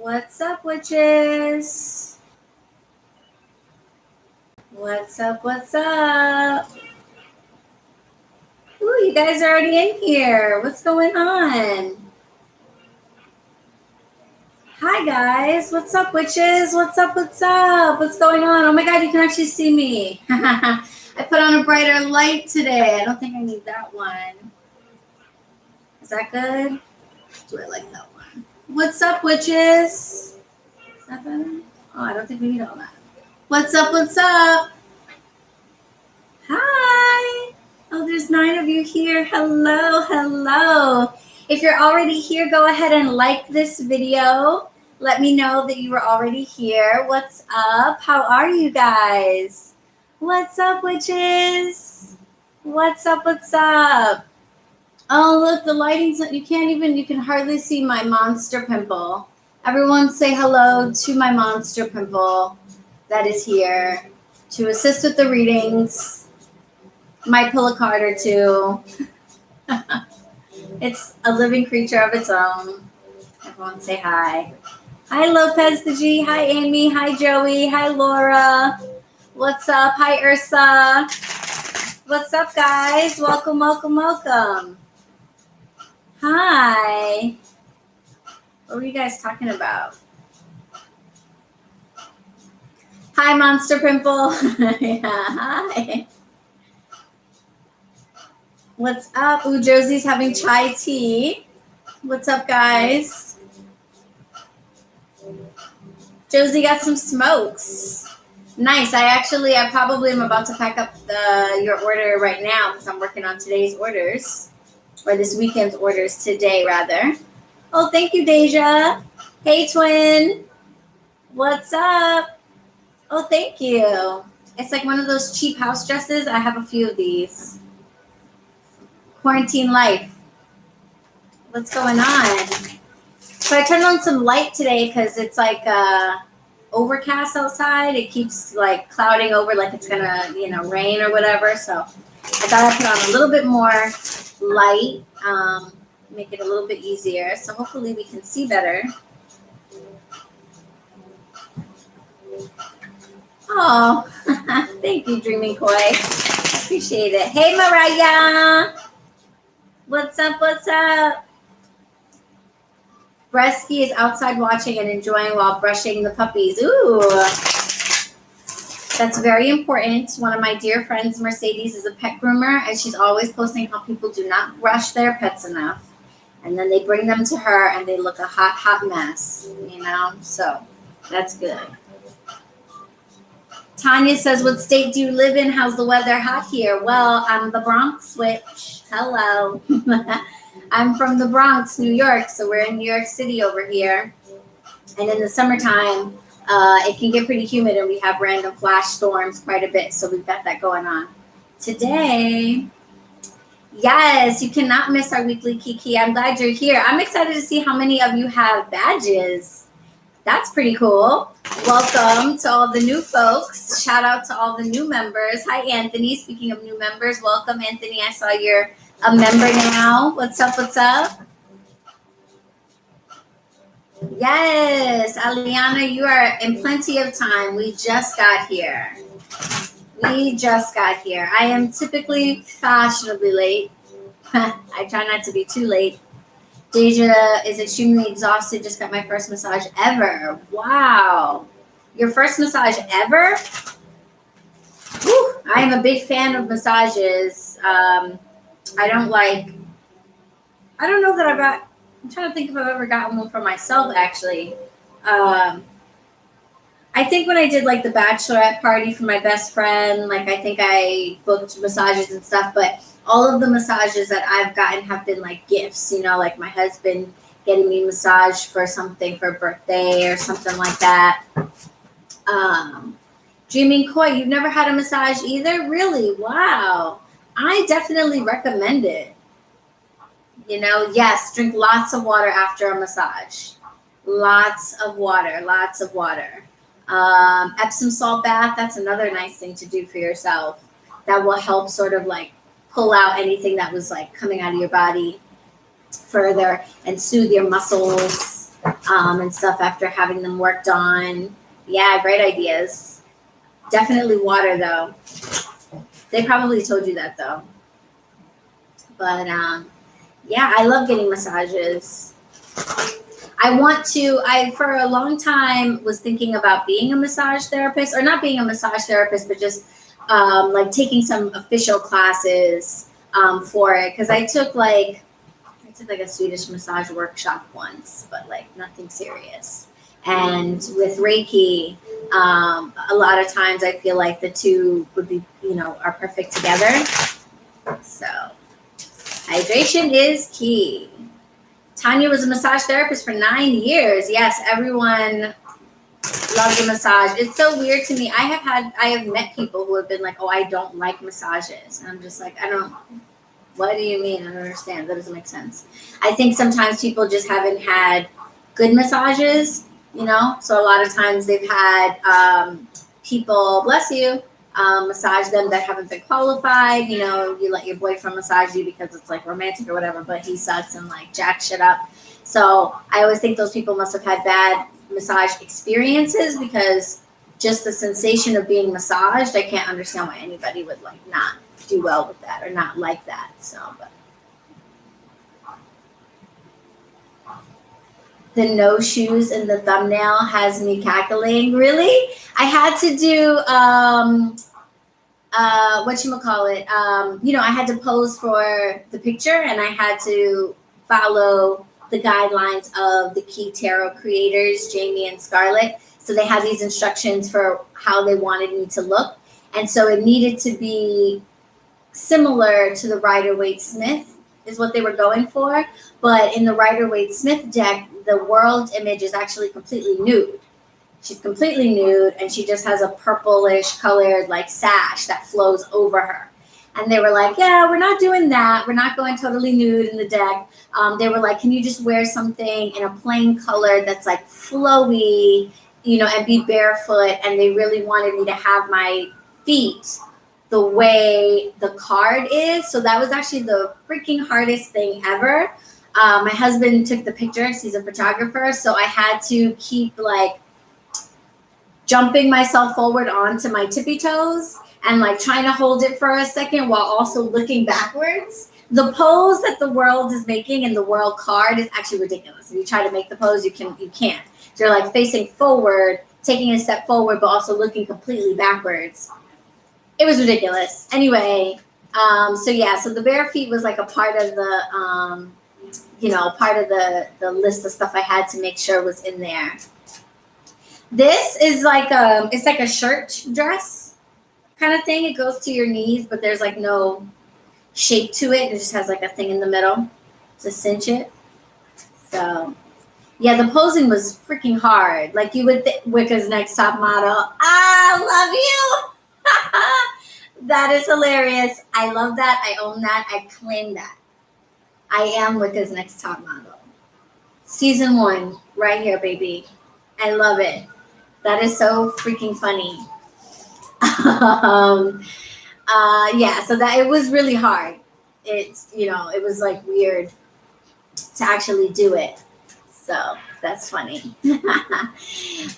What's up, witches? What's up? What's up? Ooh, you guys are already in here. What's going on? Hi, guys. What's up, witches? What's up? What's up? What's going on? Oh, my God, you can actually see me. I put on a brighter light today. I don't think I need that one. Is that good? Do I like that one? What's up, witches? Is that better? Oh, I don't think we need all that. What's up? What's up? Hi. Oh, there's 9 of you here. Hello, hello. If you're already here, go ahead and like this video. Let me know that you were already here. What's up? How are you guys? What's up, witches? What's up? What's up? Oh, look, the lighting's, you can hardly see my monster pimple. Everyone say hello to my monster pimple that is here to assist with the readings. Might pull a card or two. It's a living creature of its own. Everyone say hi. Hi, Lopez the G. Hi, Amy. Hi, Joey. Hi, Laura. What's up? Hi, Ursa. What's up, guys? Welcome, welcome, welcome. Hi. What were you guys talking about? Hi, Monster Pimple. Yeah, hi. What's up? Ooh, Josie's having chai tea. What's up, guys? Josie got some smokes. Nice. I probably am about to pack up your order right now because I'm working on today's orders, or this weekend's orders today, rather. Oh, thank you, Deja. Hey, twin. What's up? Oh, thank you. It's like one of those cheap house dresses. I have a few of these. Quarantine life. What's going on? So I turned on some light today because it's like overcast outside. It keeps like clouding over like it's gonna, rain or whatever. So I thought I'd put on a little bit more light, make it a little bit easier. So hopefully we can see better. Oh, thank you, Dreaming Koi. I appreciate it. Hey, Mariah. What's up? What's up? Bresky is outside watching and enjoying while brushing the puppies. Ooh, that's very important. One of my dear friends, Mercedes, is a pet groomer, and she's always posting how people do not brush their pets enough. And then they bring them to her, and they look a hot, hot mess, So that's good. Tanya says, what state do you live in? How's the weather? Hot here. Well, I'm the BronxWitch. Hello. I'm from the Bronx, New York. So we're in New York City over here. And in the summertime, it can get pretty humid and we have random flash storms quite a bit. So we've got that going on. Today, yes, you cannot miss our weekly Kiki. I'm glad you're here. I'm excited to see how many of you have badges. That's pretty cool. Welcome to all the new folks. Shout out to all the new members. Hi, Anthony. Speaking of new members, welcome, Anthony. I saw you're a member now. What's up? What's up? Yes, Aliana, you are in plenty of time. We just got here. I am typically fashionably late. I try not to be too late. Deja is extremely exhausted. Just got my first massage ever. Wow. Your first massage ever? Whew. I am a big fan of massages. I'm trying to think if I've ever gotten one for myself, actually. I think when I did like the bachelorette party for my best friend, like I think I booked massages and stuff, but all of the massages that I've gotten have been like gifts, like my husband getting me a massage for something for a birthday or something like that. Dreaming Koi, you've never had a massage either? Really? Wow. I definitely recommend it. Yes, drink lots of water after a massage. Lots of water. Epsom salt bath, that's another nice thing to do for yourself. That will help sort of like pull out anything that was like coming out of your body further and soothe your muscles. and stuff after having them worked on. Yeah, great ideas. Definitely water though. They probably told you that though. But yeah, I love getting massages. I for a long time was thinking about being a massage therapist, or not being a massage therapist, but just like taking some official classes for it. Because I took like a Swedish massage workshop once, but like nothing serious. And with Reiki, a lot of times I feel like the two would be, are perfect together. So hydration is key. Tanya was a massage therapist for 9 years. Yes, everyone loves a massage. It's so weird to me. I have met people who have been like, oh, I don't like massages. And I'm just like, what do you mean? I don't understand. That doesn't make sense. I think sometimes people just haven't had good massages, So a lot of times they've had people, bless you, massage them that haven't been qualified. You let your boyfriend massage you because it's like romantic or whatever, but he sucks and like jack shit up. So I always think those people must have had bad massage experiences, because just the sensation of being massaged, I can't understand why anybody would like not do well with that or not like that. So, but the no shoes in the thumbnail has me cackling. Really? I had to do whatchamacallit. I had to pose for the picture, and I had to follow the guidelines of the key tarot creators, Jamie and Scarlett. So they had these instructions for how they wanted me to look. And so it needed to be similar to the Rider-Waite-Smith is what they were going for. But in the Rider-Waite-Smith deck, the world image is actually completely nude. She's completely nude, and she just has a purplish colored like sash that flows over her. And they were like, yeah, we're not doing that. We're not going totally nude in the deck. They were like, can you just wear something in a plain color that's like flowy, and be barefoot? And they really wanted me to have my feet the way the card is. So that was actually the freaking hardest thing ever. My husband took the pictures. He's a photographer. So I had to keep like jumping myself forward onto my tippy toes and like trying to hold it for a second while also looking backwards. The pose that the world is making in the world card is actually ridiculous. If you try to make the pose, you can't. You're like facing forward, taking a step forward, but also looking completely backwards. It was ridiculous. Anyway, so the bare feet was like a part of the, part of the list of stuff I had to make sure was in there. This is like it's like a shirt dress kind of thing. It goes to your knees, but there's like no shape to it. It just has like a thing in the middle to cinch it. So yeah, the posing was freaking hard. Like you would think Wicca's next top model. I love you. That is hilarious. I love that. I own that. I claim that. I am Wicca's next top model. Season 1, right here, baby. I love it. That is so freaking funny. So that it was really hard. It's, it was like weird to actually do it. So that's funny.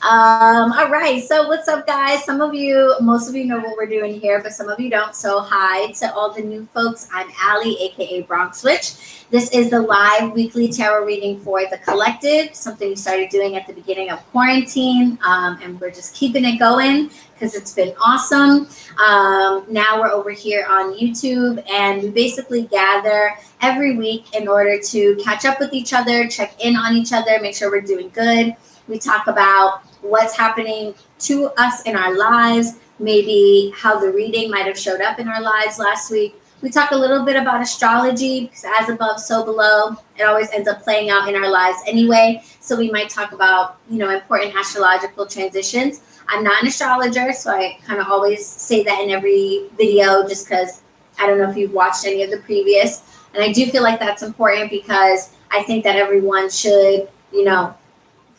All right. So what's up, guys? Most of you know what we're doing here, but some of you don't. So hi to all the new folks. I'm Allie, aka BronxWitch. This is the live weekly tarot reading for the collective, something we started doing at the beginning of quarantine, and we're just keeping it going because it's been awesome. Now we're over here on YouTube, and we basically gather every week in order to catch up with each other, check in on each other, make sure we're doing good. We talk about what's happening to us in our lives, maybe how the reading might have showed up in our lives last week. We talk a little bit about astrology, because as above, so below. It always ends up playing out in our lives anyway. So we might talk about, important astrological transitions. I'm not an astrologer, so I kind of always say that in every video, just because I don't know if you've watched any of the previous. And I do feel like that's important, because I think that everyone should,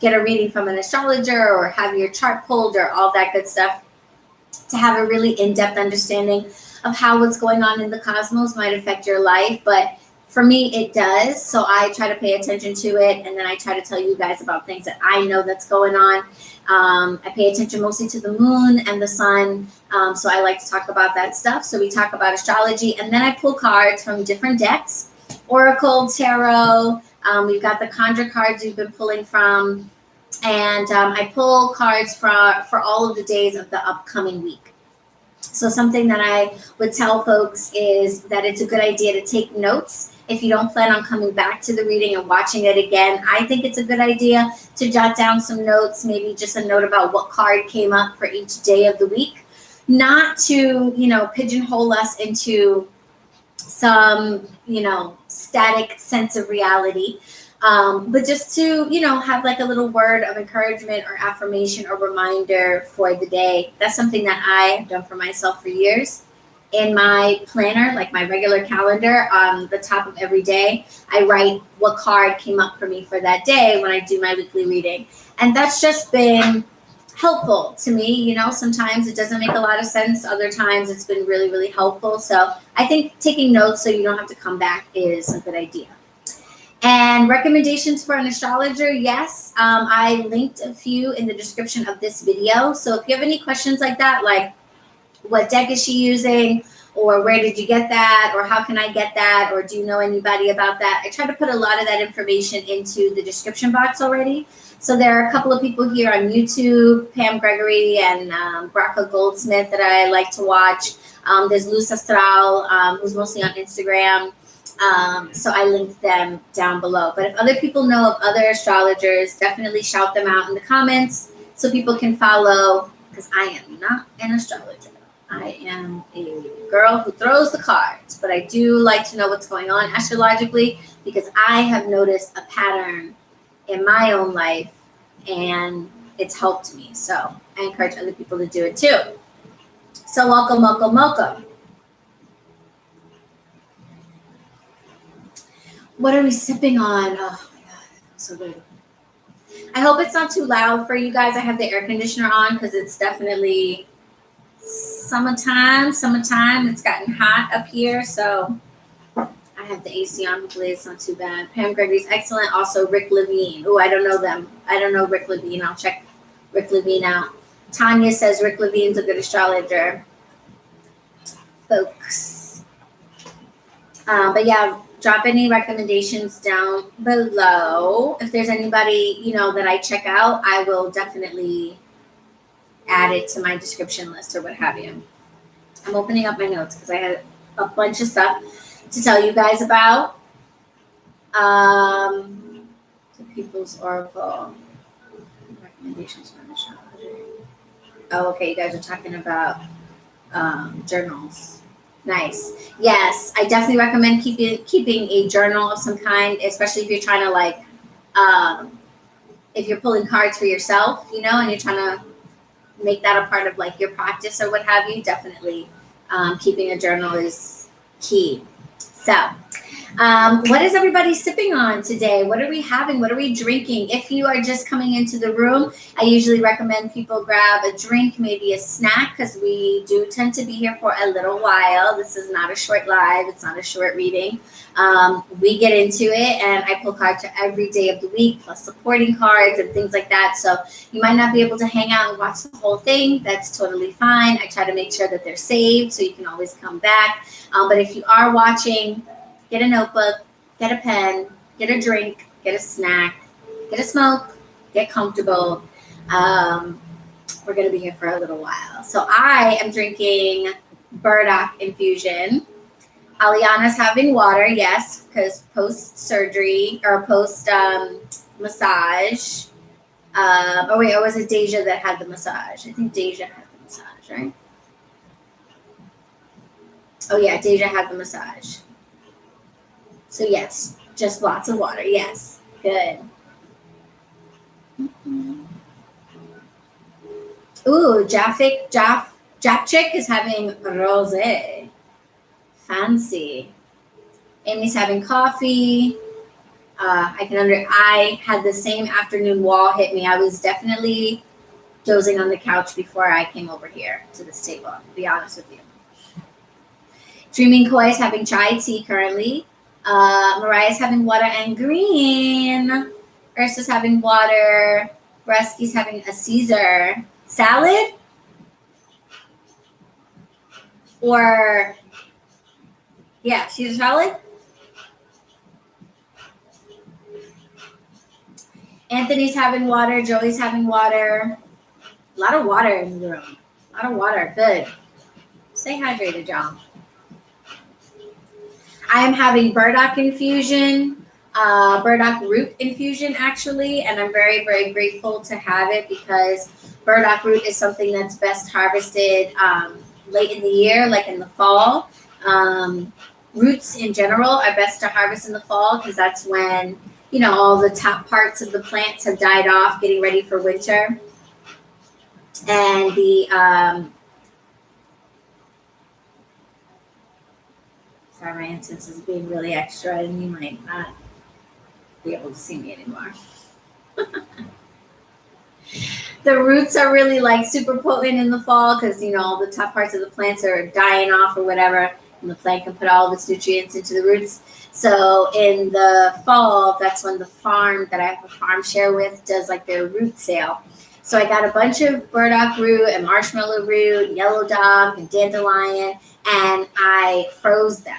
get a reading from an astrologer or have your chart pulled or all that good stuff to have a really in-depth understanding of how what's going on in the cosmos might affect your life. But For me, it does. So I try to pay attention to it, and then I try to tell you guys about things that I know that's going on. I pay attention mostly to the moon and the sun. So I like to talk about that stuff. So we talk about astrology, and then I pull cards from different decks, Oracle, Tarot. We've got the Conjure cards we've been pulling from, and I pull cards for all of the days of the upcoming week. So something that I would tell folks is that it's a good idea to take notes. If you don't plan on coming back to the reading and watching it again, I think it's a good idea to jot down some notes, maybe just a note about what card came up for each day of the week. Not to, pigeonhole us into some, static sense of reality. But just to, have like a little word of encouragement or affirmation or reminder for the day. That's something that I have done for myself for years. In my planner, like my regular calendar, on the top of every day, I write what card came up for me for that day when I do my weekly reading. And that's just been helpful to me. Sometimes it doesn't make a lot of sense. Other times it's been really, really helpful. So I think taking notes so you don't have to come back is a good idea. And recommendations for an astrologer, yes. I linked a few in the description of this video. So if you have any questions like that, like what deck is she using, or where did you get that, or how can I get that, or do you know anybody about that, I try to put a lot of that information into the description box already. So there are a couple of people here on YouTube, Pam Gregory and Braca Goldsmith, that I like to watch. There's Luz Astral, who's mostly on Instagram. So I linked them down below. But if other people know of other astrologers, definitely shout them out in the comments so people can follow, because I am not an astrologer. I am a girl who throws the cards, but I do like to know what's going on astrologically, because I have noticed a pattern in my own life and it's helped me. So I encourage other people to do it too. So welcome, welcome, welcome. What are we sipping on? Oh my God, so good. I hope it's not too loud for you guys. I have the air conditioner on because it's definitely summertime. It's gotten hot up here, so I have the AC on. Hopefully it's not too bad. Pam Gregory's excellent. Also Rick Levine. Oh, I don't know them. I don't know Rick Levine. I'll check Rick Levine out. Tanya says Rick Levine's a good astrologer. Folks. But yeah, drop any recommendations down below. If there's anybody, that I check out, I will definitely add it to my description list or what have you. I'm opening up my notes because I had a bunch of stuff to tell you guys about. The People's Oracle recommendations for astrology. Oh, okay. You guys are talking about journals. Nice. Yes, I definitely recommend keeping a journal of some kind, especially if you're trying to if you're pulling cards for yourself, and you're trying to make that a part of like your practice or what have you. Definitely keeping a journal is key. So what is everybody sipping on today? What are we having? What are we drinking? If you are just coming into the room, I usually recommend people grab a drink, maybe a snack, because we do tend to be here for a little while. This is not a short live. It's not a short reading. We get into it, and I pull cards for every day of the week, plus supporting cards and things like that. So you might not be able to hang out and watch the whole thing. That's totally fine. I try to make sure that they're saved so you can always come back. But if you are watching, get a notebook, get a pen, get a drink, get a snack, get a smoke, get comfortable. We're going to be here for a little while. So I am drinking burdock infusion. Aliana's having water, yes, because post-surgery or post-massage. Or was it Deja that had the massage? I think Deja had the massage, right? Oh, yeah, Deja had the massage. So, yes, just lots of water. Yes, good. Mm-hmm. Ooh, Japchick is having rosé. Fancy. Amy's having coffee. I had the same afternoon wall hit me. I was definitely dozing on the couch before I came over here to this table, to be honest with you. Dreaming Koi is having chai tea currently. Mariah's having water and green. Ursa's having water. Bresky's having a Caesar salad. Or, yeah, Caesar salad. Anthony's having water. Joey's having water. A lot of water in the room. A lot of water. Good. Stay hydrated, y'all. I am having burdock infusion, burdock root infusion, actually, and I'm very, very grateful to have it because burdock root is something that's best harvested late in the year, like in the fall. Roots in general are best to harvest in the fall because that's when, you know, all the top parts of the plants have died off, getting ready for winter. And the sorry, my incense is being really extra and you might not be able to see me anymore. The roots are really like super potent in the fall because, you know, all the top parts of the plants are dying off or whatever, and the plant can put all of its nutrients into the roots. So in the fall, that's when the farm that I have a farm share with does like their root sale. So I got a bunch of burdock root and marshmallow root, yellow dog and dandelion, and I froze them,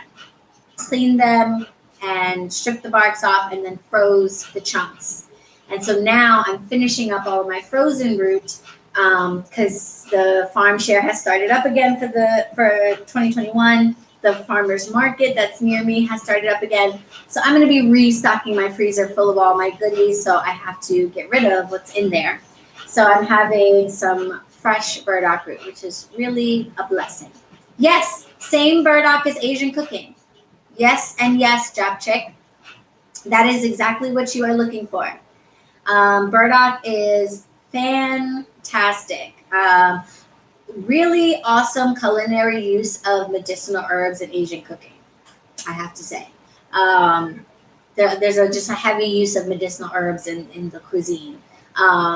cleaned them, and stripped the barks off, and then froze the chunks. And so now I'm finishing up all of my frozen root because the farm share has started up again for 2021. The farmer's market that's near me has started up again. So I'm going to be restocking my freezer full of all my goodies. So I have to get rid of what's in there. So I'm having some fresh burdock root, which is really a blessing. Yes, same burdock as Asian cooking. Yes and yes, Jap Chick. That is exactly what you are looking for. Burdock is fantastic. Really awesome culinary use of medicinal herbs in Asian cooking, I have to say. There's just a heavy use of medicinal herbs in the cuisine.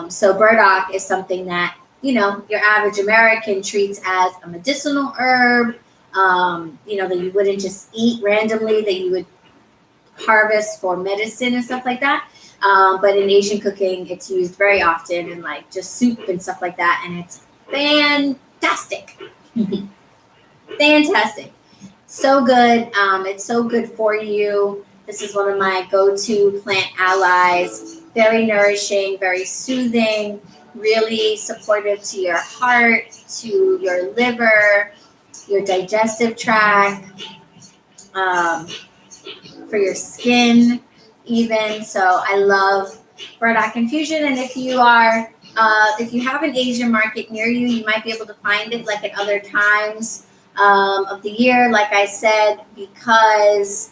So burdock is something that, you know, your average American treats as a medicinal herb, you know, that you wouldn't just eat randomly, that you would harvest for medicine and stuff like that. But in Asian cooking, it's used very often in like just soup and stuff like that. And it's fantastic. Fantastic. So good. It's so good for you. This is one of my go-to plant allies. Very nourishing, very soothing, really supportive to your heart, to your liver, your digestive tract, for your skin even. So I love burdock infusion. And if you have an Asian market near you, you might be able to find it like at other times of the year. Like I said, because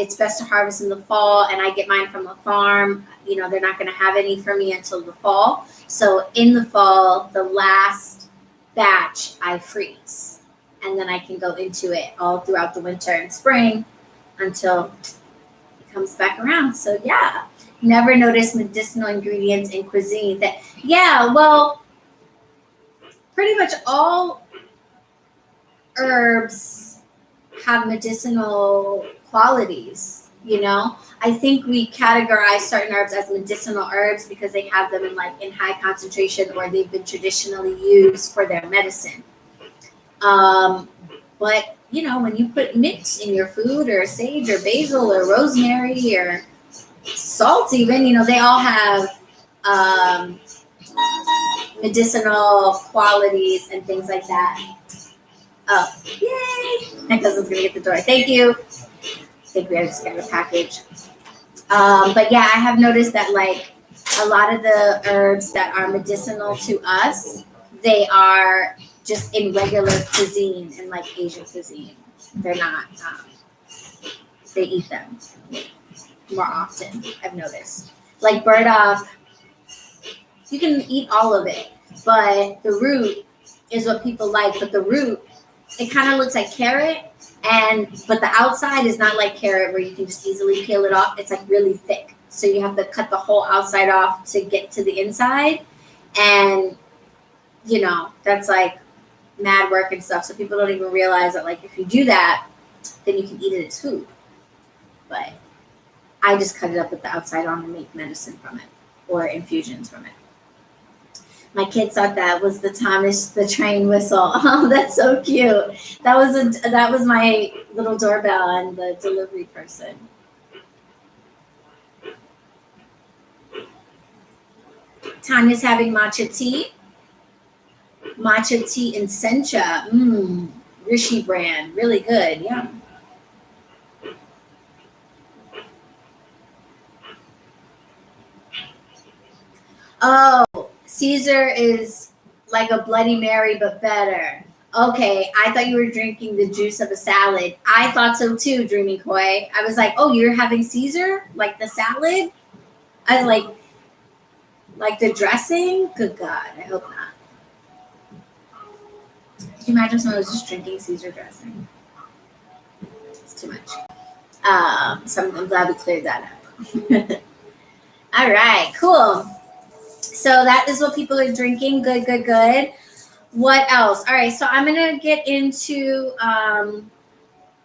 it's best to harvest in the fall and I get mine from a farm, you know, they're not going to have any for me until the fall. So in the fall, the last batch I freeze, and then I can go into it all throughout the winter and spring until it comes back around. So yeah, never noticed medicinal ingredients in cuisine. Well, pretty much all herbs have medicinal qualities, you know. I think we categorize certain herbs as medicinal herbs because they have them in high concentration or they've been traditionally used for their medicine. But you know, when you put mint in your food or sage or basil or rosemary or salt even, you know, they all have medicinal qualities and things like that. Oh, yay! My cousin's gonna get the door. Thank you. I think we just got a package. But yeah, I have noticed that like a lot of the herbs that are medicinal to us, they are just in regular cuisine, in like Asian cuisine. They're not, they eat them more often, I've noticed. Like burdock, you can eat all of it, but the root is what people like. But the root, it kind of looks like carrot, but the outside is not like carrot where you can just easily peel it off. It's like really thick. So you have to cut the whole outside off to get to the inside. And, you know, that's like mad work and stuff. So people don't even realize that like if you do that, then you can eat it as food. but I just cut it up with the outside on and make medicine from it or infusions from it. My kids thought that was the Thomas the Train whistle. Oh, that's so cute. That was my little doorbell and the delivery person. Tanya's having matcha tea. Matcha tea and sencha. Rishi brand. Really good. Yeah. Oh, Caesar is like a Bloody Mary, but better. Okay, I thought you were drinking the juice of a salad. I thought so too, Dreamy Koi. I was like, oh, you're having Caesar? Like the salad? I was like the dressing? Good God, I hope not. Could you imagine if someone was just drinking Caesar dressing? It's too much. So I'm glad we cleared that up. All right, cool. So that is what people are drinking. Good, good, good. What else? All right, so I'm going to get into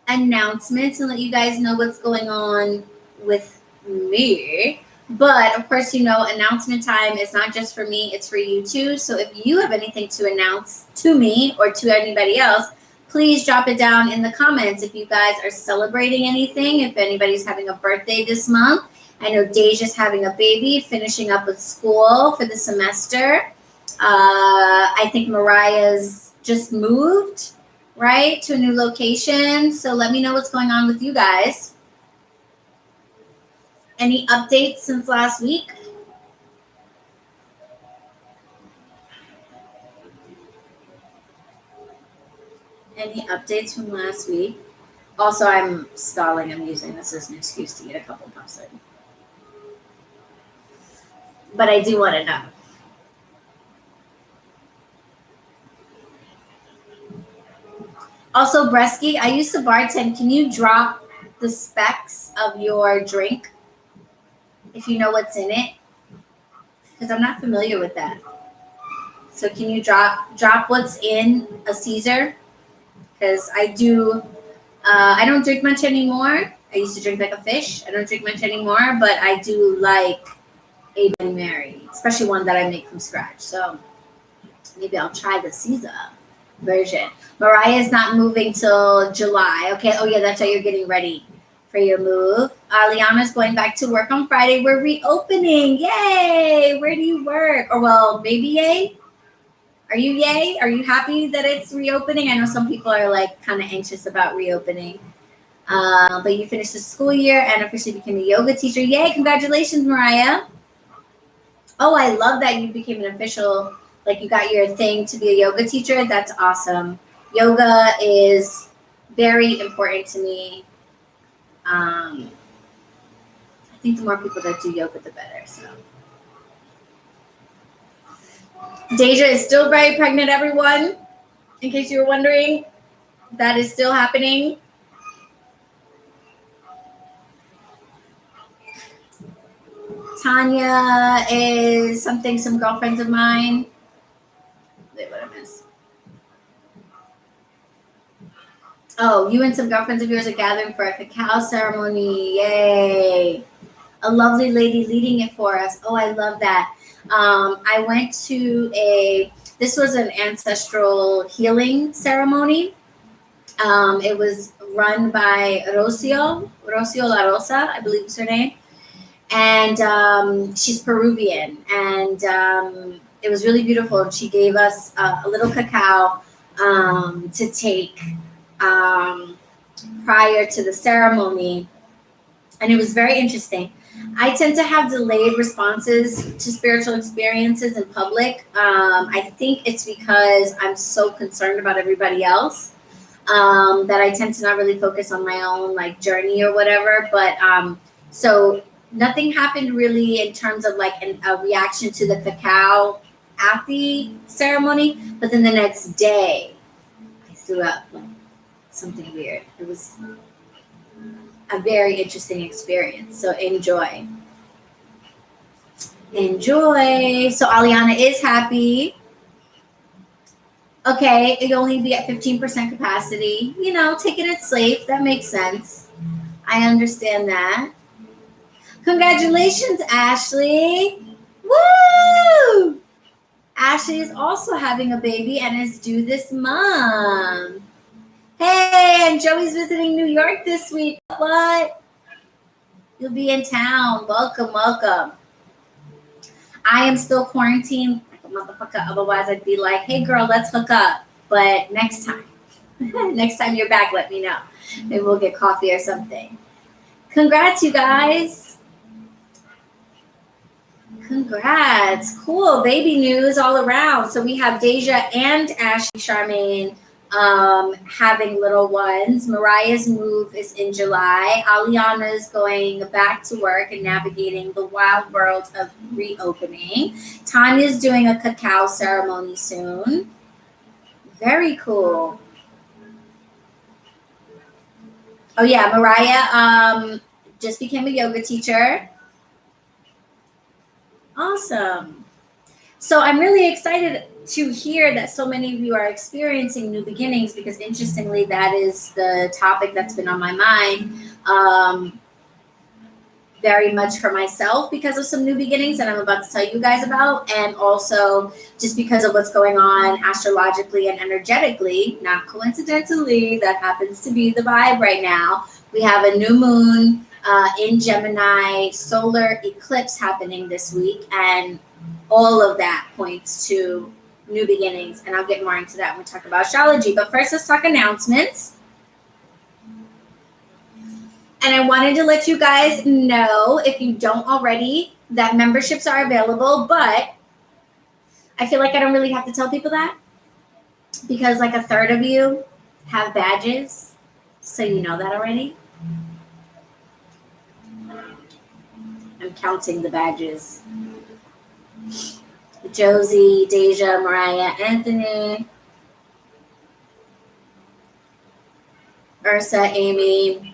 announcements and let you guys know what's going on with me. But, of course, you know, announcement time is not just for me. It's for you, too. So if you have anything to announce to me or to anybody else, please drop it down in the comments. If you guys are celebrating anything, if anybody's having a birthday this month. I know Deja's having a baby, finishing up with school for the semester. I think Mariah's just moved, right, to a new location. So let me know what's going on with you guys. Any updates since last week? Any updates from last week? Also, I'm stalling. I'm using this as an excuse to get a couple puffs in. But I do want to know. Also, Bresky, I used to bartend. Can you drop the specs of your drink if you know what's in it? Because I'm not familiar with that. So can you drop what's in a Caesar? Because I don't drink much anymore. I used to drink like a fish. I don't drink much anymore, but I do like a Bloody Mary, especially one that I make from scratch. So maybe I'll try the Caesar version. Mariah is not moving till July. Okay. Oh yeah, that's how you're getting ready for your move. Liana's going back to work on Friday. We're reopening. Yay! Where do you work? Or well, maybe yay. Are you yay? Are you happy that it's reopening? I know some people are like kind of anxious about reopening. But you finished the school year and officially became a yoga teacher. Yay! Congratulations, Mariah. Oh, I love that you became an official, like you got your thing to be a yoga teacher. That's awesome. Yoga is very important to me. I think the more people that do yoga, the better. So, Deja is still very pregnant, everyone. In case you were wondering, that is still happening. Tanya is something some girlfriends of mine. Wait, what I miss? Oh, you and some girlfriends of yours are gathering for a cacao ceremony. Yay. A lovely lady leading it for us. Oh, I love that. I went to this was an ancestral healing ceremony. It was run by Rocio La Rosa, I believe is her name. And she's Peruvian. And it was really beautiful. And she gave us a little cacao to take prior to the ceremony. And it was very interesting. I tend to have delayed responses to spiritual experiences in public. I think it's because I'm so concerned about everybody else that I tend to not really focus on my own like journey or whatever. But so nothing happened really in terms of like a reaction to the cacao at the ceremony. But then the next day, I threw up like something weird. It was a very interesting experience. So enjoy. So Aliana is happy. Okay, you'll only be at 15% capacity. You know, taking it safe. That makes sense. I understand that. Congratulations, Ashley. Woo! Ashley is also having a baby and is due this month. Hey, and Joey's visiting New York this week. What? You'll be in town. Welcome, welcome. I am still quarantined like a motherfucker. Otherwise, I'd be like, hey, girl, let's hook up. But next time. Next time you're back, let me know. Maybe we'll get coffee or something. Congrats, you guys. Congrats. Cool. Baby news all around. So we have Deja and Ashley Charmaine having little ones. Mariah's move is in July. Aliana's going back to work and navigating the wild world of reopening. Tanya's doing a cacao ceremony soon. Very cool. Oh yeah, Mariah just became a yoga teacher. Awesome. So I'm really excited to hear that so many of you are experiencing new beginnings, because interestingly, that is the topic that's been on my mind very much for myself, because of some new beginnings that I'm about to tell you guys about, and also just because of what's going on astrologically and energetically, not coincidentally, that happens to be the vibe right now. We have a new moon in Gemini, solar eclipse happening this week, and all of that points to new beginnings, and I'll get more into that when we talk about astrology. But first, let's talk announcements. And I wanted to let you guys know, if you don't already, that memberships are available, but I feel like I don't really have to tell people that, because like a third of you have badges, so you know that already. I'm counting the badges. Josie, Deja, Mariah, Anthony, Ursa, Amy.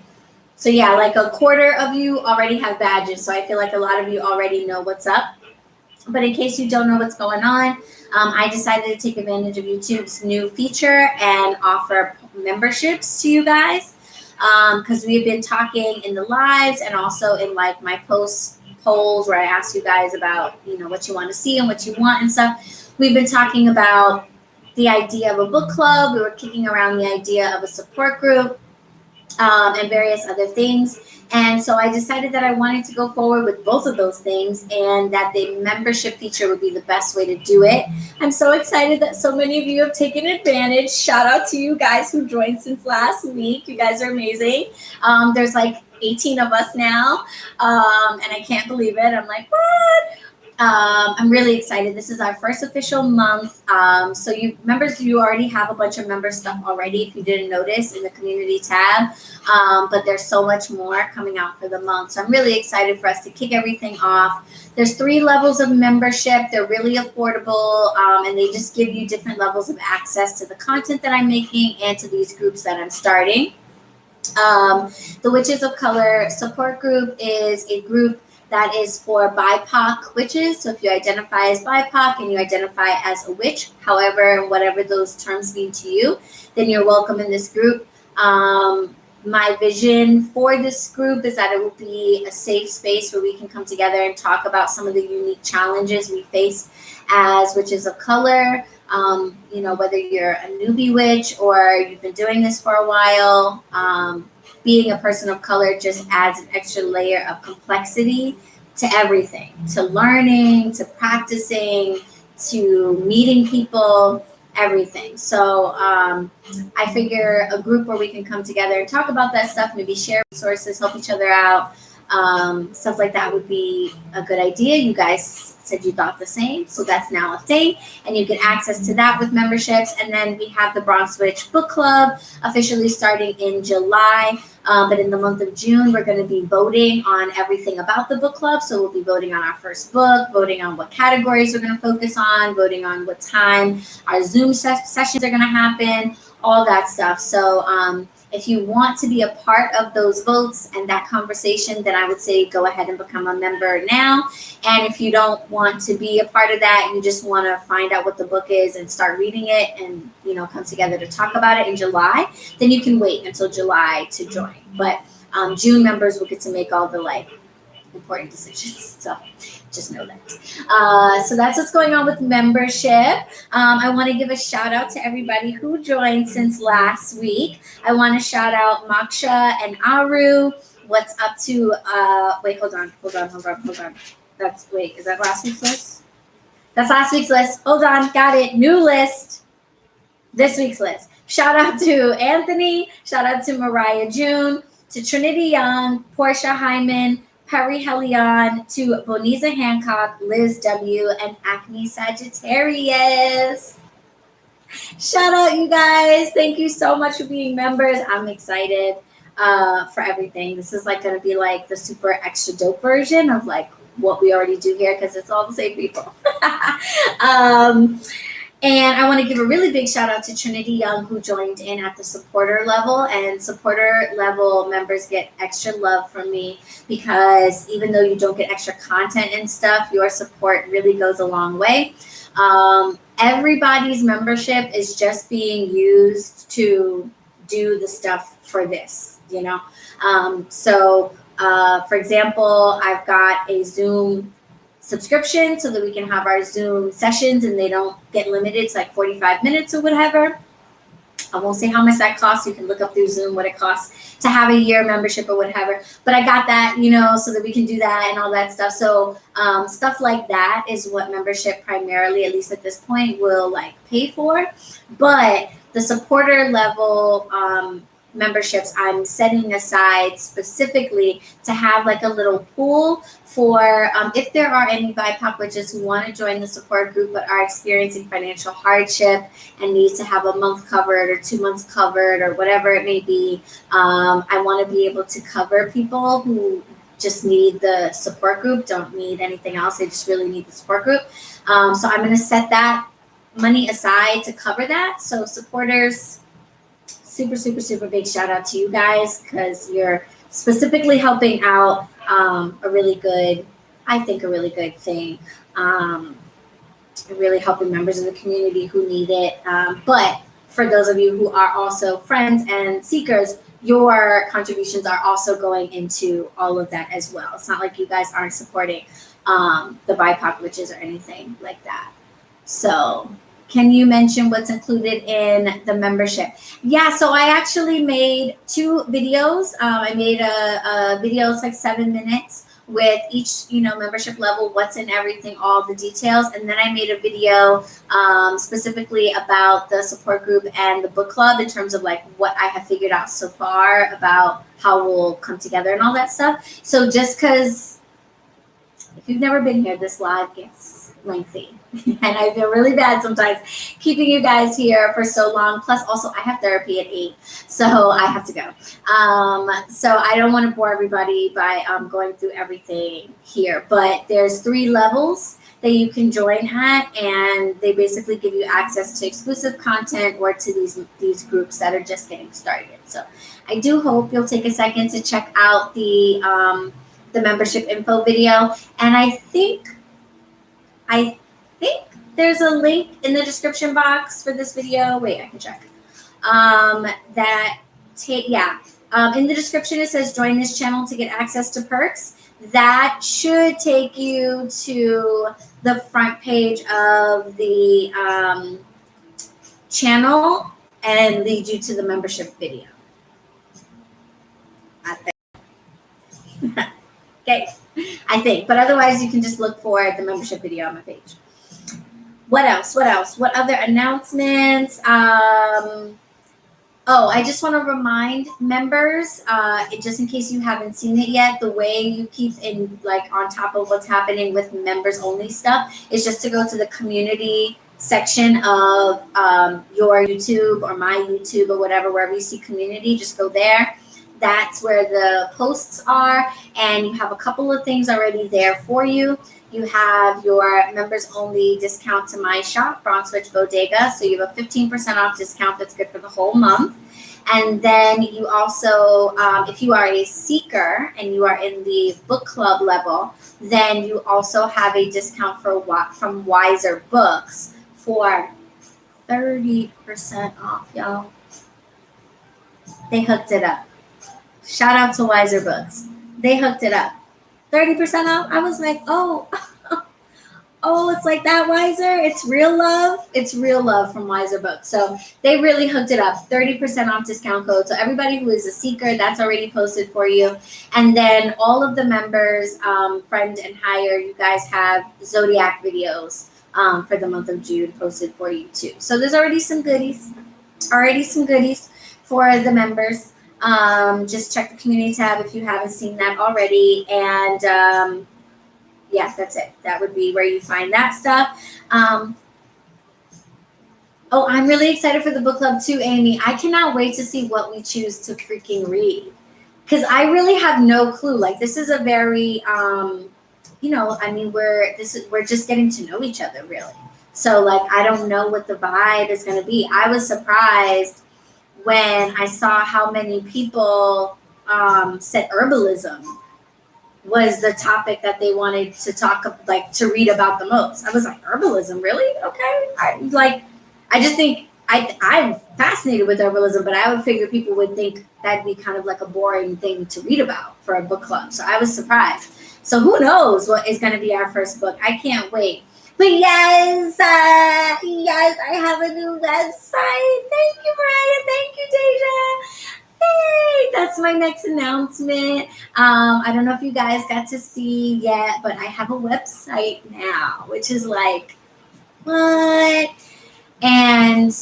So yeah, like a quarter of you already have badges. So I feel like a lot of you already know what's up. But in case you don't know what's going on, I decided to take advantage of YouTube's new feature and offer memberships to you guys. Because we've been talking in the lives and also in like my polls where I ask you guys about, what you want to see and what you want and stuff. We've been talking about the idea of a book club. We were kicking around the idea of a support group and various other things. And so I decided that I wanted to go forward with both of those things, and that the membership feature would be the best way to do it. I'm so excited that so many of you have taken advantage. Shout out to you guys who joined since last week. You guys are amazing. There's like 18 of us now, and I can't believe it. I'm like, what? I'm really excited. This is our first official month. So you members, you already have a bunch of member stuff already, if you didn't notice, in the community tab. But there's so much more coming out for the month. So I'm really excited for us to kick everything off. There's 3 levels of membership. They're really affordable, and they just give you different levels of access to the content that I'm making and to these groups that I'm starting. The Witches of Color support group is a group that is for BIPOC witches. So if you identify as BIPOC and you identify as a witch, however, whatever those terms mean to you, then you're welcome in this group. My vision for this group is that it will be a safe space where we can come together and talk about some of the unique challenges we face as witches of color. Whether you're a newbie witch or you've been doing this for a while, being a person of color just adds an extra layer of complexity to everything, to learning, to practicing, to meeting people, everything. So I figure a group where we can come together and talk about that stuff, maybe share resources, help each other out, stuff like that would be a good idea. You guys said you thought the same, so that's now a thing, and you get access to that with memberships. And then we have the BronxWitch Book Club officially starting in July, but in the month of June we're going to be voting on everything about the book club. So we'll be voting on our first book, voting on what categories we're going to focus on, voting on what time our Zoom sessions are going to happen, all that stuff. So if you want to be a part of those votes and that conversation, then I would say go ahead and become a member now. And if you don't want to be a part of that, you just want to find out what the book is and start reading it and, come together to talk about it in July, then you can wait until July to join. But June members will get to make all the like important decisions. So just know that. So that's what's going on with membership. I want to give a shout out to everybody who joined since last week. I want to shout out Maksha and Aru. What's up to, wait, hold on. Is that last week's list? That's last week's list. Hold on, got it. New list. This week's list. Shout out to Anthony. Shout out to Mariah June, to Trinity Young, Portia Hyman, Perry Helion, to Boniza Hancock, Liz W, and Acme Sagittarius. Shout out, you guys. Thank you so much for being members. I'm excited for everything. This is like going to be like the super extra dope version of like what we already do here because it's all the same people. And I want to give a really big shout out to Trinity Young, who joined in at the supporter level. And supporter level members get extra love from me because even though you don't get extra content and stuff, your support really goes a long way. Everybody's membership is just being used to do the stuff for this, you know? For example, I've got a Zoom subscription so that we can have our Zoom sessions and they don't get limited to like 45 minutes or whatever. I won't say how much that costs. You can look up through Zoom what it costs to have a year membership or whatever. But I got that, you know, so that we can do that and all that stuff. So stuff like that is what membership primarily, at least at this point, will like pay for. But the supporter level memberships I'm setting aside specifically to have like a little pool for if there are any BIPOC witches who want to join the support group but are experiencing financial hardship and need to have a month covered or 2 months covered or whatever it may be. I want to be able to cover people who just need the support group, don't need anything else. They just really need the support group. So I'm going to set that money aside to cover that. So supporters, super, super, super big shout out to you guys because you're specifically helping out a really good thing. Really helping members of the community who need it. But for those of you who are also friends and seekers, your contributions are also going into all of that as well. It's not like you guys aren't supporting the BIPOC witches or anything like that. So can you mention what's included in the membership? Yeah, so I actually made 2 videos. I made a video, it's like 7 minutes with each, you know, membership level, what's in everything, all the details. And then I made a video specifically about the support group and the book club in terms of like what I have figured out so far about how we'll come together and all that stuff. So just because if you've never been here, this live gets lengthy. And I feel really bad sometimes keeping you guys here for so long. Plus, also, I have therapy at 8, so I have to go. So I don't want to bore everybody by going through everything here. But there's 3 levels that you can join at, and they basically give you access to exclusive content or to these groups that are just getting started. So I do hope you'll take a second to check out the membership info video. And I think there's a link in the description box for this video. Wait, I can check. In the description it says join this channel to get access to perks. That should take you to the front page of the channel and lead you to the membership video. I think. Okay, I think. But otherwise, you can just look for the membership video on my page. What else? What other announcements? I just want to remind members, just in case you haven't seen it yet, the way you keep on top of what's happening with members only stuff is just to go to the community section of your YouTube or my YouTube or whatever, wherever you see community, just go there. That's where the posts are, and you have a couple of things already there for you. You have your members only discount to my shop, BronxWitch Bodega. So you have a 15% off discount that's good for the whole month. And then you also, if you are a seeker and you are in the book club level, then you also have a discount from Wiser Books for 30% off, y'all. They hooked it up. Shout out to Wiser Books. They hooked it up. 30% off. I was like, oh, oh, it's like that, Wiser. It's real love. It's real love from Wiser Books. So they really hooked it up. 30% off discount code. So everybody who is a seeker, that's already posted for you. And then all of the members, friend and hire, you guys have Zodiac videos for the month of June posted for you too. So there's already some goodies. For the members. Just check the community tab if you haven't seen that already. And yeah, that's it. That would be where you find that stuff. Oh, I'm really excited for the book club too, Amy. I cannot wait to see what we choose to freaking read. Because I really have no clue. Like, this is a very, you know, I mean, we're just getting to know each other, really. So, like, I don't know what the vibe is going to be. I was surprised when I saw how many people said herbalism was the topic that they wanted to talk, like, to read about the most. I was like, herbalism, really? Okay. I just think I'm fascinated with herbalism, but I would figure people would think that'd be kind of like a boring thing to read about for a book club. So I was surprised. So who knows what is going to be our first book? I can't wait. But yes, I have a new website. Thank you, Brian. Thank you, Deja. Hey, that's my next announcement. I don't know if you guys got to see yet, but I have a website now, which is like, what? And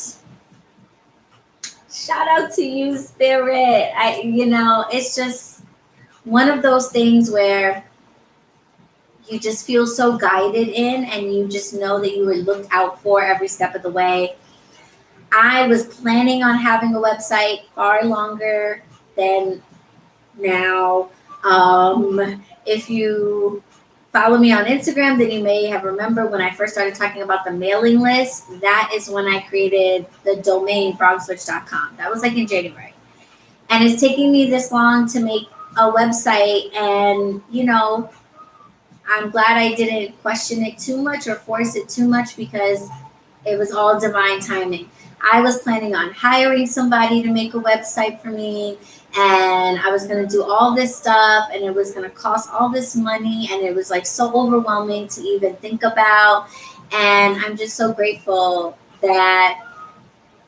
shout out to you, Spirit. It's just one of those things where you just feel so guided in, and you just know that you were looked out for every step of the way. I was planning on having a website far longer than now. If you follow me on Instagram, then you may have remembered when I first started talking about the mailing list. That is when I created the domain BronxWitch.com. That was like in January. And it's taking me this long to make a website, and, I'm glad I didn't question it too much or force it too much, because it was all divine timing. I was planning on hiring somebody to make a website for me, and I was going to do all this stuff, and it was going to cost all this money, and it was like so overwhelming to even think about. And I'm just so grateful that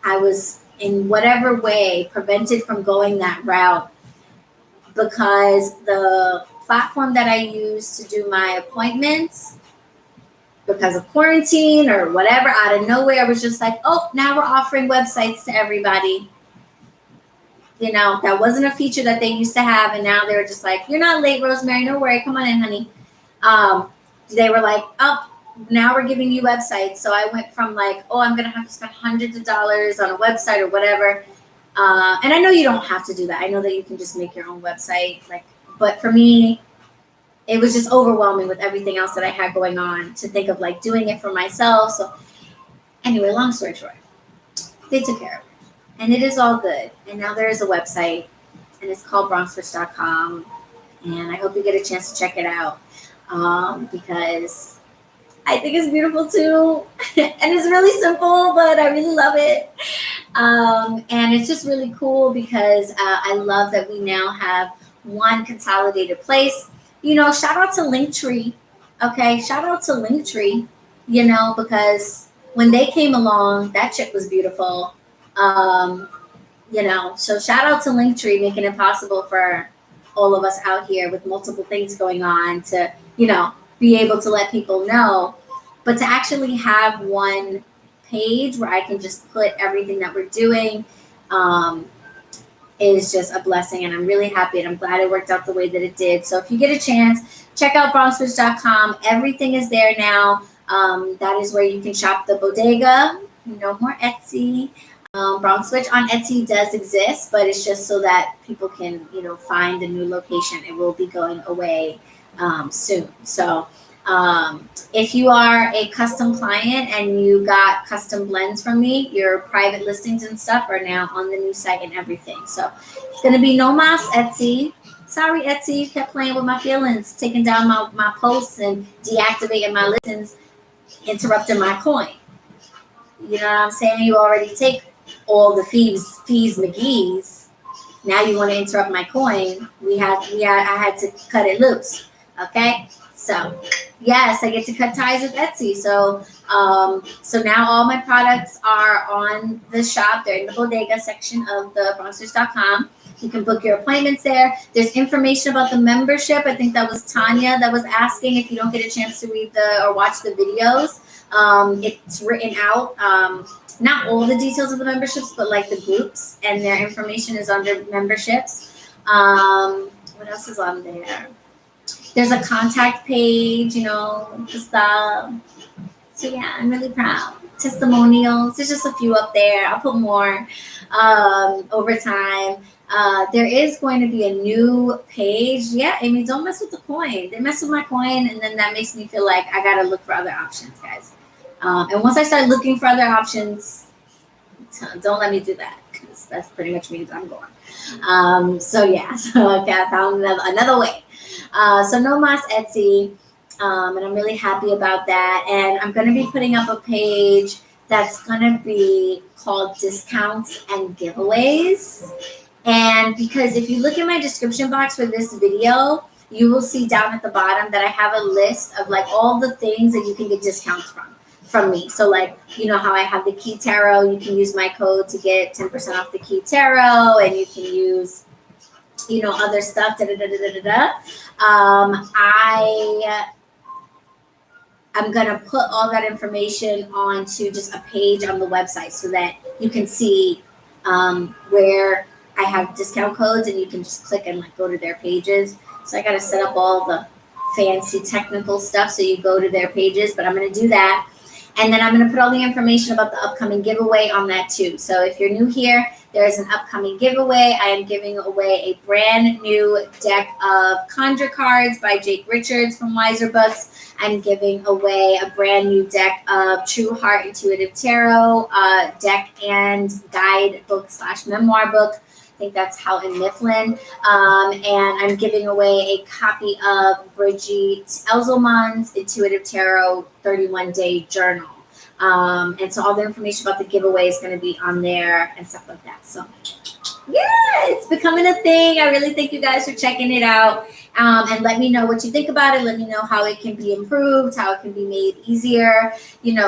I was in whatever way prevented from going that route, because the platform that I use to do my appointments, because of quarantine or whatever, out of nowhere, I was just like, oh, now we're offering websites to everybody. That wasn't a feature that they used to have, and now they were just like, you're not late, Rosemary, no worry, come on in, honey. They were like, oh, now we're giving you websites. So I went from like, oh, I'm gonna have to spend hundreds of dollars on a website or whatever. And I know you don't have to do that. I know that you can just make your own website. But for me, it was just overwhelming with everything else that I had going on to think of like doing it for myself. So anyway, long story short, they took care of it, and it is all good. And now there is a website, and it's called bronxwitch.com. And I hope you get a chance to check it out, because I think it's beautiful too. And it's really simple, but I really love it. And it's just really cool because I love that we now have one consolidated place. Shout out to Linktree. Okay, shout out to Linktree, because when they came along, that chick was beautiful. So shout out to Linktree, making it possible for all of us out here with multiple things going on to, be able to let people know. But to actually have one page where I can just put everything that we're doing is just a blessing, and I'm really happy, and I'm glad it worked out the way that it did. So if you get a chance, check out bronxwitch.com. Everything is there now. That is where you can shop the bodega. No more Etsy. BronxWitch on Etsy does exist, but it's just so that people can, find a new location. It will be going away soon. So if you are a custom client and you got custom blends from me, your private listings and stuff are now on the new site and everything. So it's going to be no mas Etsy. Sorry, Etsy, you kept playing with my feelings, taking down my posts and deactivating my listings, interrupting my coin. You know what I'm saying? You already take all the fees McGee's. Now you want to interrupt my coin. I had to cut it loose. Okay. So yes, I get to cut ties with Etsy. So now all my products are on the shop. They're in the bodega section of the bronxwitch.com. You can book your appointments there. There's information about the membership. I think that was Tanya that was asking if you don't get a chance to read or watch the videos. It's written out. Not all the details of the memberships, but like the groups, and their information is under memberships. What else is on there? There's a contact page, the stuff. So yeah, I'm really proud. Testimonials. There's just a few up there. I'll put more over time. There is going to be a new page. Yeah, Amy, don't mess with the coin. They mess with my coin, and then that makes me feel like I gotta look for other options, guys. And once I start looking for other options, don't let me do that, because that's pretty much means I'm gone. So yeah, okay, I found another way. So no mas Etsy, and I'm really happy about that. And I'm going to be putting up a page that's going to be called Discounts and Giveaways. And because if you look in my description box for this video, you will see down at the bottom that I have a list of like all the things that you can get discounts from me. So like, how I have the key tarot, you can use my code to get 10% off the key tarot, and you can use, other stuff. I'm going to put all that information onto just a page on the website so that you can see where I have discount codes, and you can just click and like go to their pages. So I got to set up all the fancy technical stuff so you go to their pages, but I'm going to do that. And then I'm going to put all the information about the upcoming giveaway on that too. So if you're new here, there is an upcoming giveaway. I am giving away a brand new deck of Conjure cards by Jake Richards from Wiser Books. I'm giving away a brand new deck of True Heart Intuitive Tarot deck and guide book / memoir book. I think that's How in Mifflin. And I'm giving away a copy of Brigitte Elzelman's Intuitive Tarot 31-Day Journal. And so all the information about the giveaway is going to be on there and stuff like that. So yeah, it's becoming a thing. I really thank you guys for checking it out. And let me know what you think about it. Let me know how it can be improved, how it can be made easier.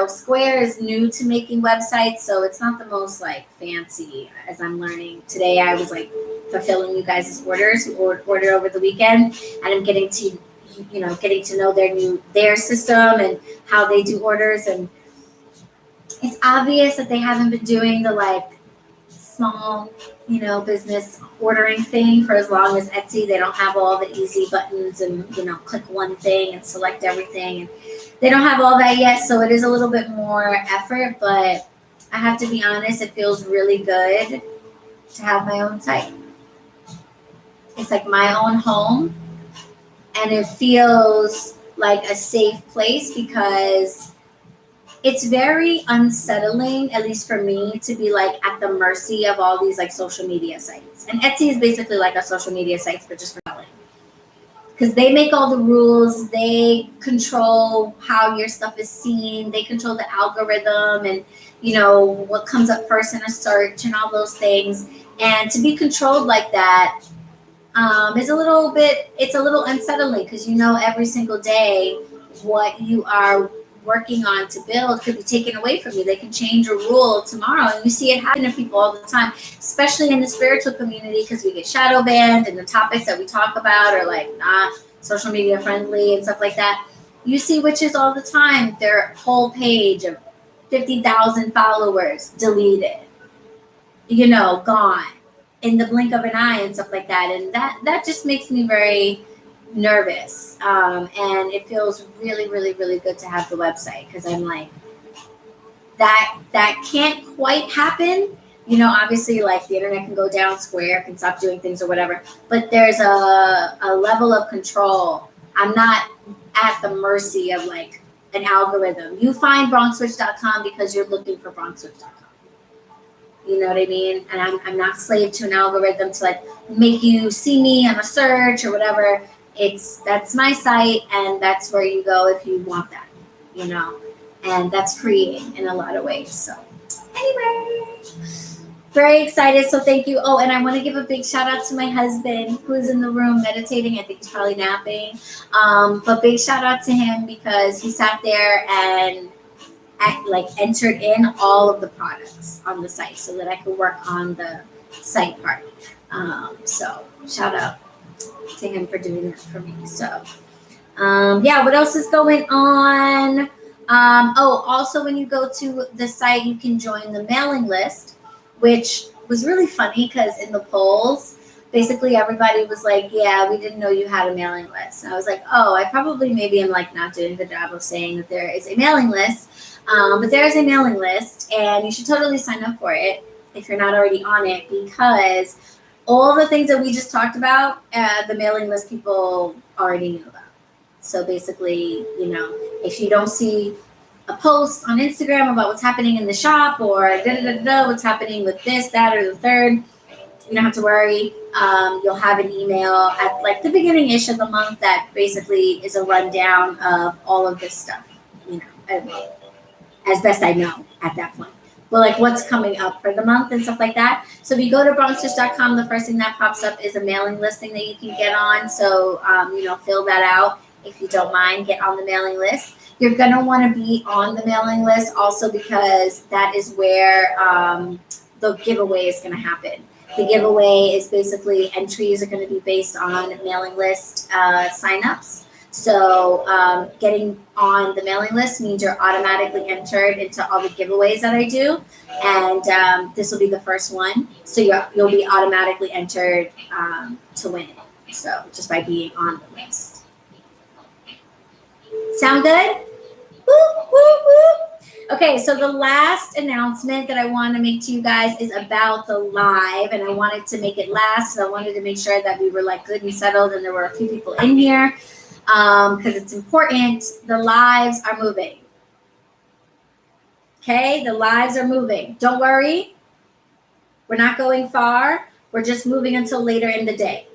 Square is new to making websites, so it's not the most like fancy as I'm learning. Today I was like fulfilling you guys' orders who ordered over the weekend, and I'm getting to know their system and how they do orders. And it's obvious that they haven't been doing the like small business ordering thing for as long as Etsy. They don't have all the easy buttons and click one thing and select everything, and they don't have all that yet. So it is a little bit more effort, but I have to be honest, it feels really good to have my own site. It's like my own home, and it feels like a safe place because it's very unsettling, at least for me, to be like at the mercy of all these like social media sites. And Etsy is basically like a social media site, but just for selling. Because they make all the rules, they control how your stuff is seen, they control the algorithm and what comes up first in a search and all those things. And to be controlled like that is a little unsettling, because every single day what you are working on to build could be taken away from you. They can change a rule tomorrow, and you see it happen to people all the time, especially in the spiritual community, because we get shadow banned and the topics that we talk about are like not social media friendly and stuff like that. You see witches all the time, their whole page of 50,000 followers deleted, gone in the blink of an eye and stuff like that. And that just makes me very nervous, and it feels really, really, really good to have the website, because I'm like, that can't quite happen. Obviously, like the internet can go down, Square can stop doing things or whatever, but there's a level of control. I'm not at the mercy of like an algorithm. You find BronxWitch.com because you're looking for BronxWitch.com. You know what I mean? And I'm not slave to an algorithm to like make you see me on a search or whatever. That's my site, and that's where you go if you want that, and that's freeing in a lot of ways. So anyway, Very excited. So thank you. Oh, and I want to give a big shout out to my husband who is in the room meditating. I think he's probably napping. But big shout out to him because he sat there and entered in all of the products on the site so that I could work on the site part. So shout out to him for doing that for me. So yeah, what else is going on? Also when you go to the site, you can join the mailing list, which was really funny because in the polls, basically everybody was like, yeah, we didn't know you had a mailing list. And I was like, oh, I probably maybe am like not doing the job of saying that there is a mailing list. But there is a mailing list and you should totally sign up for it if you're not already on it, because all the things that we just talked about, the mailing list people already knew about. So basically, if you don't see a post on Instagram about what's happening in the shop or what's happening with this, that, or the third, you don't have to worry. You'll have an email at like the beginning-ish of the month that basically is a rundown of all of this stuff, as best I know at that point. But like what's coming up for the month and stuff like that. So if you go to bronxwitch.com, the first thing that pops up is a mailing listing that you can get on. So, fill that out. If you don't mind, get on the mailing list. You're going to want to be on the mailing list also because that is where the giveaway is going to happen. The giveaway is basically entries are going to be based on mailing list signups. So getting on the mailing list means you're automatically entered into all the giveaways that I do. And this will be the first one. So you'll be automatically entered to win it. So just by being on the list. Sound good? Woo, woo, woo. Okay, so the last announcement that I want to make to you guys is about the live, and I wanted to make it last. So I wanted to make sure that we were like good and settled, and there were a few people in here because it's important. The lives are moving. Okay, the lives are moving. Don't worry. We're not going far. We're just moving until later in the day.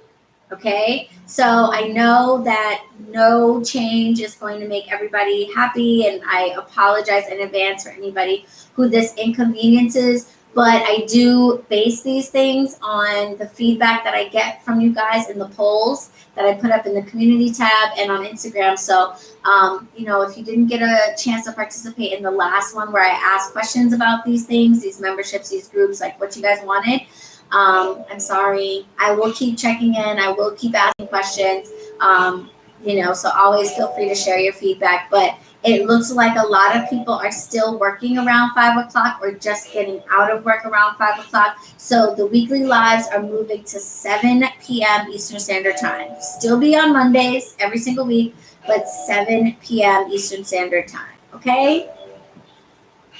Okay, so I know that no change is going to make everybody happy, and I apologize in advance for anybody who this inconveniences, but I do base these things on the feedback that I get from you guys in the polls that I put up in the community tab and on Instagram. So, if you didn't get a chance to participate in the last one where I asked questions about these things, these memberships, these groups, like what you guys wanted, I'm sorry. I will keep checking in. I will keep asking questions. So always feel free to share your feedback. But it looks like a lot of people are still working around 5 o'clock or just getting out of work around 5 o'clock. So the weekly lives are moving to 7 p.m. Eastern Standard Time. Still be on Mondays every single week, but 7 p.m. Eastern Standard Time. Okay?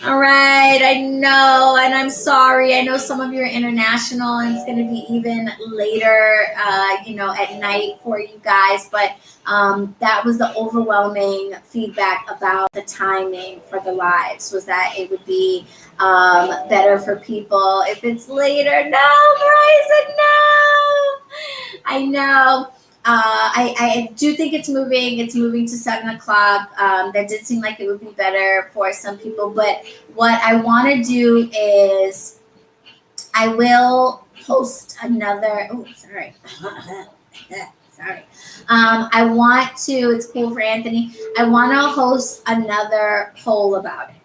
All right, I know, and I'm sorry. I know some of you are international, and it's going to be even later, at night for you guys. But that was the overwhelming feedback about the timing for the lives, was that it would be better for people if it's later. No, Bryson, no. I know. I do think it's moving. It's moving to 7 o'clock. That did seem like it would be better for some people. But what I want to do is I will post another. Oh, sorry. Sorry. I want to. It's cool for Anthony. I want to host another poll about it.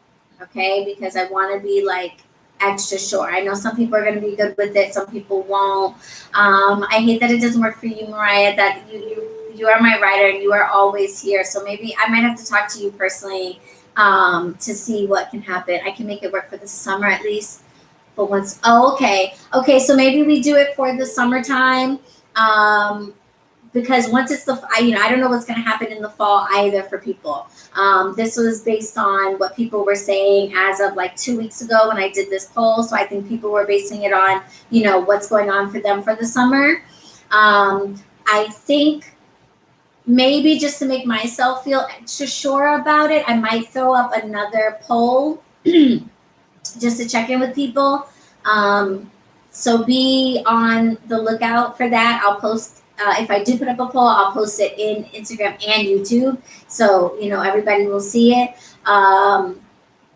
Okay, because I want to be like extra sure. I know some people are going to be good with it. Some people won't. I hate that it doesn't work for you, Mariah, that you are my writer and you are always here. So maybe I might have to talk to you personally to see what can happen. I can make it work for the summer at least. But okay. So maybe we do it for the summertime. Because once it's I don't know what's going to happen in the fall either for people. This was based on what people were saying as of like 2 weeks ago when I did this poll. So I think people were basing it on, what's going on for them for the summer. I think maybe just to make myself feel extra sure about it, I might throw up another poll just to check in with people. So be on the lookout for that. I'll post. If I do put up a poll, I'll post it in Instagram and YouTube. So, everybody will see it.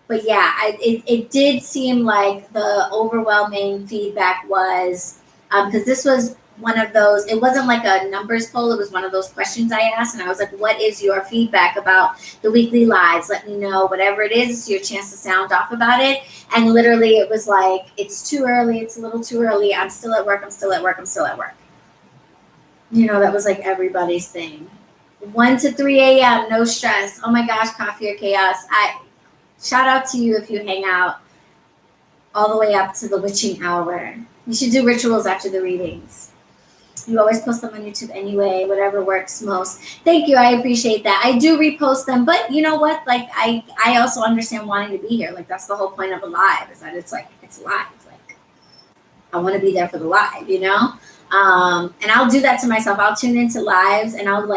but yeah, it did seem like the overwhelming feedback was because this was one of those, it wasn't like a numbers poll, it was one of those questions I asked, and I was like, what is your feedback about the weekly lives? Let me know. Whatever it is, it's your chance to sound off about it. And literally it was like, it's too early, it's a little too early, I'm still at work, I'm still at work, I'm still at work. That was like everybody's thing. 1 to 3 a.m., no stress. Oh my gosh, coffee or chaos. Shout out to you if you hang out all the way up to the witching hour. You should do rituals after the readings. You always post them on YouTube anyway, whatever works most. Thank you. I appreciate that. I do repost them, but you know what? Like I also understand wanting to be here. Like that's the whole point of a live, is that it's live. Like I want to be there for the live, and I'll do that to myself. I'll tune into lives and I'll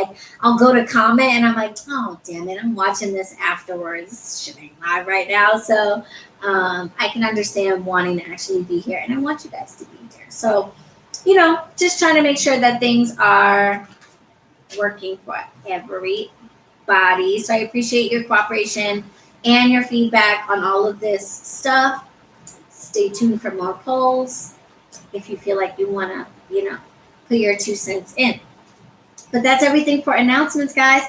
go to comment and I'm like, oh damn it, I'm watching this afterwards. This shit ain't live right now. So I can understand wanting to actually be here, and I want you guys to be here. So just trying to make sure that things are working for everybody. So I appreciate your cooperation and your feedback on all of this stuff. Stay tuned for more polls if you feel like you want to, put your 2 cents in. But that's everything for announcements, guys.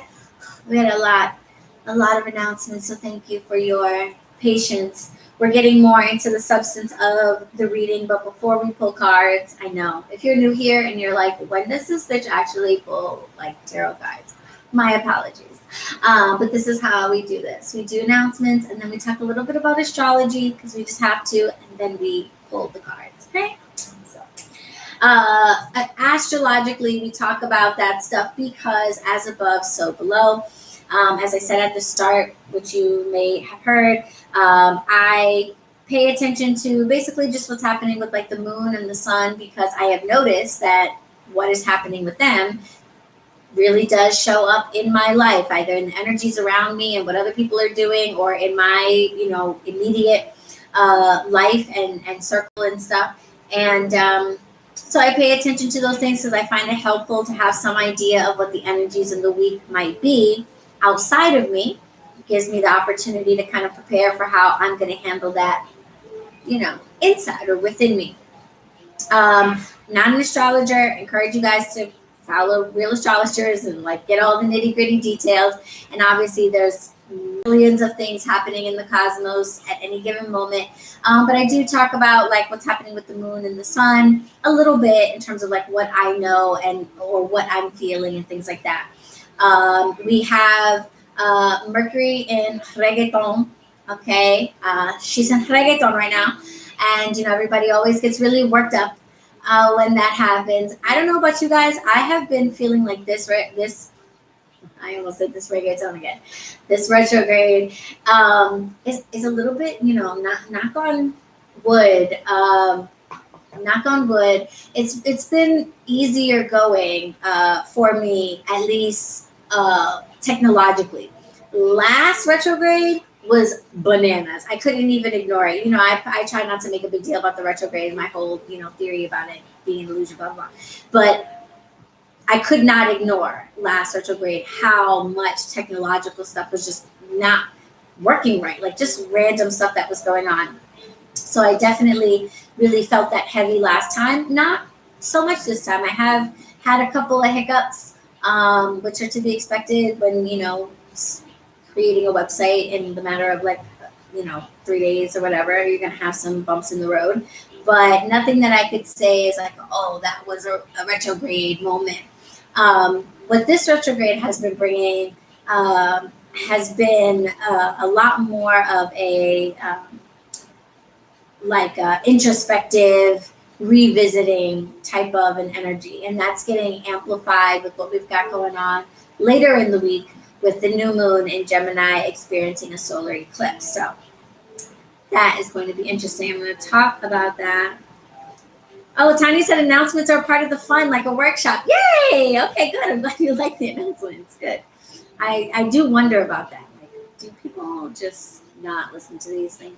We had a lot of announcements, so thank you for your patience. We're getting more into the substance of the reading, but before we pull cards, I know if you're new here and you're like, when does this bitch actually pull tarot cards? My apologies. But this is how we do this. We do announcements and then we talk a little bit about astrology because we just have to, and then we pull the cards, okay? So, astrologically, we talk about that stuff because as above, so below. As I said at the start, which you may have heard, I pay attention to basically just what's happening with the moon and the sun, because I have noticed that what is happening with them really does show up in my life, either in the energies around me and what other people are doing, or in my, immediate life and circle and stuff. And so I pay attention to those things because I find it helpful to have some idea of what the energies in the week might be outside of me. It gives me the opportunity to kind of prepare for how I'm going to handle that, inside or within me. Not an astrologer. Encourage you guys to follow real astrologers and get all the nitty gritty details. And obviously there's millions of things happening in the cosmos at any given moment. But I do talk about what's happening with the moon and the sun a little bit in terms of what I know or what I'm feeling and things like that. We have Mercury in reggaeton. Okay, she's in reggaeton right now, and everybody always gets really worked up when that happens. I don't know about you guys. I have been feeling like this. I almost said this reggaeton again. This retrograde is a little bit, knock on wood. Knock on wood. It's been easier going for me, at least technologically. Last retrograde was bananas. I couldn't even ignore it. I try not to make a big deal about the retrograde, my whole, theory about it being an illusion, blah, blah, blah. But I could not ignore last retrograde how much technological stuff was just not working right, just random stuff that was going on. So I definitely really felt that heavy last time. Not so much this time. I have had a couple of hiccups, which are to be expected when, creating a website in the matter of 3 days or whatever. You're going to have some bumps in the road. But nothing that I could say is oh, that was a retrograde moment. What this retrograde has been bringing has been a lot more of a introspective, revisiting type of an energy. And that's getting amplified with what we've got going on later in the week with the new moon in Gemini experiencing a solar eclipse. So that is going to be interesting. I'm going to talk about that. Oh, Tanya said announcements are part of the fun, like a workshop. Yay! Okay, good. I'm glad you like the announcements. Good. I do wonder about that. Do people just not listen to these things?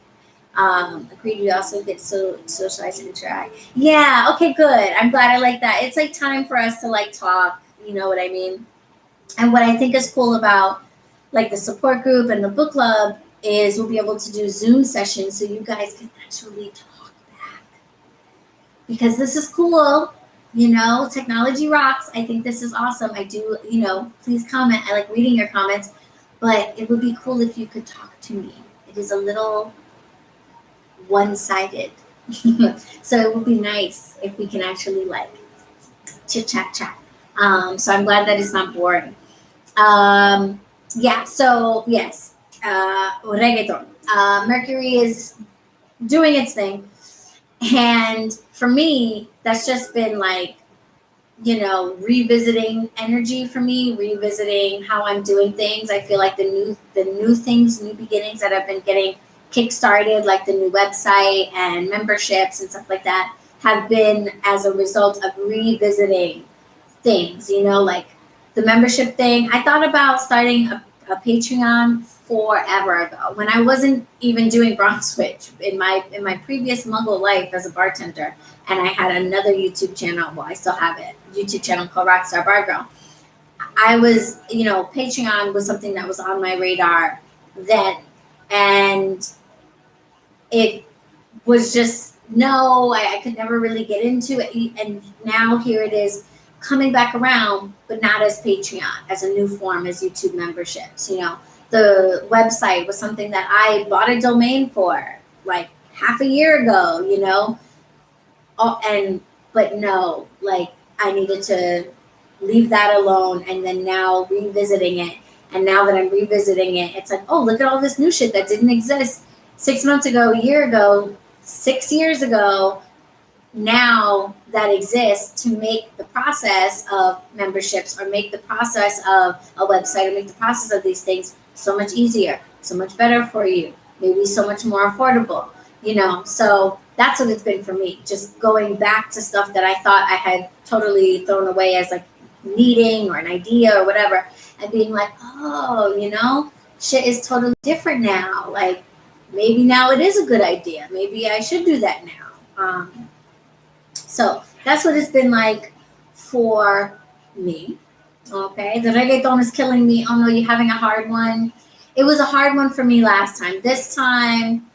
Agreed. We also get so socialize and interact. Yeah. Okay. Good. I'm glad. I like that. It's time for us to talk. You know what I mean? And what I think is cool about the support group and the book club is we'll be able to do Zoom sessions so you guys can actually talk back. Because this is cool. Technology rocks. I think this is awesome. I do, please comment. I like reading your comments, but it would be cool if you could talk to me. It is a little one-sided. So it would be nice if we can actually like chit chat. So I'm glad that it's not boring. So yes, reggaeton. Mercury is doing its thing. And for me, that's just been like, revisiting energy for me, revisiting how I'm doing things. I feel like the new things, new beginnings that I've been getting kickstarted, like the new website and memberships and stuff like that, have been as a result of revisiting things, like the membership thing. I thought about starting a Patreon forever ago when I wasn't even doing BronxWitch in my previous Muggle life as a bartender, and I had another YouTube channel. Well, I still have it. YouTube channel called Rockstar Bar Girl. I was, Patreon was something that was on my radar then, and it was just I could never really get into it, and now here it is coming back around, but not as Patreon, as a new form, as YouTube memberships. The website was something that I bought a domain for like half a year ago, but no, like I needed to leave that alone, and then now revisiting it. And now that I'm revisiting it, it's like, oh, look at all this new shit that didn't exist 6 months ago, a year ago, 6 years ago, now that exists, to make the process of memberships, or make the process of a website, or make the process of these things so much easier, so much better for you, maybe so much more affordable, So that's what it's been for me, just going back to stuff that I thought I had totally thrown away as like needing or an idea or whatever, and being like, oh, shit is totally different now. Like maybe now it is a good idea. Maybe I should do that now. So that's what it's been like for me. Okay, the reggaeton is killing me. Oh no, you're having a hard one. It was a hard one for me last time. This time,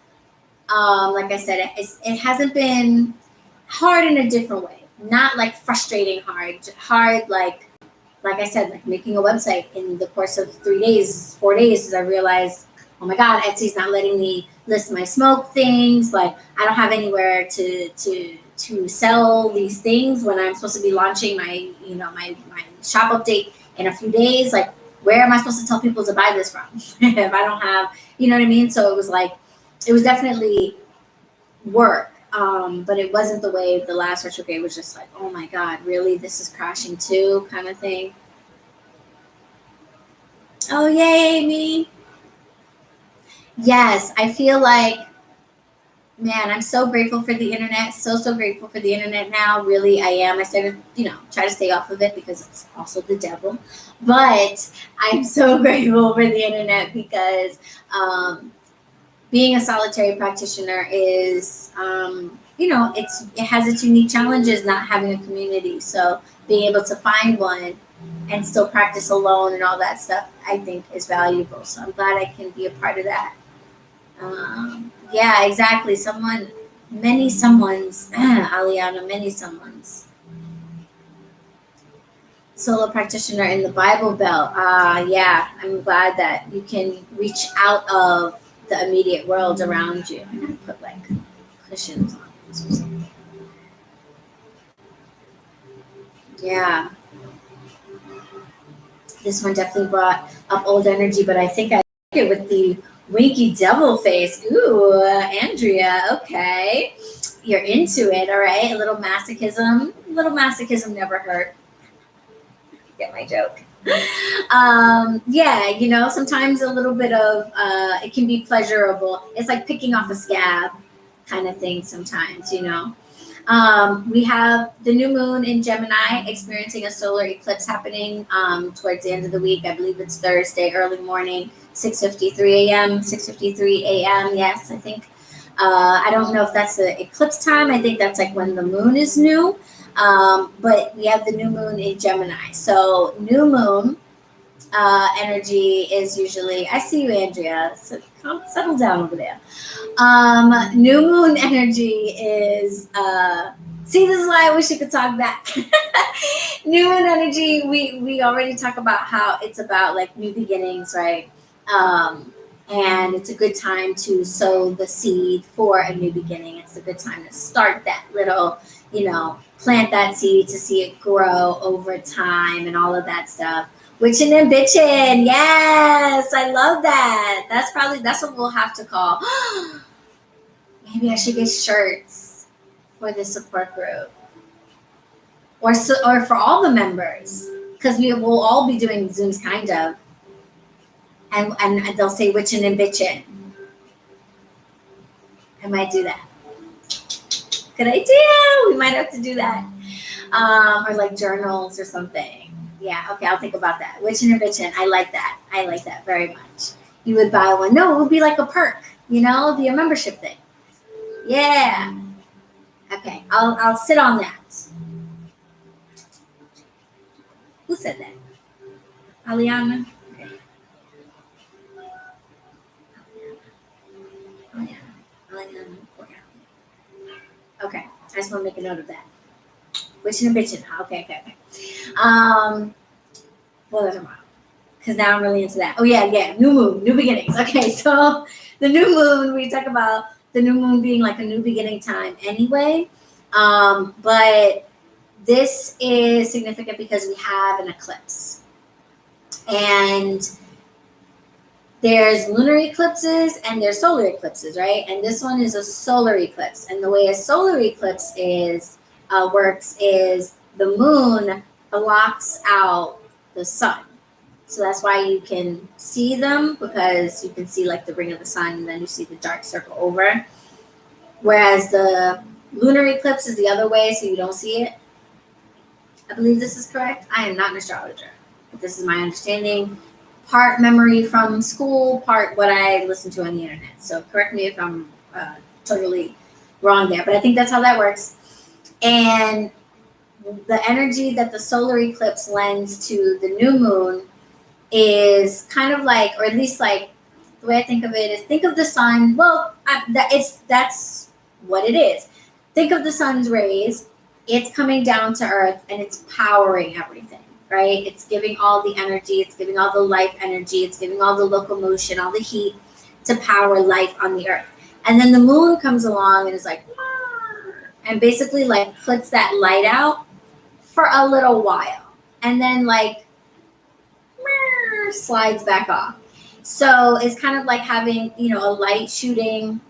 like I said, it hasn't been hard in a different way. Not like frustrating hard like I said, like making a website in the course of 3 days, 4 days, as I realized, oh my God, Etsy's not letting me list my smoke things. Like I don't have anywhere to sell these things when I'm supposed to be launching my shop update in a few days. Like where am I supposed to tell people to buy this from if I don't have, you know what I mean? So it was definitely work. But it wasn't the way the last retrograde was just like, oh my God, really? This is crashing too, kind of thing. Oh, yay, Amy. Yes, I feel like, man, I'm so grateful for the internet. So grateful for the internet now. Really, I am. I started, try to stay off of it because it's also the devil. But I'm so grateful for the internet because being a solitary practitioner is, it has its unique challenges not having a community. So being able to find one and still practice alone and all that stuff, I think is valuable. So I'm glad I can be a part of that. Yeah, exactly. Many someones, Aliana, many someones. Solo practitioner in the Bible Belt. Yeah, I'm glad that you can reach out of the immediate world around you. I'm gonna put like cushions on this or something. Yeah. This one definitely brought up old energy, but I think I like it with the winky devil face. Ooh, Andrea, okay. You're into it, all right? A little masochism. A little masochism never hurt. Get my joke. Yeah, sometimes a little bit of it can be pleasurable. It's like picking off a scab kind of thing sometimes. We have the new moon in Gemini experiencing a solar eclipse happening towards the end of the week. I believe it's Thursday, early morning, 6:53 a.m., 6:53 a.m. Yes, I think. I don't know if that's the eclipse time. I think that's like when the moon is new. But we have the new moon in Gemini. So new moon energy is usually, I see you, Andrea. So settle down over there. New moon energy is, see, this is why I wish you could talk back. New moon energy, we already talk about how it's about like new beginnings, right? And it's a good time to sow the seed for a new beginning. It's a good time to start that little, plant that seed to see it grow over time and all of that stuff. Witching and bitching. Yes, I love that. That's what we'll have to call. Maybe I should get shirts for the support group. Or for all the members. Because we will all be doing Zooms kind of. And they'll say witching and bitching. I might do that. Good idea. We might have to do that. Or like journals or something. Yeah, okay, I'll think about that. Witching and bitching. I like that. I like that very much. You would buy one. No, it would be like a perk. It would be a membership thing. Yeah. Okay, I'll sit on that. Who said that? Aliana? Okay, I just want to make a note of that. Witching and bitching. Okay. Well, that's tomorrow. Because now I'm really into that. Oh, yeah. New moon, new beginnings. Okay, so the new moon, we talk about the new moon being like a new beginning time anyway. But this is significant because we have an eclipse. And there's lunar eclipses and there's solar eclipses, right? And this one is a solar eclipse. And the way a solar eclipse works is the moon blocks out the sun. So that's why you can see them, because you can see like the ring of the sun and then you see the dark circle over. Whereas the lunar eclipse is the other way, so you don't see it. I believe this is correct. I am not an astrologer, but this is my understanding. Part memory from school, part what I listened to on the internet. So correct me if I'm totally wrong there, but I think that's how that works. And the energy that the solar eclipse lends to the new moon is kind of like, or at least like the way I think of it is, think of the sun. Well, that's what it is. Think of the sun's rays. It's coming down to earth and it's powering everything, right? It's giving all the energy. It's giving all the life energy. It's giving all the locomotion, all the heat to power life on the earth. And then the moon comes along and is like, and basically like puts that light out for a little while. And then like slides back off. So it's kind of like having, a light shooting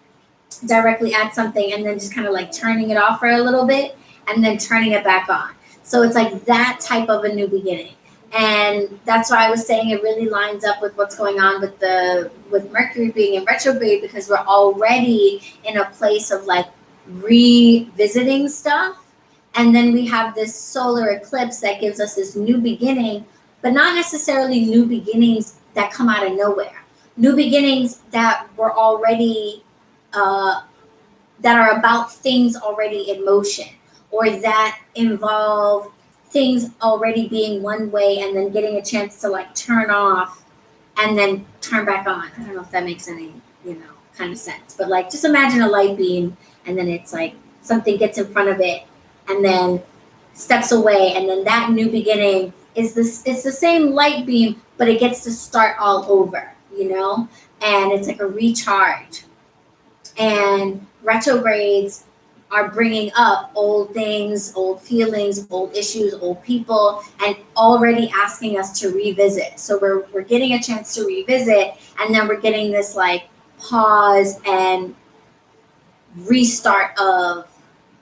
directly at something and then just kind of like turning it off for a little bit and then turning it back on. So it's like that type of a new beginning. And that's why I was saying it really lines up with what's going on with Mercury being in retrograde, because we're already in a place of like revisiting stuff. And then we have this solar eclipse that gives us this new beginning, but not necessarily new beginnings that come out of nowhere. New beginnings that were already, that are about things already in motion, or that involve things already being one way and then getting a chance to like turn off and then turn back on. I don't know if that makes any, kind of sense, but like just imagine a light beam and then it's like something gets in front of it and then steps away, and then that new beginning it's the same light beam, but it gets to start all over, and it's like a recharge. And retrogrades are bringing up old things, old feelings, old issues, old people, and already asking us to revisit. So we're getting a chance to revisit, and then we're getting this like pause and restart of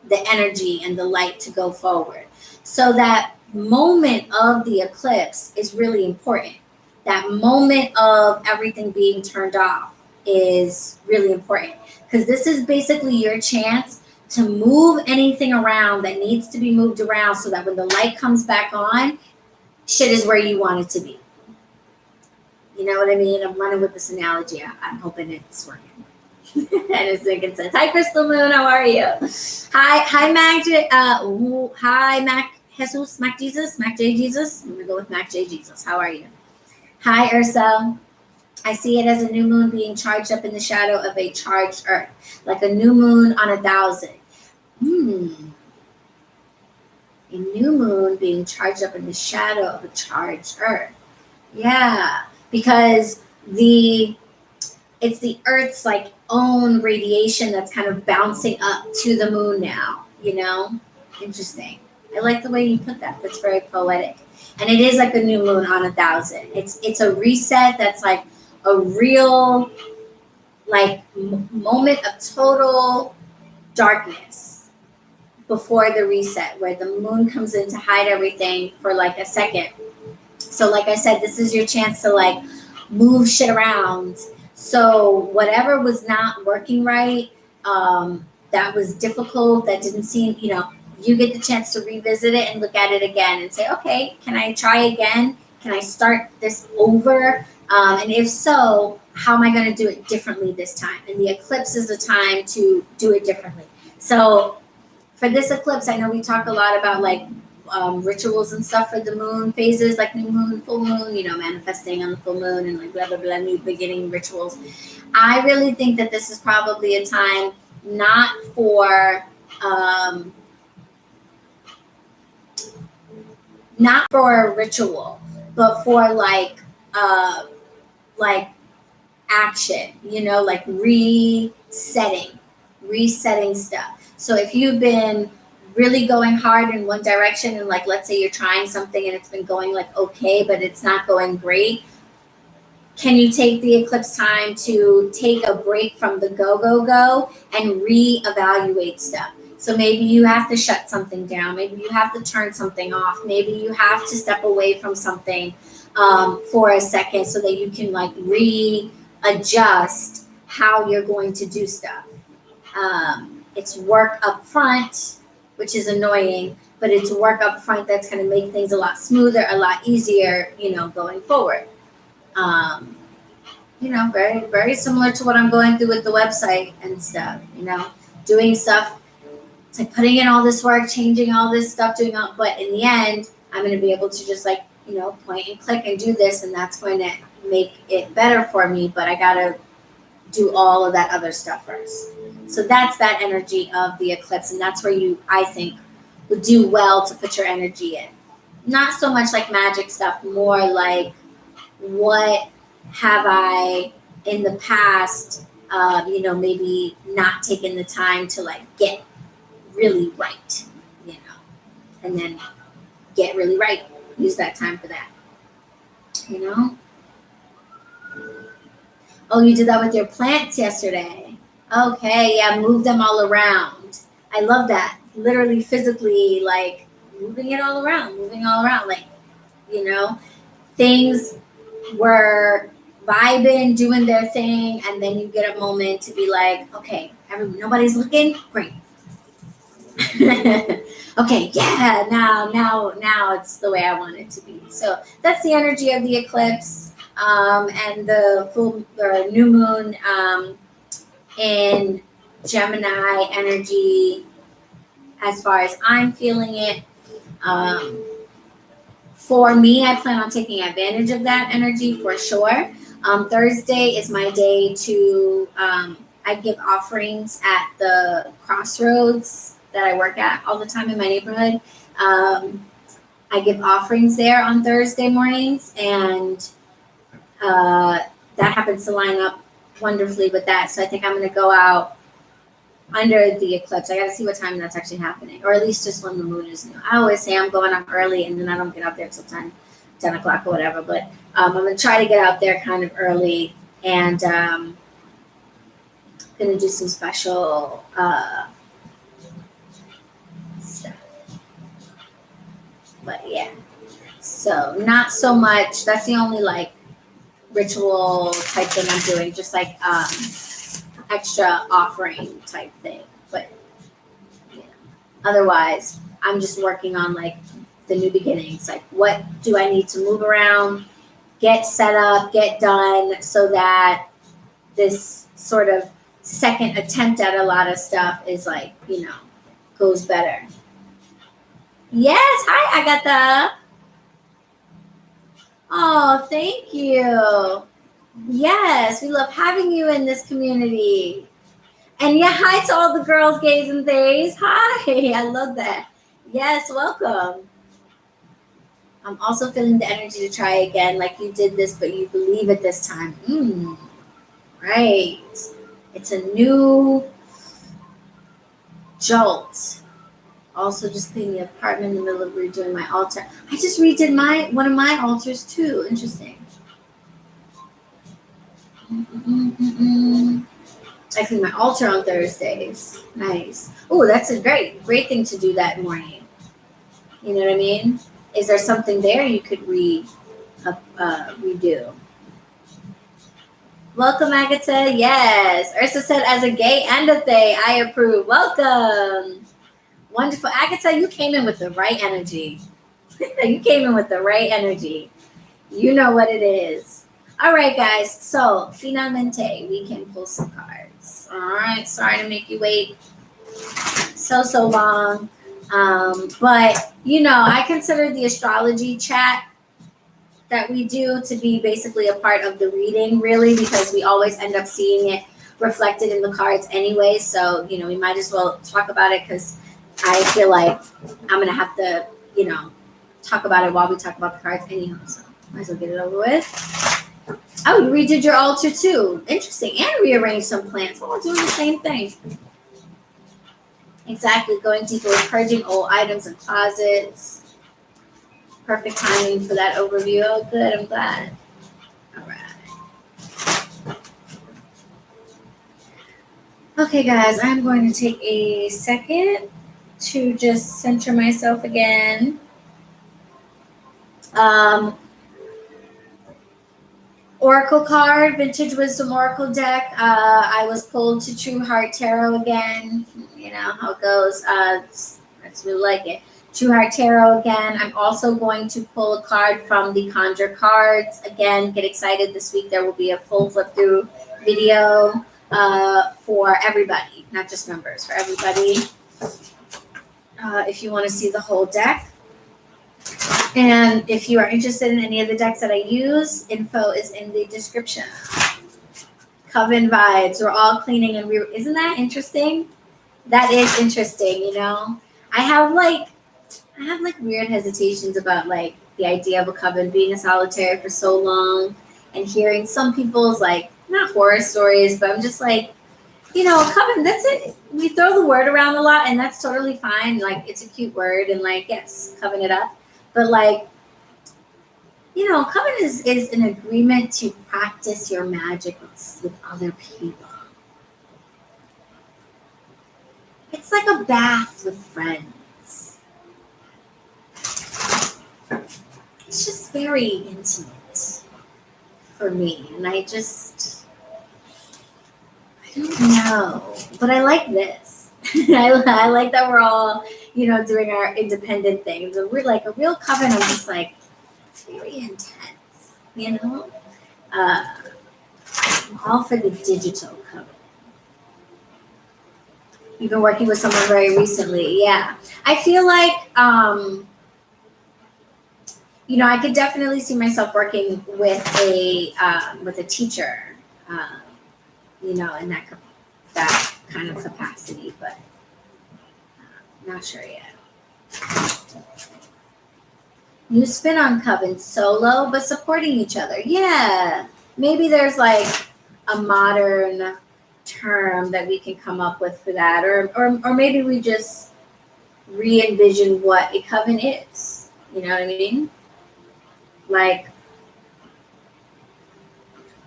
the energy and the light to go forward. So that moment of the eclipse is really important. That moment of everything being turned off is really important, because this is basically your chance to move anything around that needs to be moved around, so that when the light comes back on, shit is where you want it to be. You know what I mean? I'm running with this analogy. I'm hoping it's working. I just think it says, "Hi, Crystal Moon. How are you? Hi, Mac. Hi, Mac Jesus, Mac Jesus, Mac J Jesus. I'm gonna go with Mac J Jesus. How are you? Hi, Ursa. I see it as a new moon being charged up in the shadow of a charged earth, like a new moon on 1,000. A new moon being charged up in the shadow of a charged earth. Yeah, because it's the Earth's like own radiation that's kind of bouncing up to the moon now, you know? Interesting. I like the way you put that. That's very poetic. And it is like a new moon on 1,000. It's a reset that's like a real like moment of total darkness before the reset where the moon comes in to hide everything for like a second. So like I said, this is your chance to like move shit around. So whatever was not working right, that was difficult, that didn't seem, you get the chance to revisit it and look at it again and say, okay, can I try again? Can I start this over? And if so, how am I going to do it differently this time? And the eclipse is the time to do it differently. So for this eclipse, I know we talk a lot about like rituals and stuff for the moon phases, like new moon, full moon, manifesting on the full moon and like blah, blah, blah, new beginning rituals. I really think that this is probably a time not for, not for a ritual, but for like action, like resetting stuff. So if you've been really going hard in one direction and like let's say you're trying something and it's been going like okay but it's not going great, can you take the eclipse time to take a break from the go and reevaluate stuff? So maybe you have to shut something down, maybe you have to turn something off, maybe you have to step away from something for a second so that you can like readjust how you're going to do stuff. It's work up front, which is annoying, but it's work up front that's going to make things a lot smoother, a lot easier, going forward. Very, very similar to what I'm going through with the website and stuff, doing stuff. It's like putting in all this work, changing all this stuff, but in the end, I'm going to be able to just like, point and click and do this, and that's going to make it better for me, but I got to do all of that other stuff first. So that's that energy of the eclipse, and that's where you, I think, would do well to put your energy in. Not so much like magic stuff, more like what have I in the past, maybe not taken the time to like get really right, and then get really right. Use that time for that, Oh, you did that with your plants yesterday. Okay, yeah, move them all around. I love that. Literally, physically, like moving all around, like, things were vibing, doing their thing, and then you get a moment to be like, okay, nobody's looking, great. Okay, yeah, now it's the way I want it to be. So that's the energy of the eclipse. And the full or new moon in Gemini energy, as far as I'm feeling it. For me, I plan on taking advantage of that energy for sure. Thursday is my day to, I give offerings at the crossroads that I work at all the time in my neighborhood. I give offerings there on Thursday mornings, and that happens to line up wonderfully with that. So I think I'm going to go out under the eclipse. I got to see what time that's actually happening, or at least just when the moon is new. I always say I'm going up early, and then I don't get out there till 10 o'clock or whatever. But I'm going to try to get out there kind of early, and going to do some special stuff. But yeah, so not so much. That's the only like ritual type thing I'm doing, just like extra offering type thing. But otherwise, I'm just working on like the new beginnings. Like, what do I need to move around, get set up, get done, so that this sort of second attempt at a lot of stuff is like, goes better. Yes, hi Agatha. Oh, thank you. Yes, we love having you in this community. And yeah, hi to all the girls, gays, and theys. Hi, I love that. Yes, welcome. I'm also feeling the energy to try again, like you did this, but you believe it this time. Right. It's a new jolt. Also, just cleaning the apartment in the middle of redoing my altar. I just redid one of my altars too. Interesting. I clean my altar on Thursdays. Nice. Oh, that's a great thing to do that morning. You know what I mean? Is there something there you could redo? Welcome, Agatha. Yes. Ursa said, as a gay and a they, I approve. Welcome. Wonderful. Agatha, you came in with the right energy. You came in with the right energy. You know what it is. All right, guys. So, finalmente, we can pull some cards. All right. Sorry to make you wait so long. But, I consider the astrology chat that we do to be basically a part of the reading, really, because we always end up seeing it reflected in the cards anyway. So, we might as well talk about it because I feel like I'm going to have to, talk about it while we talk about the cards anyhow. So, might as well get it over with. Oh, you redid your altar too. Interesting. And rearranged some plants. Well, we're doing the same thing. Exactly. Going deeper with purging old items and closets. Perfect timing for that overview. Oh, good. I'm glad. All right. Okay, guys. I'm going to take a second to just center myself again. Oracle card, Vintage Wisdom Oracle deck. I was pulled to True Heart Tarot again. You know how it goes. I just really like it. True Heart Tarot again. I'm also going to pull a card from the Conjure cards. Again, get excited. This week there will be a full flip through video for everybody, not just members, for everybody. If you want to see the whole deck. And if you are interested in any of the decks that I use, info is in the description. Coven vibes. We're all cleaning and isn't that interesting? That is interesting, I have weird hesitations about like the idea of a coven being a solitary for so long and hearing some people's not horror stories, but I'm just like, coven, that's it. We throw the word around a lot and that's totally fine. Like it's a cute word and yes, coven it up. But coven is an agreement to practice your magic with other people. It's like a bath with friends. It's just very intimate for me. And I don't know. But I like this. I like that we're all, doing our independent things. And we're like a real coven. I'm just like, it's very intense, I'm all for the digital coven. You've been working with someone very recently. Yeah. I feel like, I could definitely see myself working with a teacher, in that kind of capacity, but not sure yet. New spin on coven, solo, but supporting each other. Yeah. Maybe there's like a modern term that we can come up with for that, or maybe we just re-envision what a coven is. You know what I mean? Like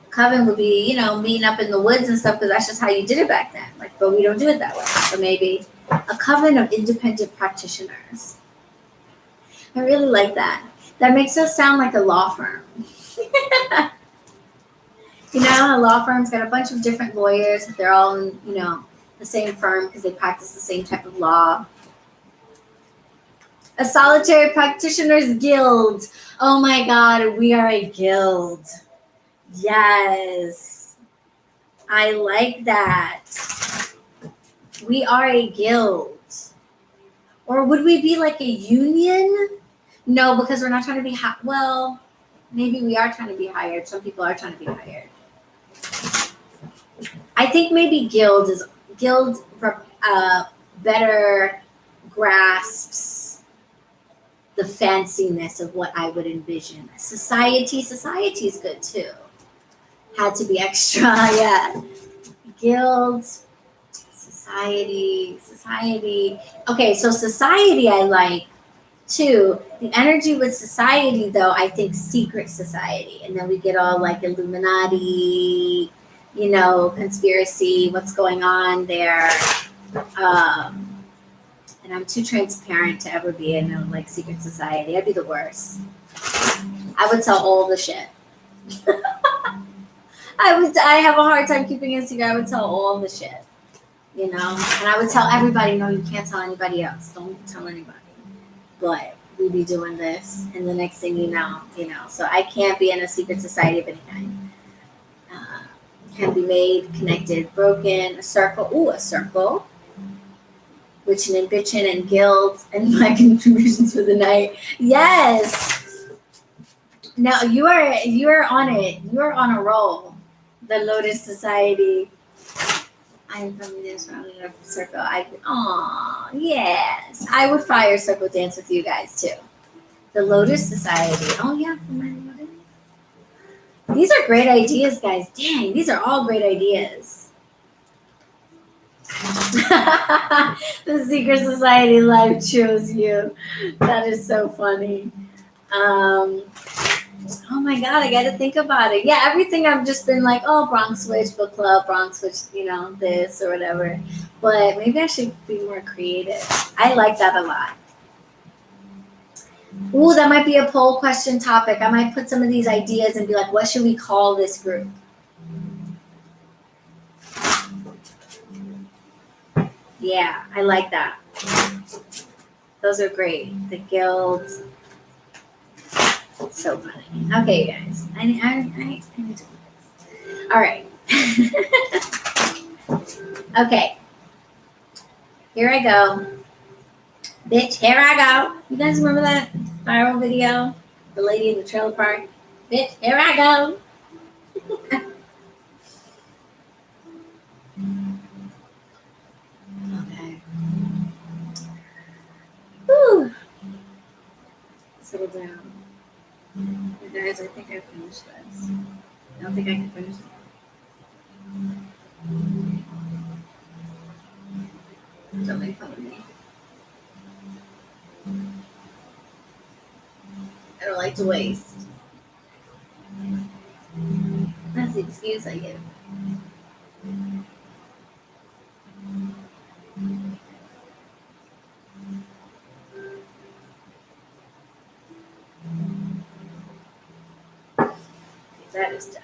coven would be, meeting up in the woods and stuff because that's just how you did it back then. But we don't do it that way. So maybe a coven of independent practitioners. I really like that. That makes us sound like a law firm. A law firm's got a bunch of different lawyers. They're all in, the same firm because they practice the same type of law. A solitary practitioners guild. Oh my God, we are a guild. Yes. I like that. We are a guild. Or would we be like a union? No, because we're not trying to be Maybe we are trying to be hired. Some people are trying to be hired. I think maybe Guild better grasps the fanciness of what I would envision. Society is good too. Had to be extra, yeah. Guild, society. Okay, so society I like too. The energy with society though, I think secret society. And then we get all like Illuminati, conspiracy, what's going on there. And I'm too transparent to ever be in a like secret society. I'd be the worst. I would tell all the shit. I have a hard time keeping it secret. I would tell all the shit. And I would tell everybody, no, you can't tell anybody else. Don't tell anybody. But we be doing this, and the next thing you know. So I can't be in a secret society of any kind. Can be made, connected, broken, a circle. Ooh, a circle. Witching and bitching and guilds and my contributions for the night. Yes. Now you are on it. You are on a roll. The Lotus Society. I'm from this circle. Yes. I would fire circle dance with you guys too. The Lotus Society. Oh yeah, from my Lotus. These are great ideas, guys. Dang, these are all great ideas. The secret society life chose you. That is so funny. Oh my god, I gotta think about it. Yeah, everything I've just been like, oh, BronxWitch book club, BronxWitch, this or whatever. But maybe I should be more creative. I like that a lot. Ooh, that might be a poll question topic. I might put some of these ideas and be like, what should we call this group? Yeah, I like that. Those are great. The guilds. So funny. Okay, you guys. I need to do this. All right. Okay. Here I go. Bitch, here I go. You guys remember that viral video? The lady in the trailer park? Bitch, here I go. Okay. Whew. Settle down. You guys, I think I finished this. I don't think I can finish it. Don't make fun of me. I don't like to waste. That's the excuse I give. That is done.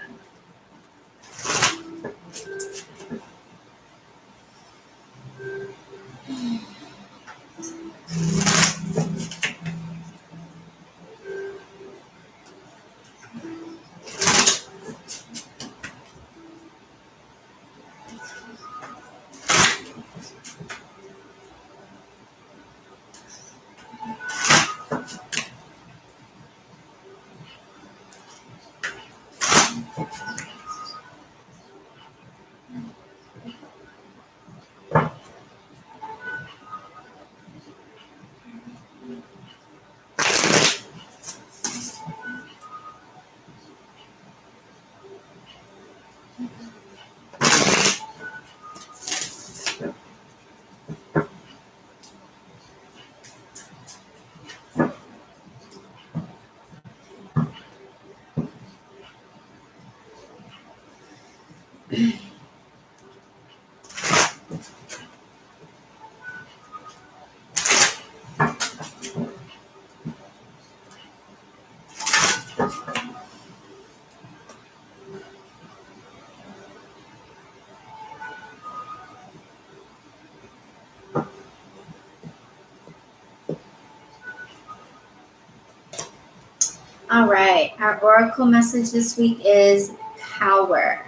All right. Our oracle message this week is power.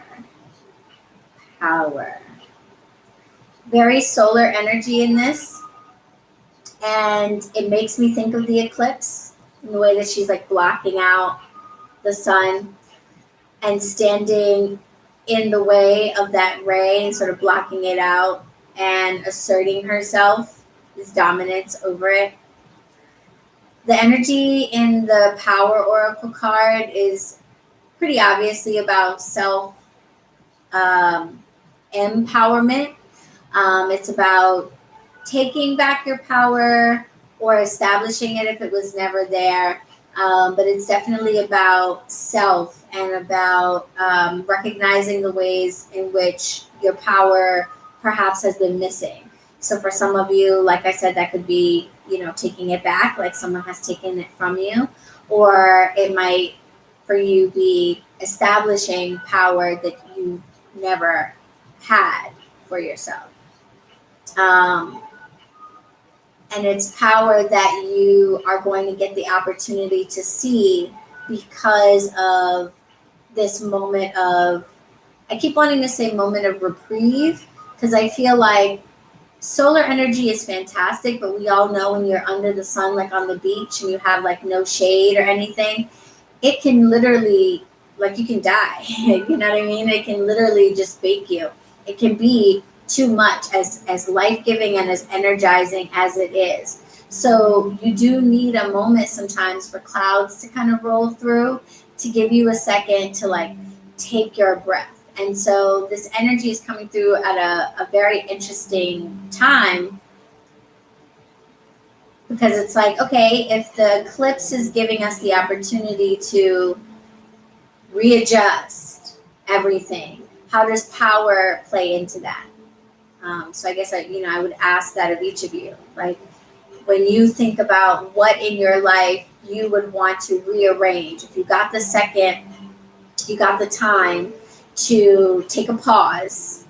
Power. Very solar energy in this. And it makes me think of the eclipse in the way that she's like blocking out the sun and standing in the way of that ray and sort of blocking it out and asserting herself, this dominance over it. The energy in the Power Oracle card is pretty obviously about self empowerment. It's about taking back your power or establishing it if it was never there. But it's definitely about self and about recognizing the ways in which your power perhaps has been missing. So for some of you, like I said, that could be, taking it back, like someone has taken it from you, or it might for you be establishing power that you never had for yourself. And it's power that you are going to get the opportunity to see because of this moment of, I keep wanting to say moment of reprieve, because I feel like solar energy is fantastic, but we all know when you're under the sun, like on the beach, and you have like no shade or anything, it can literally, like, you can die. You know what I mean? It can literally just bake you. It can be too much, as life-giving and as energizing as it is. So you do need a moment sometimes for clouds to kind of roll through, to give you a second to like take your breath. And so this energy is coming through at a very interesting time, because it's like, okay, if the eclipse is giving us the opportunity to readjust everything, how does power play into that? So I guess I would ask that of each of you. Like, when you think about what in your life you would want to rearrange, if you got the second, you got the time to take a pause,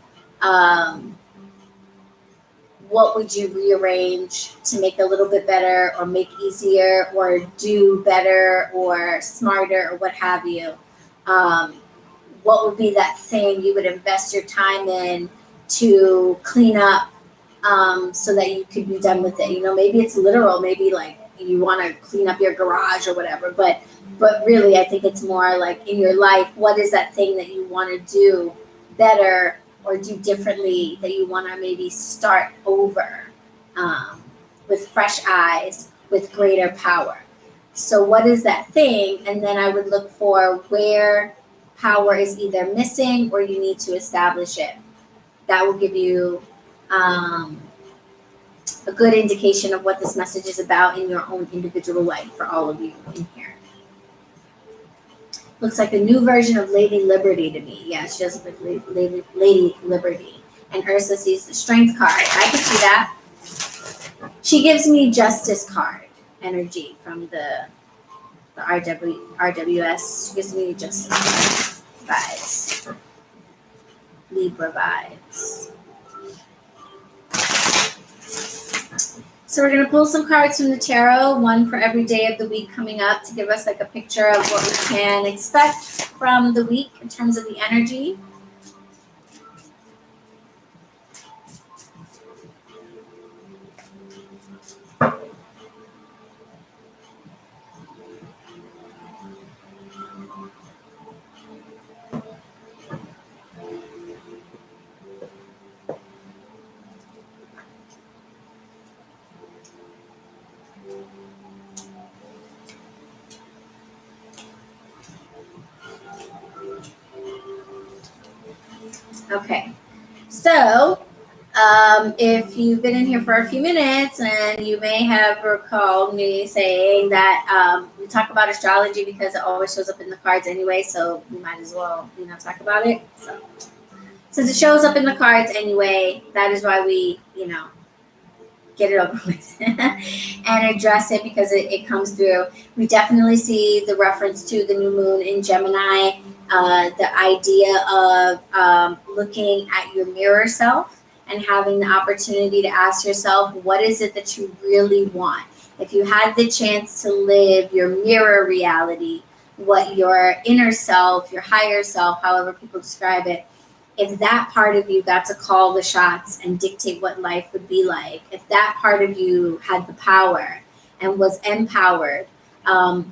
what would you rearrange to make a little bit better, or make easier, or do better, or smarter, or what have you? What would be that thing you would invest your time in to clean up, so that you could be done with it? Maybe it's literal, maybe like you want to clean up your garage or whatever, but really I think it's more like in your life, what is that thing that you want to do better or do differently, that you want to maybe start over, with fresh eyes, with greater power? So what is that thing? And then I would look for where power is either missing or you need to establish it. That will give you a good indication of what this message is about in your own individual life for all of you in here. Looks like a new version of Lady Liberty to me. Yeah, she does look like Lady Liberty. And Ursa sees the Strength card. I can see that. She gives me Justice card energy from the RWS. She gives me Justice vibes. Libra vibes. So we're going to pull some cards from the tarot, one for every day of the week coming up, to give us like a picture of what we can expect from the week in terms of the energy. Okay, so if you've been in here for a few minutes, and you may have recalled me saying that we talk about astrology because it always shows up in the cards anyway, so we might as well, talk about it. So since it shows up in the cards anyway, that is why we, get it over with and address it, because it comes through. We definitely see the reference to the new moon in Gemini, the idea of looking at your mirror self and having the opportunity to ask yourself, what is it that you really want? If you had the chance to live your mirror reality, what your inner self, your higher self, however people describe it, if that part of you got to call the shots and dictate what life would be like, if that part of you had the power and was empowered,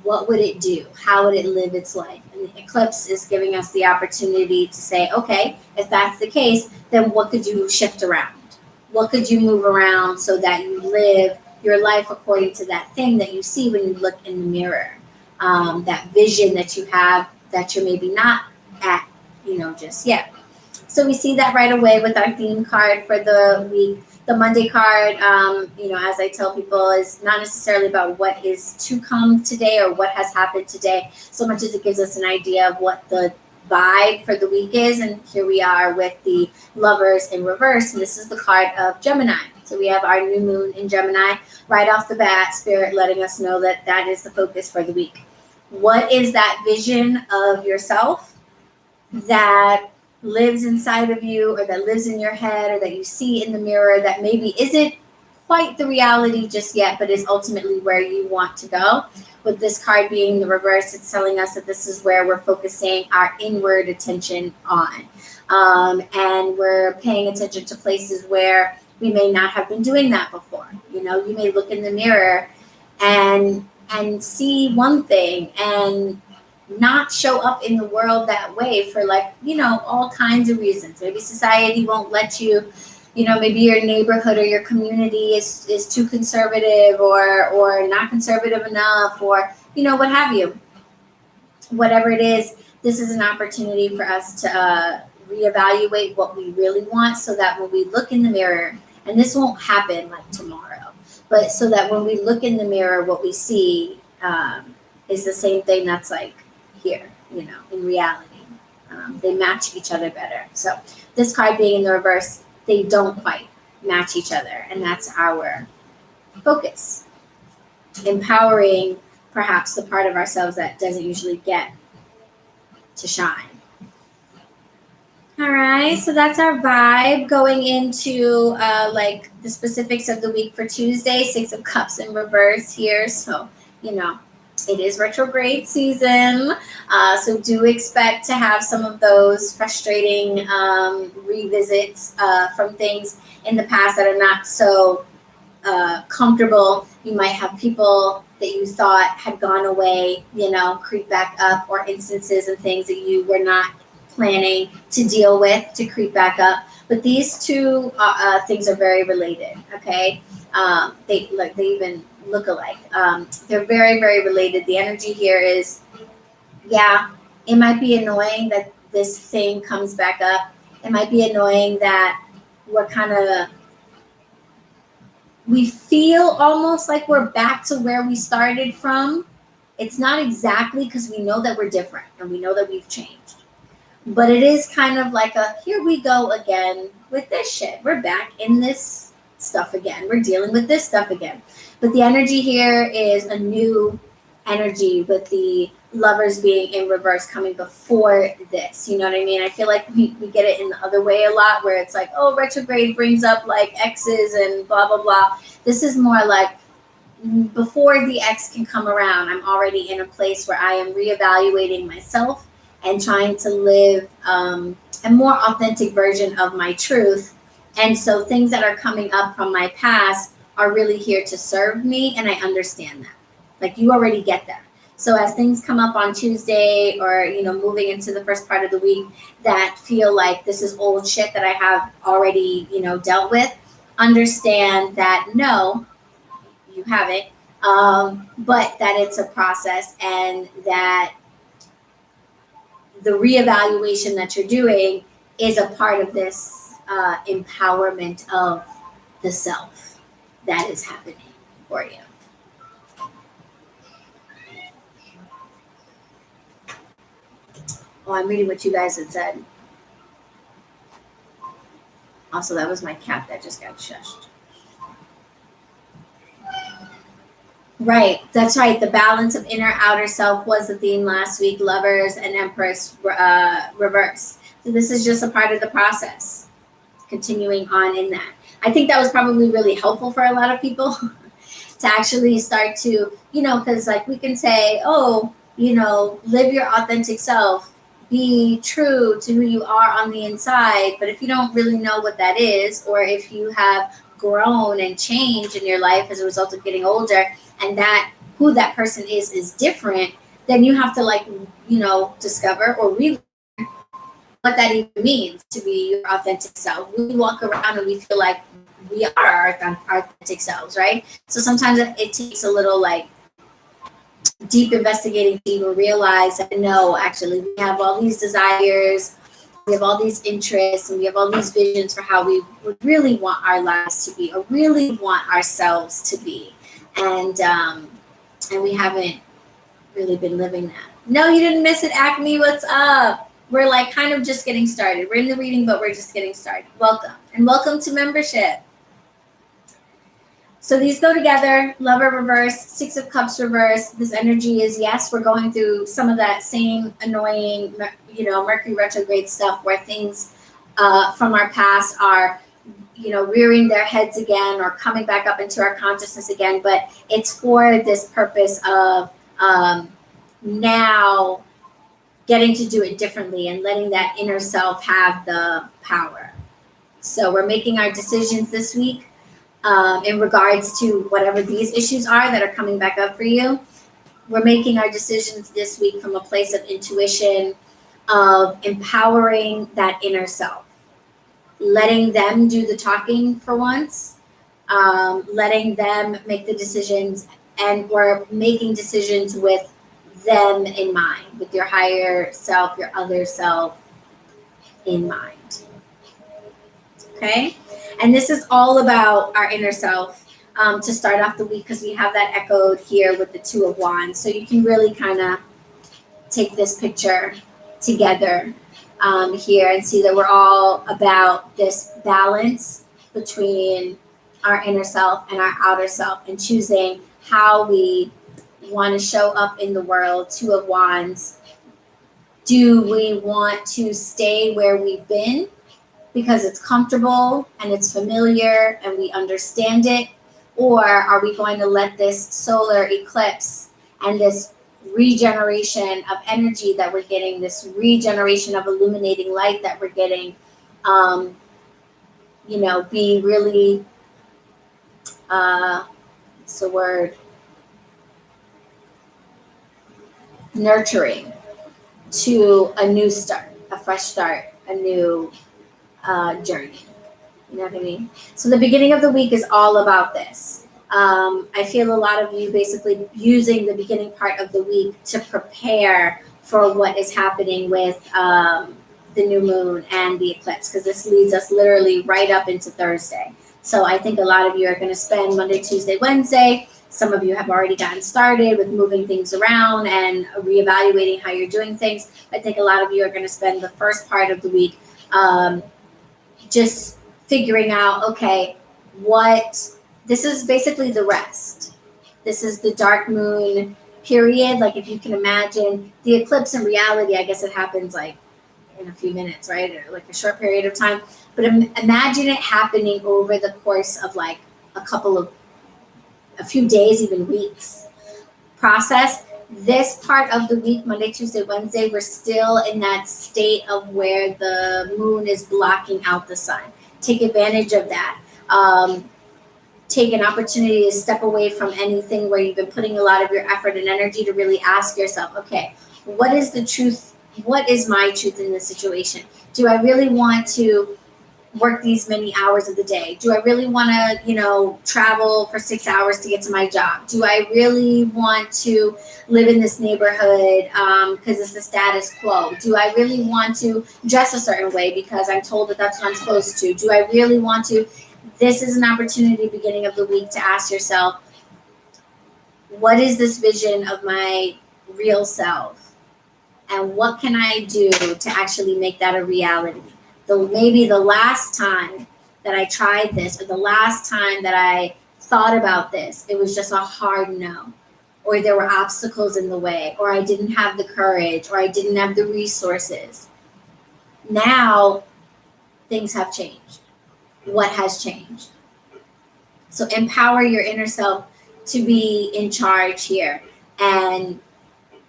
what would it do? How would it live its life? And the eclipse is giving us the opportunity to say, okay, if that's the case, then what could you shift around? What could you move around so that you live your life according to that thing that you see when you look in the mirror? That vision that you have that you're maybe not at, just yet. So we see that right away with our theme card for the week. The Monday card, as I tell people, is not necessarily about what is to come today or what has happened today, so much as it gives us an idea of what the vibe for the week is. And here we are with the Lovers in reverse, and this is the card of Gemini. So we have our new moon in Gemini right off the bat, Spirit letting us know that that is the focus for the week. What is that vision of yourself that lives inside of you, or that lives in your head, or that you see in the mirror that maybe isn't quite the reality just yet, but is ultimately where you want to go? With this card being the reverse, it's telling us that this is where we're focusing our inward attention on. And we're paying attention to places where we may not have been doing that before. You may look in the mirror and see one thing and not show up in the world that way for all kinds of reasons. Maybe society won't let you, maybe your neighborhood or your community is too conservative or not conservative enough, or what have you. Whatever it is, this is an opportunity for us to reevaluate what we really want, so that when we look in the mirror, and this won't happen like tomorrow, but so that when we look in the mirror, what we see is the same thing that's like here, in reality. They match each other better. So this card being in the reverse, they don't quite match each other, and that's our focus. Empowering perhaps the part of ourselves that doesn't usually get to shine. All right, so that's our vibe going into the specifics of the week for Tuesday. 6 of Cups in reverse here. So, it is retrograde season. So do expect to have some of those frustrating revisits from things in the past that are not so comfortable. You might have people that you thought had gone away, creep back up, or instances and things that you were not planning to deal with to creep back up. But these two things are very related, okay? They even look alike. They're very, very related. The energy here is, it might be annoying that this thing comes back up. It might be annoying that we feel almost like we're back to where we started from. It's not exactly, because we know that we're different and we know that we've changed. But it is kind of like here we go again with this shit. We're back in this stuff again. We're dealing with this stuff again. But the energy here is a new energy, with the Lovers being in reverse coming before this. You know what I mean? I feel like we get it in the other way a lot, where it's like, oh, retrograde brings up like exes and blah, blah, blah. This is more like, before the ex can come around, I'm already in a place where I am reevaluating myself and trying to live a more authentic version of my truth. And so things that are coming up from my past are really here to serve me, and I understand that. Like, you already get that. So as things come up on Tuesday, or moving into the first part of the week, that feel like this is old shit that I have already dealt with, understand that no, you haven't, but that it's a process, and that the reevaluation that you're doing is a part of this empowerment of the self that is happening for you. Oh, I'm reading what you guys had said. Also, that was my cat that just got shushed. Right, that's right. The balance of inner outer self was the theme last week. Lovers and Empress reverse. So this is just a part of the process. Continuing on in that. I think that was probably really helpful for a lot of people to actually start to, because like we can say, oh, live your authentic self. Be true to who you are on the inside. But if you don't really know what that is, or if you have grown and changed in your life as a result of getting older, and that who that person is different, then you have to like, discover or read what that even means to be your authentic self. We walk around and we feel like we are our authentic selves, right? So sometimes it takes a little like deep investigating to even realize that no, actually, we have all these desires, we have all these interests, and we have all these visions for how we would really want our lives to be, or really want ourselves to be, and we haven't really been living that. No, you didn't miss it, Acme. What's up? We're like kind of just getting started. We're in the reading, but we're just getting started. Welcome, and welcome to membership. So these go together, Lover reverse, Six of Cups reverse. This energy is, yes, we're going through some of that same annoying, Mercury retrograde stuff where things from our past are, rearing their heads again or coming back up into our consciousness again. But it's for this purpose of now getting to do it differently and letting that inner self have the power. So we're making our decisions this week. In regards to whatever these issues are that are coming back up for you. We're making our decisions this week from a place of intuition, of empowering that inner self, letting them do the talking for once, letting them make the decisions, and we're making decisions with them in mind, with your higher self, your other self in mind. Okay? And this is all about our inner self to start off the week, because we have that echoed here with the Two of Wands. So you can really kind of take this picture together here and see that we're all about this balance between our inner self and our outer self, and choosing how we want to show up in the world. Two of Wands. Do we want to stay where we've been because it's comfortable and it's familiar and we understand it? Or are we going to let this solar eclipse and this regeneration of energy that we're getting, this regeneration of illuminating light that we're getting, be really, what's the word? Nurturing to a new start, a fresh start, a new journey. You know what I mean? So the beginning of the week is all about this. I feel a lot of you basically using the beginning part of the week to prepare for what is happening with the new moon and the eclipse, because this leads us literally right up into Thursday. So I think a lot of you are going to spend Monday, Tuesday, Wednesday. Some of you have already gotten started with moving things around and reevaluating how you're doing things. I think a lot of you are going to spend the first part of the week just figuring out, okay, this is basically the rest. This is the dark moon period. Like, if you can imagine the eclipse in reality, I guess it happens like in a few minutes, right? Or like a short period of time. But imagine it happening over the course of like a few days, even weeks process. This part of the week, Monday, Tuesday, Wednesday, we're still in that state of where the moon is blocking out the sun. Take advantage of that. Take an opportunity to step away from anything where you've been putting a lot of your effort and energy, to really ask yourself, okay, what is the truth? What is my truth in this situation? Do I really want to work these many hours of the day? Do I really want to, travel for 6 hours to get to my job? Do I really want to live in this neighborhood because it's the status quo? Do I really want to dress a certain way because I'm told that that's what I'm supposed to? Do I really want to? This is an opportunity, beginning of the week, to ask yourself, what is this vision of my real self? And what can I do to actually make that a reality? Maybe the last time that I tried this, or the last time that I thought about this, it was just a hard no, or there were obstacles in the way, or I didn't have the courage, or I didn't have the resources. Now things have changed. What has changed? So empower your inner self to be in charge here, and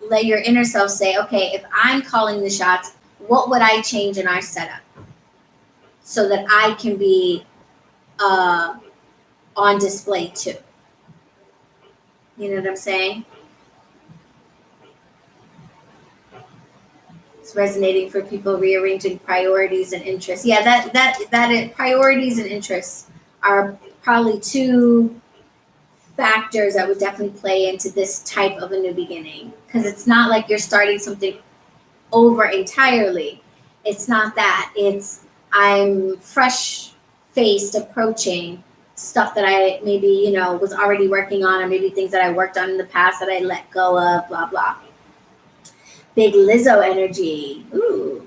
let your inner self say, okay, if I'm calling the shots, what would I change in our setup so that I can be on display too? You know what I'm saying? It's resonating for people rearranging priorities and interests. Yeah, priorities and interests are probably two factors that would definitely play into this type of a new beginning, because it's not like you're starting something over entirely. It's not that. It's I'm fresh faced approaching stuff that I maybe, was already working on, or maybe things that I worked on in the past that I let go of, blah, blah. Big Lizzo energy. Ooh.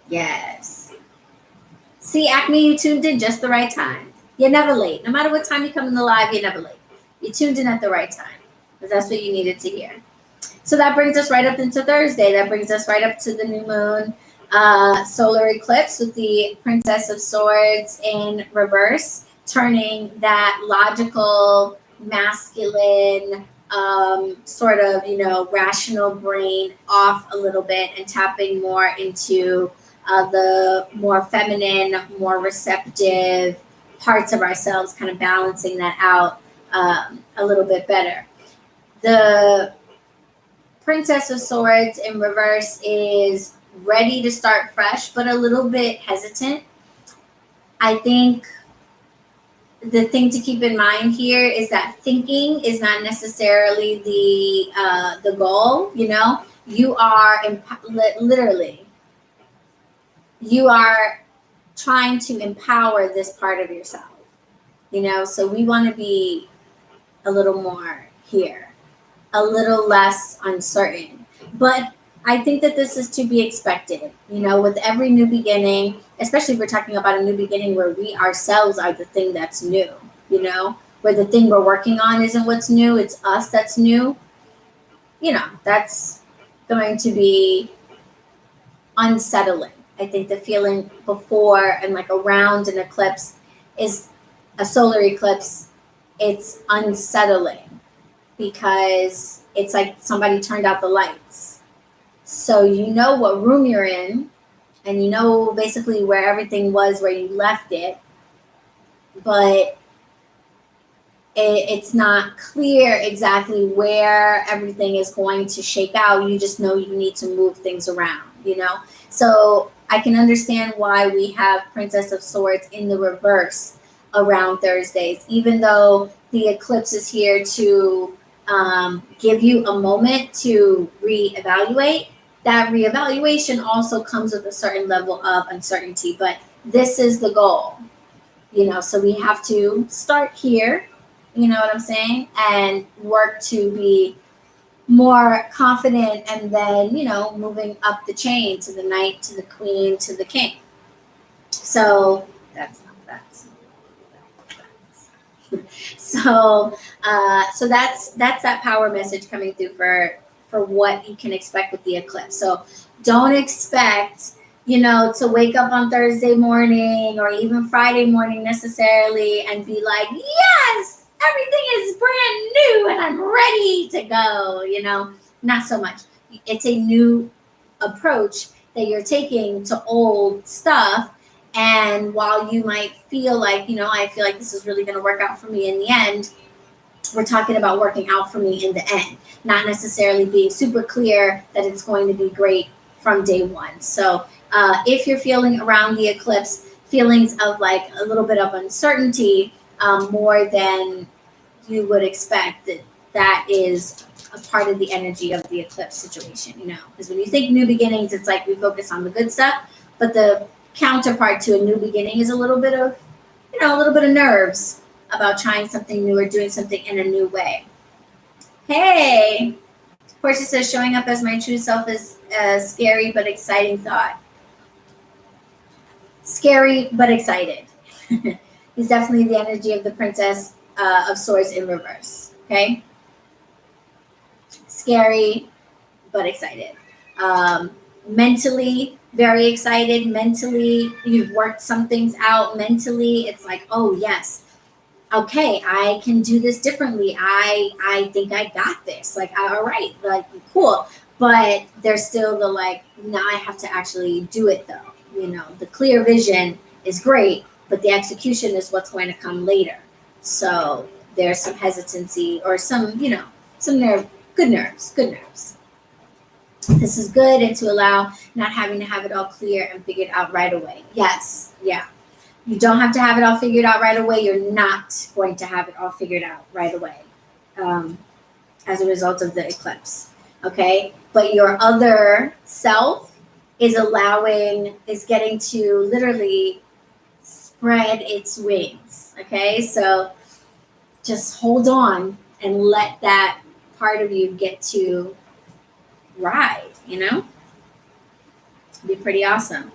Yes. See, Acme, you tuned in just the right time. You're never late. No matter what time you come in the live, you're never late. You tuned in at the right time, because that's what you needed to hear. So that brings us right up into Thursday. That brings us right up to the new moon solar eclipse with the Princess of Swords in reverse, turning that logical, masculine, sort of, rational brain off a little bit and tapping more into the more feminine, more receptive parts of ourselves, kind of balancing that out a little bit better. The Princess of Swords in reverse is ready to start fresh, but a little bit hesitant. I think the thing to keep in mind here is that thinking is not necessarily the goal. You are literally, you are trying to empower this part of yourself. So we want to be a little more here, a little less uncertain. But I think that this is to be expected, with every new beginning, especially if we're talking about a new beginning where we ourselves are the thing that's new, where the thing we're working on isn't what's new, it's us that's new. That's going to be unsettling. I think the feeling before and like around an eclipse is a solar eclipse. It's unsettling because it's like somebody turned out the lights. So you know what room you're in, and you know basically where everything was where you left it, but it's not clear exactly where everything is going to shake out. You just know you need to move things around, So I can understand why we have Princess of Swords in the reverse around Thursdays, even though the eclipse is here to give you a moment to reevaluate. That reevaluation also comes with a certain level of uncertainty, but this is the goal, so we have to start here, you know what I'm saying, and work to be more confident, and then, moving up the chain to the knight, to the queen, to the king. So that's so that's that power message coming through for what you can expect with the eclipse. So don't expect, to wake up on Thursday morning or even Friday morning necessarily and be like, yes, everything is brand new and I'm ready to go, not so much. It's a new approach that you're taking to old stuff. And while you might feel like, I feel like this is really going to work out for me in the end, we're talking about working out for me in the end, not necessarily being super clear that it's going to be great from day one. So if you're feeling around the eclipse feelings of like a little bit of uncertainty, more than you would expect, that is a part of the energy of the eclipse situation, because when you think new beginnings, it's like we focus on the good stuff, but the counterpart to a new beginning is a little bit of nerves about trying something new or doing something in a new way. Hey, Portia says showing up as my true self is a scary but exciting thought. Scary but excited is definitely the energy of the Princess of Swords in reverse. Okay, scary but excited. Mentally very excited. Mentally, you've worked some things out. Mentally, it's like, oh yes, okay, I can do this differently. I think I got this. Like, all right, like cool. But there's still the like, now I have to actually do it though. The clear vision is great, but the execution is what's going to come later. So there's some hesitancy or some, some good nerves. This is good, and to allow not having to have it all clear and figured out right away. Yes, yeah. You don't have to have it all figured out right away. You're not going to have it all figured out right away as a result of the eclipse. Okay? But your other self is getting to literally spread its wings. Okay? So just hold on and let that part of you get to ride, It'd be pretty awesome.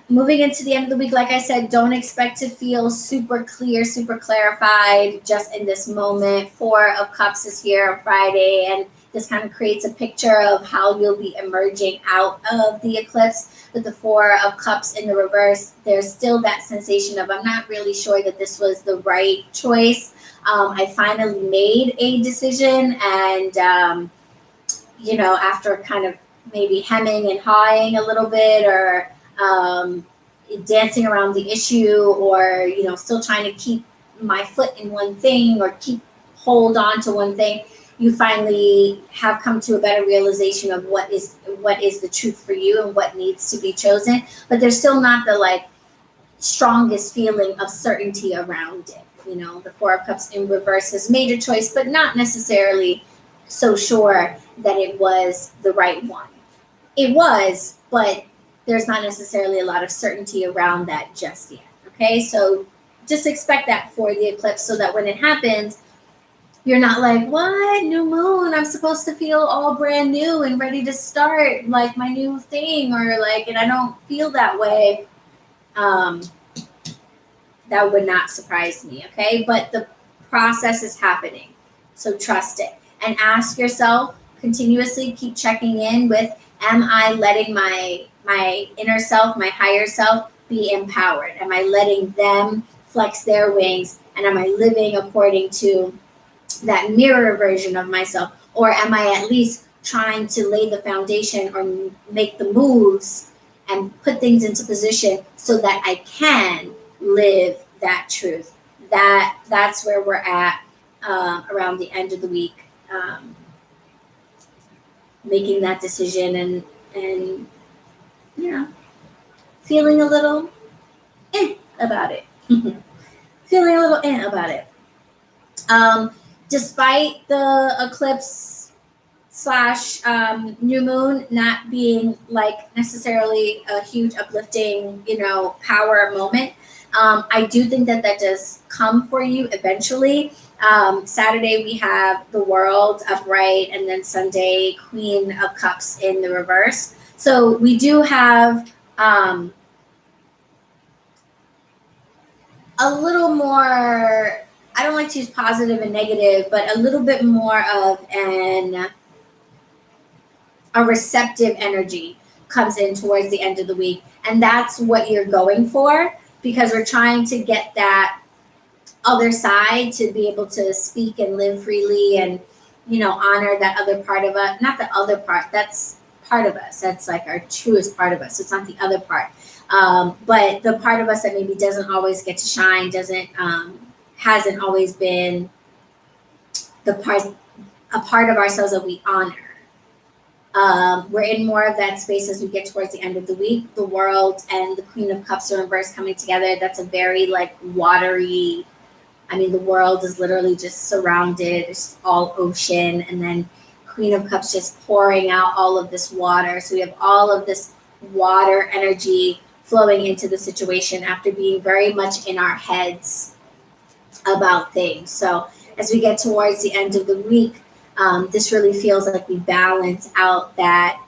Moving into the end of the week, like I said, don't expect to feel super clear, super clarified just in this moment. 4 of Cups is here on Friday, and this kind of creates a picture of how you'll be emerging out of the eclipse. With the 4 of Cups in the reverse, there's still that sensation of, I'm not really sure that this was the right choice. I finally made a decision, and, after kind of maybe hemming and hawing a little bit, or dancing around the issue, or still trying to keep my foot in one thing or hold on to one thing, you finally have come to a better realization of what is the truth for you and what needs to be chosen. But there's still not the strongest feeling of certainty around it. The 4 of Cups in reverse has made a choice, but not necessarily so sure that it was the right one. It was, but there's not necessarily a lot of certainty around that just yet. Okay, so just expect that for the eclipse, so that when it happens, you're not like, what, new moon, I'm supposed to feel all brand new and ready to start my new thing, or and I don't feel that way. That would not surprise me. Okay, but the process is happening, so trust it, and ask yourself continuously, keep checking in with, am I letting my inner self, my higher self, be empowered? Am I letting them flex their wings? And am I living according to that mirror version of myself? Or am I at least trying to lay the foundation or make the moves and put things into position so that I can live that truth? That's where we're at around the end of the week. Making that decision and feeling a little about it. Feeling a little about it. Despite the eclipse / new moon not being necessarily a huge uplifting, power moment, I do think that does come for you eventually. Saturday we have the World upright, and then Sunday Queen of Cups in the reverse. So we do have a little more, I don't like to use positive and negative, but a little bit more of a receptive energy comes in towards the end of the week. And that's what you're going for, because we're trying to get that other side to be able to speak and live freely and, honor that other part of us. Not the other part, that's part of us. That's our truest part of us. It's not the other part. But the part of us that maybe doesn't always get to shine, hasn't always been a part of ourselves that we honor. We're in more of that space as we get towards the end of the week. The World and the Queen of Cups are in reverse coming together. That's a very watery, the world is literally just surrounded. It's all ocean. And then Queen of Cups just pouring out all of this water. So we have all of this water energy flowing into the situation after being very much in our heads about things. So as we get towards the end of the week, this really feels like we balance out that,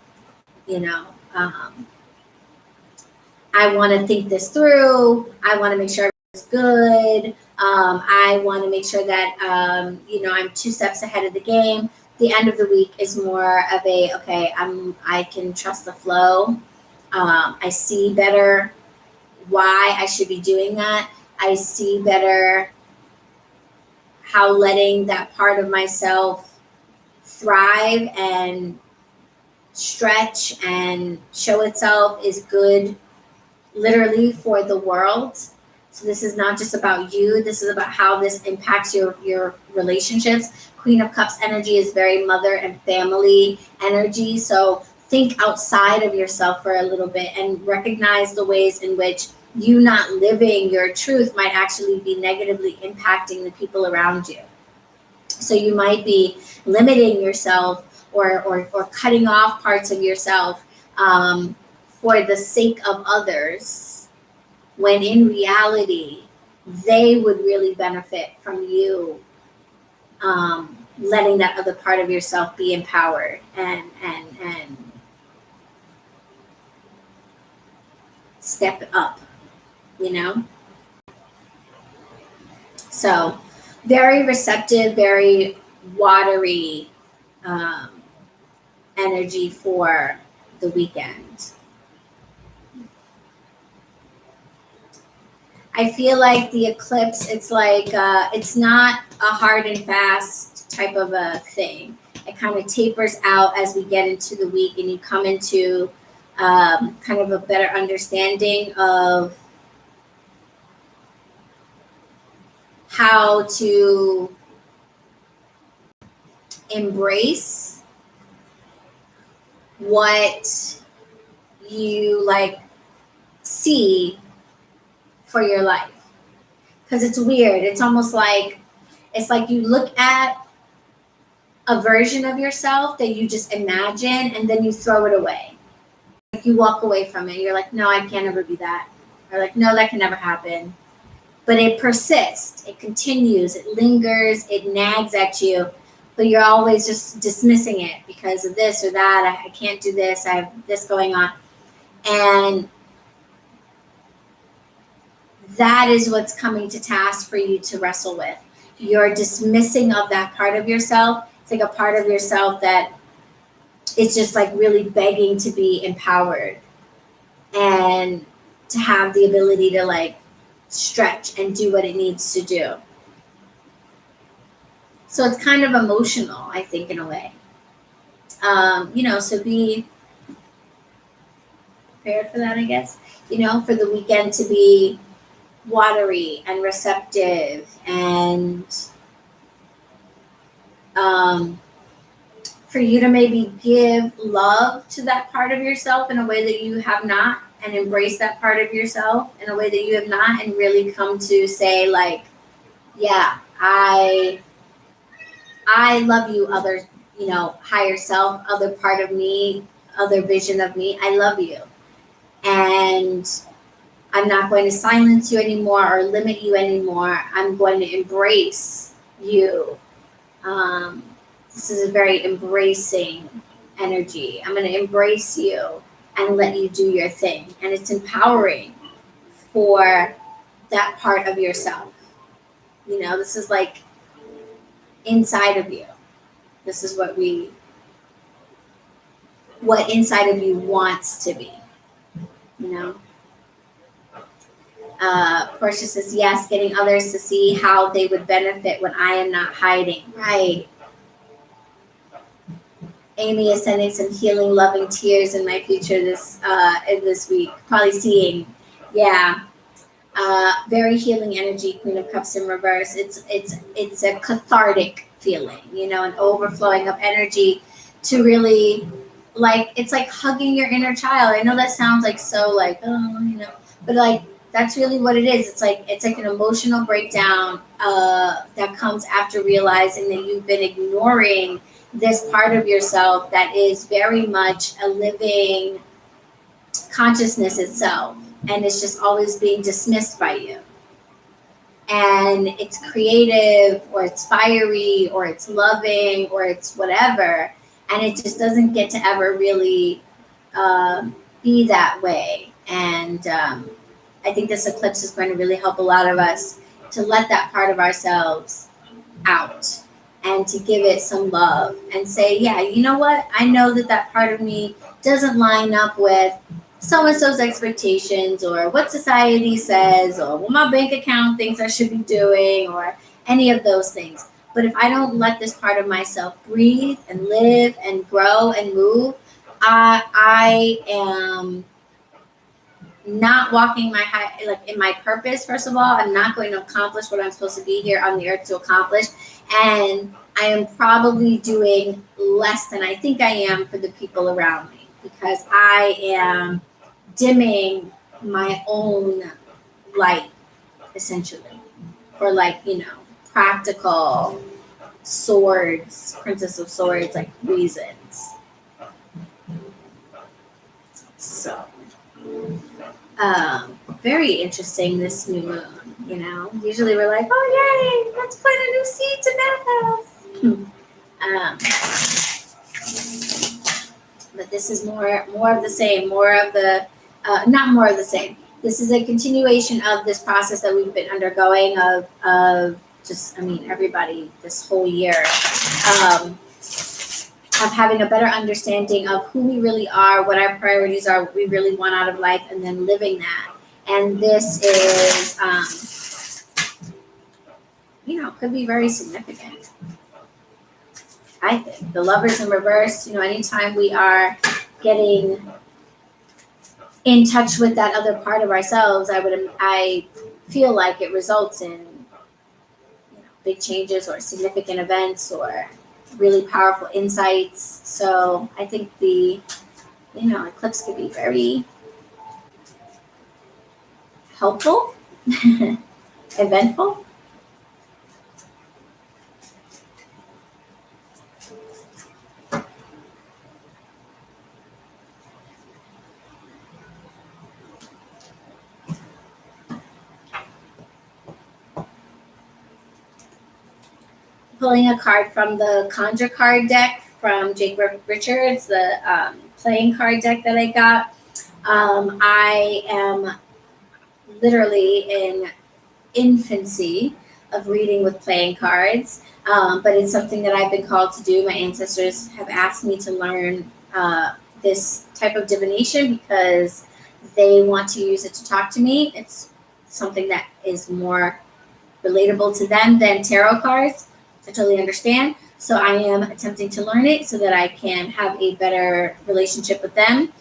I want to think this through. I want to make sure everything's good. I want to make sure that, I'm 2 steps ahead of the game. The end of the week is more of I can trust the flow. I see better why I should be doing that. I see better how letting that part of myself thrive and stretch and show itself is good literally for the world. So this is not just about you. This is about how this impacts your relationships. Queen of Cups energy is very mother and family energy. So think outside of yourself for a little bit and recognize the ways in which you not living your truth might actually be negatively impacting the people around you. So you might be limiting yourself or cutting off parts of yourself for the sake of others, when in reality, they would really benefit from you letting that other part of yourself be empowered and step up, you know? So very receptive, very watery energy for the weekend. I feel like the eclipse, it's like, it's not a hard and fast type of a thing. It kind of tapers out as we get into the week and you come into kind of a better understanding of how to embrace what you like see for your life. Because it's weird. It's almost like, it's like you look at a version of yourself that you just imagine and then you throw it away. Like you walk away from it. You're like, no, I can't ever be that. Or like, no, that can never happen. But it persists. It continues. It lingers. It nags at you. But you're always just dismissing it because of this or that. I can't do this. I have this going on. And that is what's coming to task for you to wrestle with. Your dismissing of that part of yourself. It's like a part of yourself that is just like really begging to be empowered and to have the ability to like stretch and do what it needs to do. So it's kind of emotional, I think, in a way. So be prepared for that, I guess. For the weekend to be watery and receptive and for you to maybe give love to that part of yourself in a way that you have not, and embrace that part of yourself in a way that you have not, and really come to say like, yeah, I love you, other, higher self, other part of me, other vision of me. I love you. And I'm not going to silence you anymore or limit you anymore. I'm going to embrace you. This is a very embracing energy. I'm going to embrace you and let you do your thing. And it's empowering for that part of yourself. This is like inside of you. This is what inside of you wants to be, Portia says, yes, getting others to see how they would benefit when I am not hiding. Right. Amy is sending some healing, loving tears in my future in this week. Probably seeing, yeah. Very healing energy, Queen of Cups in reverse. It's a cathartic feeling, an overflowing of energy to really, like, it's like hugging your inner child. I know that sounds like so like, but like, that's really what it is. It's like an emotional breakdown that comes after realizing that you've been ignoring this part of yourself that is very much a living consciousness itself, and it's just always being dismissed by you. And it's creative, or it's fiery, or it's loving, or it's whatever, and it just doesn't get to ever really be that way. And I think this eclipse is going to really help a lot of us to let that part of ourselves out and to give it some love and say, yeah, you know what? I know that part of me doesn't line up with so-and-so's expectations, or what society says, or what my bank account thinks I should be doing, or any of those things. But if I don't let this part of myself breathe and live and grow and move, I am not walking my high, like in my purpose. First of all, I'm not going to accomplish what I'm supposed to be here on the earth to accomplish, and I am probably doing less than I think I am for the people around me, because I am dimming my own light, essentially, for, like, practical swords, Princess of Swords, like, reasons. So, very interesting, this new moon, Usually we're like, oh, yay, let's plant a new seed to manifest. But this is more of the same, not more of the same. This is a continuation of this process that we've been undergoing of just, everybody this whole year, of having a better understanding of who we really are, what our priorities are, what we really want out of life, and then living that. And this is, could be very significant. I think the Lovers in reverse, anytime we are getting in touch with that other part of ourselves, I feel like it results in big changes or significant events or really powerful insights. So I think the eclipse could be very helpful, eventful. Pulling a card from the Conjure card deck from Jake Richards, the playing card deck that I got. I am literally in infancy of reading with playing cards, but it's something that I've been called to do. My ancestors have asked me to learn this type of divination because they want to use it to talk to me. It's something that is more relatable to them than tarot cards. I totally understand. So I am attempting to learn it so that I can have a better relationship with them.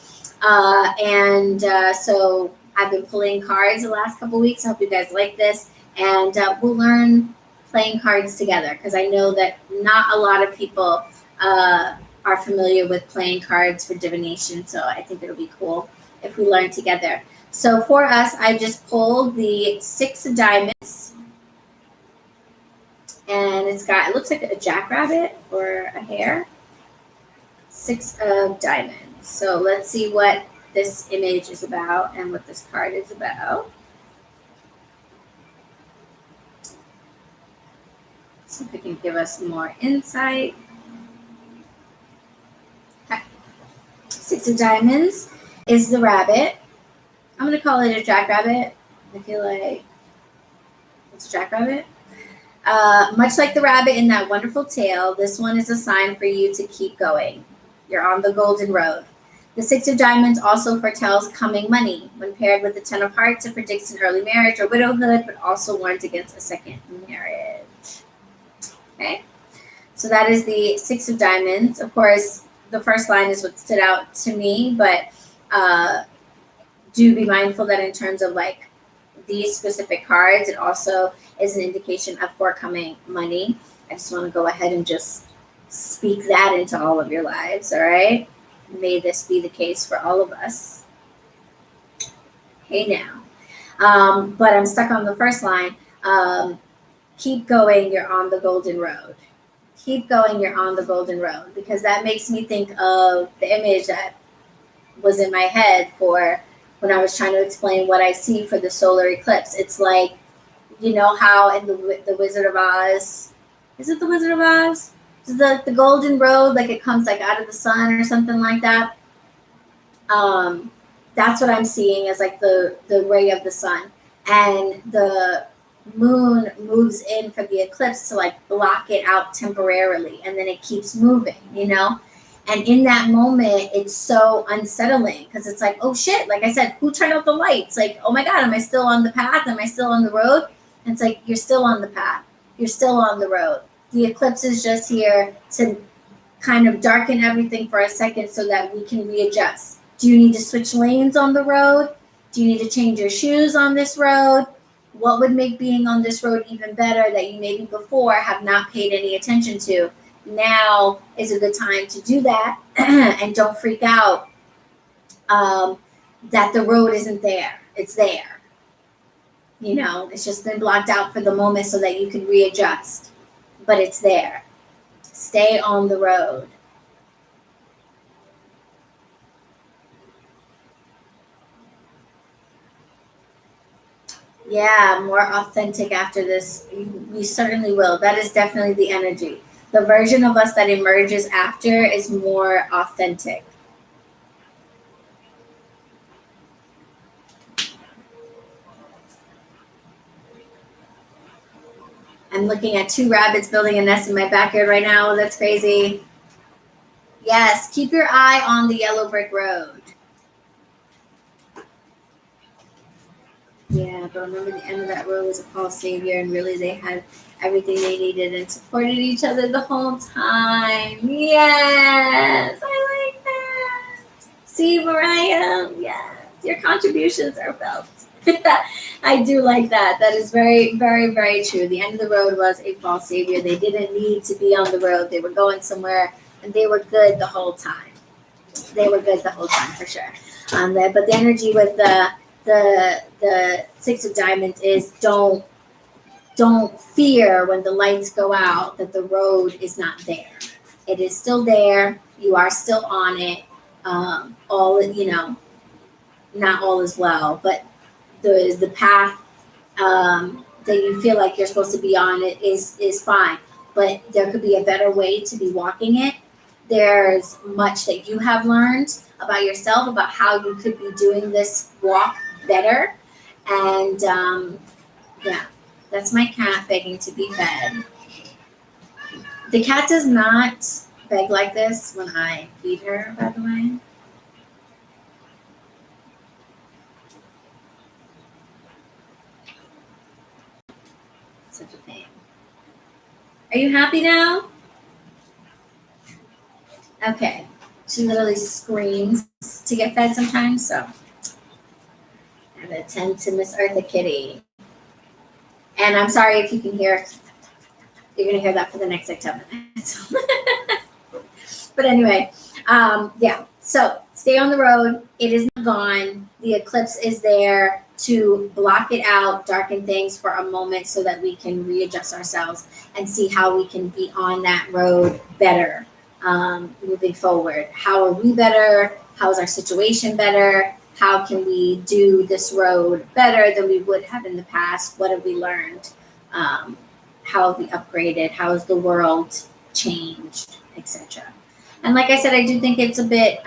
So I've been pulling cards the last couple weeks. I hope you guys like this. And we'll learn playing cards together, because I know that not a lot of people are familiar with playing cards for divination. So I think it'll be cool if we learn together. So for us, I just pulled the 6 of diamonds. And it looks like a jackrabbit or a hare. 6 of diamonds. So let's see what this image is about and what this card is about. See if it can give us more insight. Okay. 6 of diamonds is the rabbit. I'm going to call it a jackrabbit. I feel like it's a jackrabbit. Much like the rabbit in that wonderful tale, this one is a sign for you to keep going. You're on the golden road. The 6 of diamonds also foretells coming money. When paired with the 10 of hearts, it predicts an early marriage or widowhood, but also warns against a second marriage. Okay, so that is the 6 of diamonds. Of course, the first line is what stood out to me, but do be mindful that in terms of like these specific cards, it also is an indication of forthcoming money. I just want to go ahead and just speak that into all of your lives, all right? May this be the case for all of us. Hey now. But I'm stuck on the first line. Keep going, you're on the golden road. Keep going, you're on the golden road. Because that makes me think of the image that was in my head for when I was trying to explain what I see for the solar eclipse. It's like, you know how in the Wizard of Oz, is it the Wizard of Oz? Is the golden road, like it comes like out of the sun or something like that? That's what I'm seeing as like the ray of the sun. And the moon moves in for the eclipse to like block it out temporarily. And then it keeps moving, you know? And in that moment, it's so unsettling because it's like, oh shit, like I said, who turned out the lights? Like, oh my God, am I still on the path? Am I still on the road? And it's like, you're still on the path. You're still on the road. The eclipse is just here to kind of darken everything for a second so that we can readjust. Do you need to switch lanes on the road? Do you need to change your shoes on this road? What would make being on this road even better that you maybe before have not paid any attention to? Now is a good time to do that. And don't freak out that the road isn't there. It's there. It's just been blocked out for the moment so that you can readjust. But it's there. Stay on the road. Yeah, more authentic after this. We certainly will. That is definitely the energy. The version of us that emerges after is more authentic. I'm looking at 2 rabbits building a nest in my backyard right now. That's crazy. Yes, keep your eye on the yellow brick road. Yeah, but remember the end of that road was a false savior, and really they had everything they needed and supported each other the whole time. Yes, I like that. See, Mariah? Yes, your contributions are felt. I do like that. That is very, very, very true. The end of the road was a false savior. They didn't need to be on the road. They were going somewhere, and they were good the whole time. They were good the whole time for sure. But the energy with the 6 of Diamonds is don't fear when the lights go out that the road is not there. It is still there. You are still on it. Not all is well, but the path that you feel like you're supposed to be on it is fine. But there could be a better way to be walking it. There's much that you have learned about yourself, about how you could be doing this walk better. And that's my cat begging to be fed. The cat does not beg like this when I feed her, by the way. Such a pain. Are you happy now? Okay. She literally screams to get fed sometimes, so I gotta attend to Miss Eartha Kitty. And I'm sorry if you can hear. You're gonna hear that for the next like 10 minutes. But anyway, so stay on the road. It is not gone. The eclipse is there to block it out, darken things for a moment so that we can readjust ourselves and see how we can be on that road better moving forward. How are we better? How is our situation better? How can we do this road better than we would have in the past? What have we learned? How have we upgraded? How has the world changed, etc.? And like I said, I do think it's a bit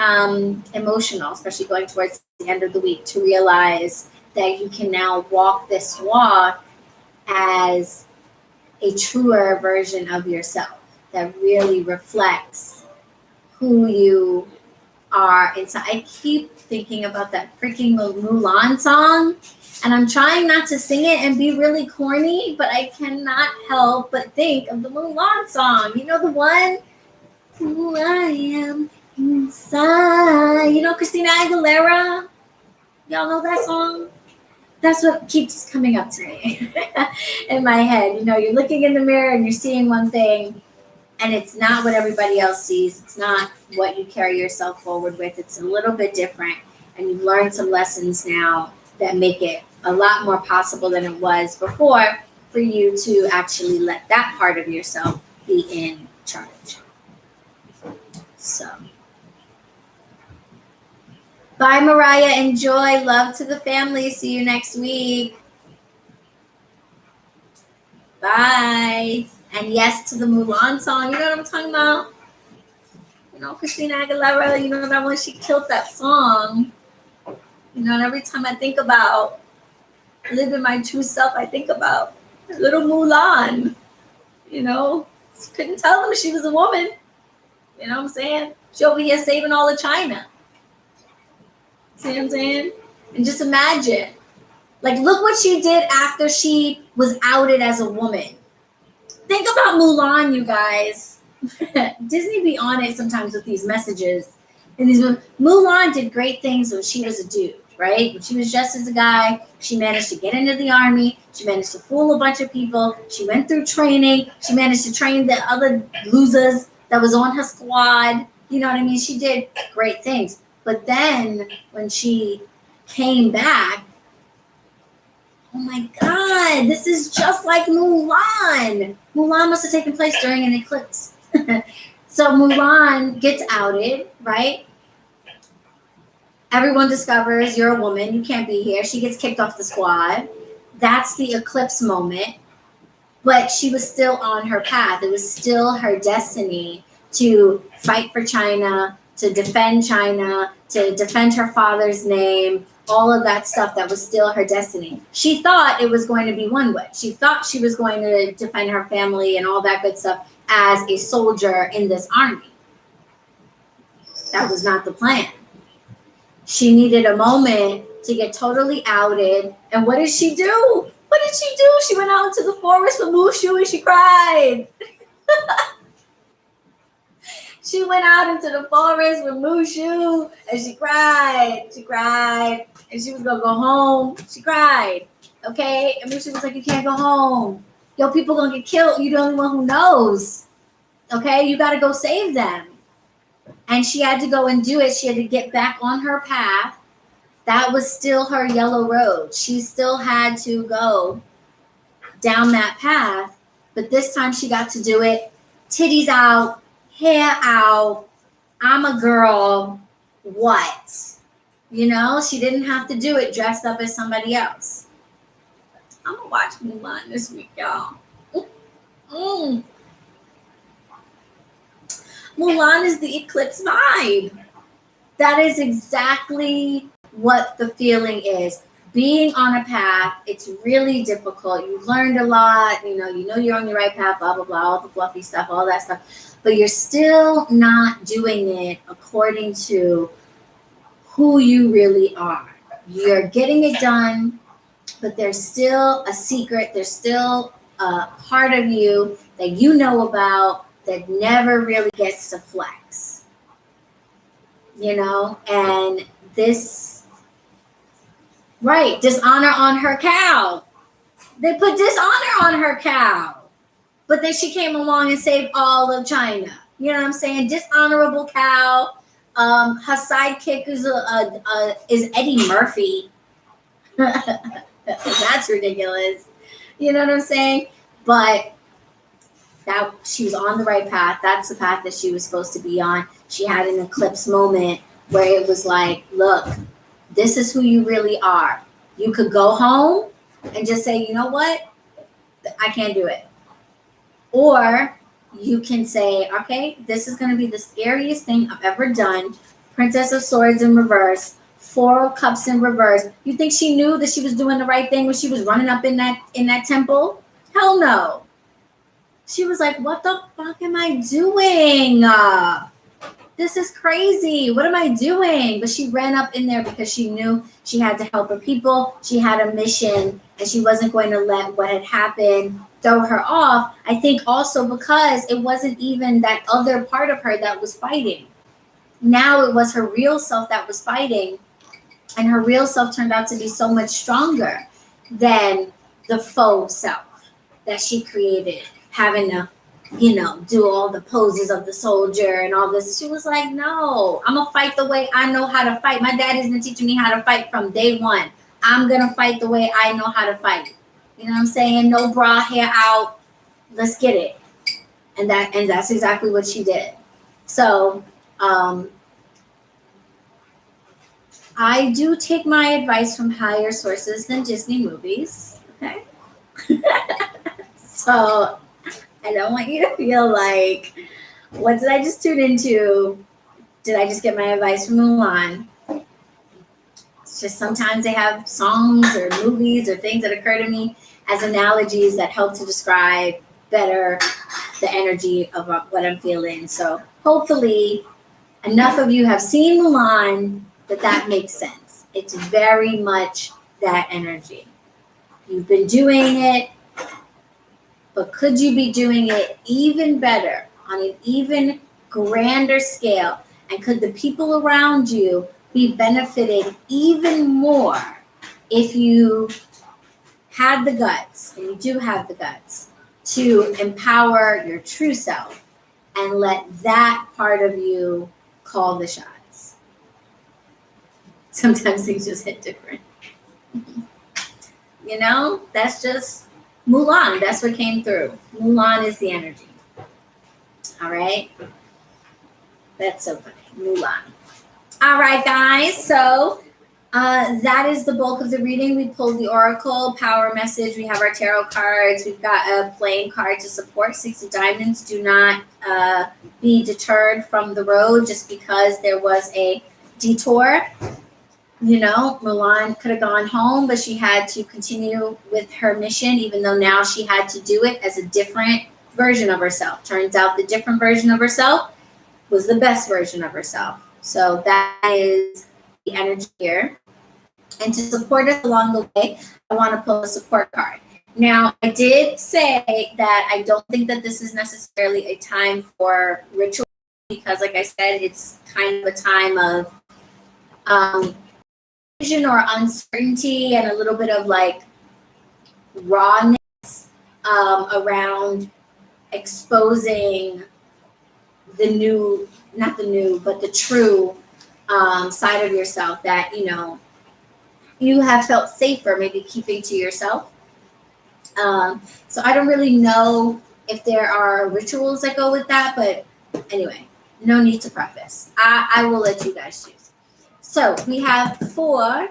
emotional, especially going towards the end of the week, to realize that you can now walk this walk as a truer version of yourself that really reflects who you are inside. I keep thinking about that freaking Mulan song, and I'm trying not to sing it and be really corny, but I cannot help but think of the Mulan song. You know the one? Who I am inside. Christina Aguilera? Y'all know that song? That's what keeps coming up to me in my head. You're looking in the mirror and you're seeing one thing, and it's not what everybody else sees. It's not what you carry yourself forward with. It's a little bit different, and you've learned some lessons now that make it a lot more possible than it was before for you to actually let that part of yourself be in charge. So, bye, Mariah. Enjoy. Love to the family. See you next week. Bye. And yes to the Mulan song. You know what I'm talking about? Christina Aguilera, that one, she killed that song. And every time I think about living my true self, I think about little Mulan. Couldn't tell them she was a woman. You know what I'm saying? She over here saving all of China. See what I'm saying? And just imagine. Look what she did after she was outed as a woman. Think about Mulan, you guys. Disney be on it sometimes with these messages. And Mulan did great things when she was a dude. right? When she was dressed as a guy, she managed to get into the army. She managed to fool a bunch of people. She went through training. She managed to train the other losers that was on her squad. You know what I mean? She did great things. But then when she came back, oh my God, this is just like Mulan. Mulan must have taken place during an eclipse. So Mulan gets outed, right? Everyone discovers you're a woman, you can't be here. She gets kicked off the squad. That's the eclipse moment. But she was still on her path. It was still her destiny to fight for China, to defend her father's name, all of that stuff that was still her destiny. She thought it was going to be one way. She thought she was going to defend her family and all that good stuff as a soldier in this army. That was not the plan. She needed a moment to get totally outed. And what did she do? She went out into the forest with Mushu and she cried. She went out into the forest with Mushu and she cried. And she was going to go home. She cried. Okay? And Mushu was like, you can't go home. Yo, people going to get killed. You're the only one who knows. Okay? You got to go save them. And she had to go and do it. She had to get back on her path. That was still her yellow road. She still had to go down that path. But this time she got to do it. Titties out, hair out. I'm a girl. What? You know, she didn't have to do it dressed up as somebody else. I'm going to watch Mulan this week, y'all. Mulan is the eclipse vibe. That is exactly what the feeling is. Being on a path, it's really difficult. You've learned a lot, you know you're on the right path, blah, blah, blah, all the fluffy stuff, all that stuff. But you're still not doing it according to who you really are. You're getting it done, but there's still a secret. There's still a part of you that you know about that never really gets to flex, and this, right, dishonor on her cow. They put dishonor on her cow, but then she came along and saved all of China. You know what I'm saying? Dishonorable cow. Her sidekick is Eddie Murphy. That's ridiculous. You know what I'm saying? But that she was on the right path. That's the path that she was supposed to be on. She had an eclipse moment where it was like, look, this is who you really are. You could go home and just say, you know what? I can't do it. Or you can say, okay, this is going to be the scariest thing I've ever done. Princess of Swords in reverse. Four of Cups in reverse. You think she knew that she was doing the right thing when she was running up in that temple? Hell no. She was like, what the fuck am I doing? This is crazy. What am I doing? But she ran up in there because she knew she had to help her people. She had a mission and she wasn't going to let what had happened throw her off. I think also because it wasn't even that other part of her that was fighting. Now it was her real self that was fighting. And her real self turned out to be so much stronger than the faux self that she created, having to, do all the poses of the soldier and all this. She was like, no, I'm going to fight the way I know how to fight. My daddy's been teaching me how to fight from day one. I'm going to fight the way I know how to fight. You know what I'm saying? No bra, hair out. Let's get it. And that's exactly what she did. So, I do take my advice from higher sources than Disney movies, okay? So I don't want you to feel like, what did I just tune into? Did I just get my advice from Mulan? It's just sometimes they have songs or movies or things that occur to me as analogies that help to describe better the energy of what I'm feeling. So hopefully enough of you have seen Mulan that makes sense. It's very much that energy. You've been doing it, but could you be doing it even better on an even grander scale? And could the people around you be benefited even more if you had the guts, and you do have the guts, to empower your true self and let that part of you call the shots. Sometimes things just hit different. You know, that's just Mulan. That's what came through. Mulan is the energy. All right. That's so funny. Mulan. All right, guys. So that is the bulk of the reading. We pulled the Oracle power message. We have our tarot cards. We've got a playing card to support. 6 of Diamonds. Do not be deterred from the road just because there was a detour. You know, Mulan could have gone home, but she had to continue with her mission, even though now she had to do it as a different version of herself. Turns out the different version of herself was the best version of herself. So that is the energy here. And to support us along the way, I want to pull a support card. Now, I did say that I don't think that this is necessarily a time for ritual because, like I said, it's kind of a time of confusion or uncertainty and a little bit of like rawness around exposing the new, not the new, but the true side of yourself that, you know, you have felt safer maybe keeping to yourself. So I don't really know if there are rituals that go with that, but anyway, no need to preface. I will let you guys choose. So we have 4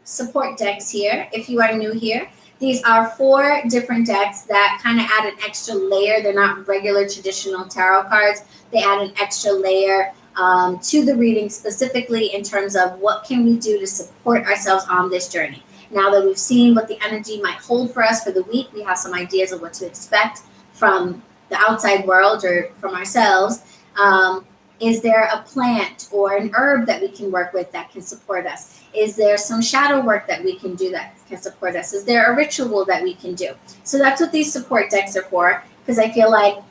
support decks here. If you are new here, these are 4 different decks that kind of add an extra layer. They're not regular traditional tarot cards. They add an extra layer to the reading, specifically in terms of what can we do to support ourselves on this journey. Now that we've seen what the energy might hold for us for the week, we have some ideas of what to expect from the outside world or from ourselves. Is there a plant or an herb that we can work with that can support us? Is there some shadow work that we can do that can support us? Is there a ritual that we can do? So that's what these support decks are for, because I feel like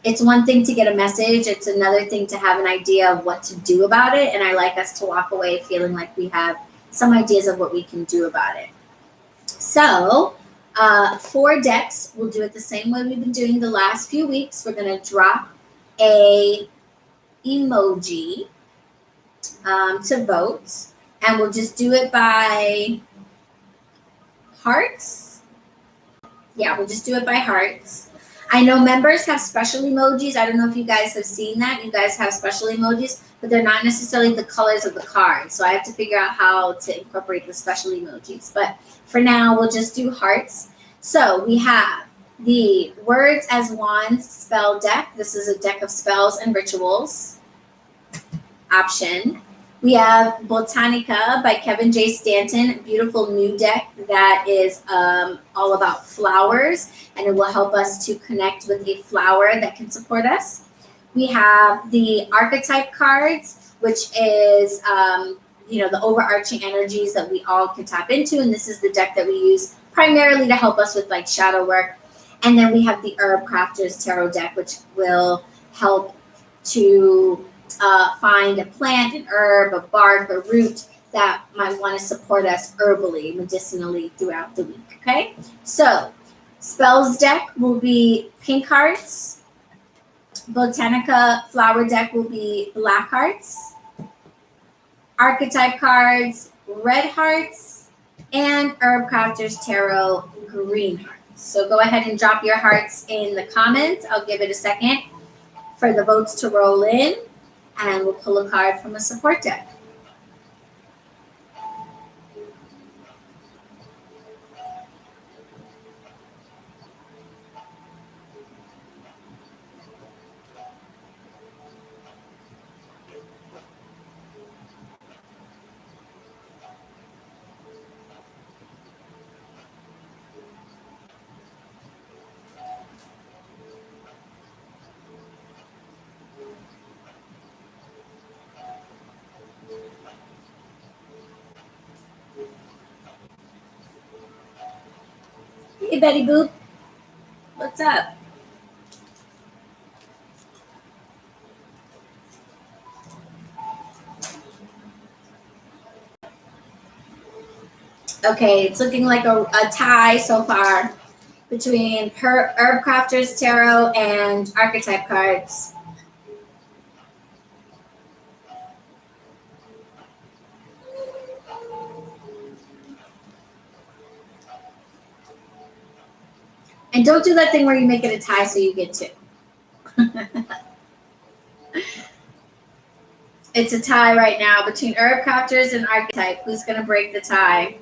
it's one thing to get a message. It's another thing to have an idea of what to do about it. And I like us to walk away feeling like we have some ideas of what we can do about it. So 4 decks, we'll do it the same way we've been doing the last few weeks. We're going to drop a emoji to vote, and we'll just do it by hearts. Yeah, we'll just do it by hearts. I know members have special emojis. I don't know if you guys have seen that. You guys have special emojis, but they're not necessarily the colors of the card. So I have to figure out how to incorporate the special emojis. But for now, we'll just do hearts. So we have the Words as Wands spell deck. This is a deck of spells and rituals option. We have Botanica by Kevin J. Stanton, beautiful new deck that is all about flowers, and it will help us to connect with a flower that can support us. We have the archetype cards, which is the overarching energies that we all can tap into, and this is the deck that we use primarily to help us with like shadow work. And then we have the Herb Crafters Tarot deck, which will help to find a plant, an herb, a bark, a root that might want to support us herbally, medicinally throughout the week. Okay, so spells deck will be pink hearts. Botanica flower deck will be black hearts. Archetype cards, red hearts, and Herb Crafters Tarot, green hearts. So go ahead and drop your hearts in the comments. I'll give it a second for the votes to roll in, and we'll pull a card from a support deck. Hey, Betty Boop. What's up? Okay, it's looking like a tie so far between Herb Crafters Tarot and Archetype cards. And don't do that thing where you make it a tie so you get two. It's a tie right now between Herb Crafters and Archetype. Who's going to break the tie?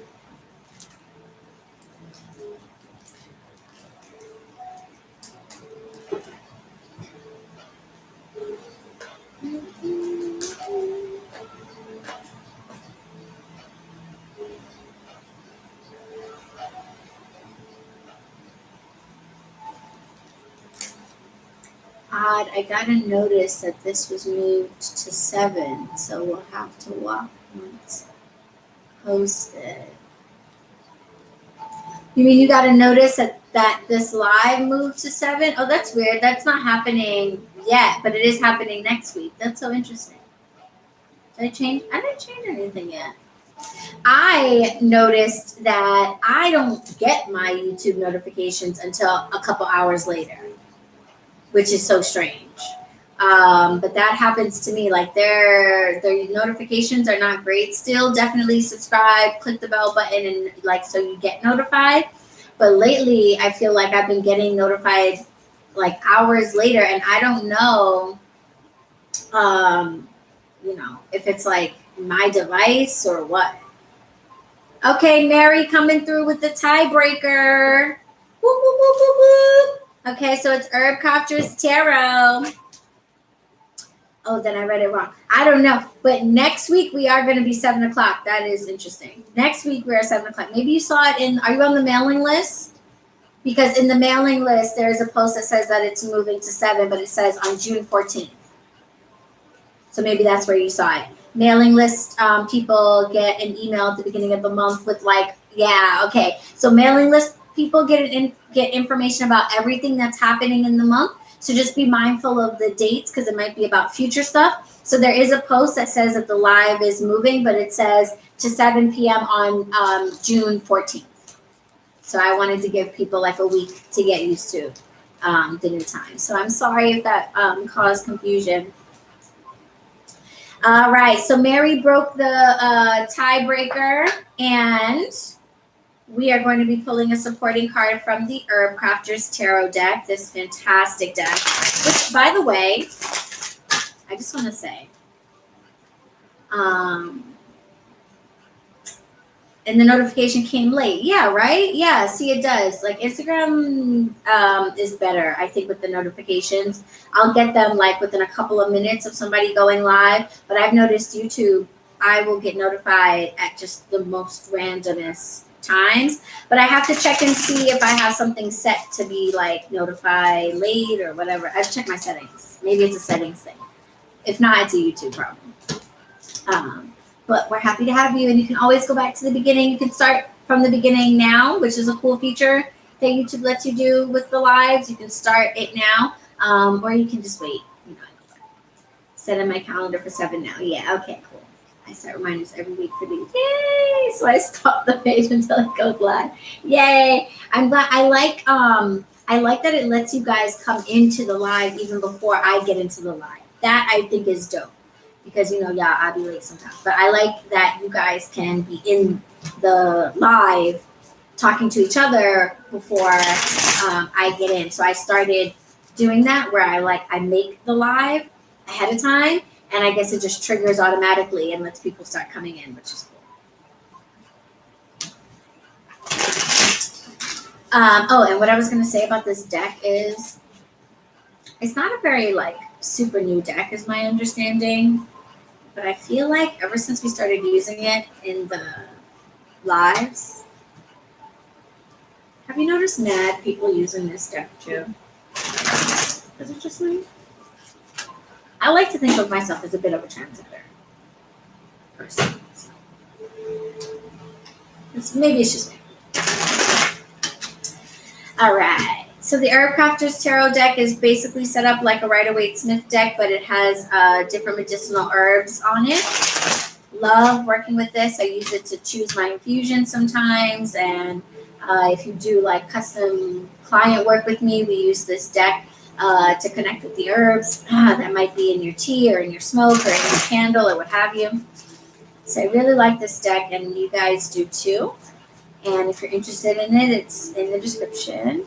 Odd, I got a notice that this was moved to 7, so we'll have to walk once posted. You mean you got a notice that this live moved to 7? Oh, that's weird. That's not happening yet, but it is happening next week. That's so interesting. Did I change? I didn't change anything yet. I noticed that I don't get my YouTube notifications until a couple hours later, which is so strange. But that happens to me. Like their notifications are not great still. Definitely subscribe, click the bell button, and like so you get notified. But lately, I feel like I've been getting notified like hours later, and I don't know, if it's like my device or what. Okay, Mary coming through with the tiebreaker. Woo, woo, woo, woo, woo. Okay, so it's Herb Crafters Tarot. Oh, then I read it wrong. I don't know. But next week we are going to be 7 o'clock. That is interesting. Next week we are 7 o'clock. Maybe you saw it are you on the mailing list? Because in the mailing list, there's a post that says that it's moving to 7, but it says on June 14th. So maybe that's where you saw it. Mailing list people get an email at the beginning of the month with okay. So mailing list people get information about everything that's happening in the month. So just be mindful of the dates because it might be about future stuff. So there is a post that says that the live is moving, but it says to 7 p.m. on June 14th. So I wanted to give people like a week to get used to the new time. So I'm sorry if that caused confusion. All right, so Mary broke the tiebreaker, and we are going to be pulling a supporting card from the Herb Crafters Tarot deck, this fantastic deck, which, by the way, I just want to say, and the notification came late. Yeah, right? Yeah, see, it does. Like, Instagram is better, I think, with the notifications. I'll get them, like, within a couple of minutes of somebody going live. But I've noticed YouTube, I will get notified at just the most randomest times. But I have to check and see if I have something set to be, like, notified late or whatever. I've checked my settings. Maybe it's a settings thing. If not, it's a YouTube problem. But we're happy to have you, and you can always go back to the beginning. You can start from the beginning now, which is a cool feature that YouTube lets you do with the lives. You can start it now, or you can just wait. Set in my calendar for 7 now. Yeah, okay, cool. I set reminders every week for these. Yay! So I stop the page until it goes live. Yay! I'm glad. I like that it lets you guys come into the live even before I get into the live. That I think is dope. Because, I'll be late sometimes. But I like that you guys can be in the live talking to each other before I get in. So I started doing that where I make the live ahead of time. And I guess it just triggers automatically and lets people start coming in, which is cool. And what I was going to say about this deck is it's not a very, super new deck is my understanding. But I feel like ever since we started using it in the lives, have you noticed mad people using this deck too? Is it just me? I like to think of myself as a bit of a transitor person. So. Maybe it's just me. All right. So the Herb Crafters Tarot deck is basically set up like a Rider-Waite-Smith deck, but it has different medicinal herbs on it. love working with this. I use it to choose my infusion sometimes. And if you do like custom client work with me, we use this deck to connect with the herbs that might be in your tea or in your smoke or in your candle or what have you. So I really like this deck, and you guys do too. And if you're interested in it, it's in the description.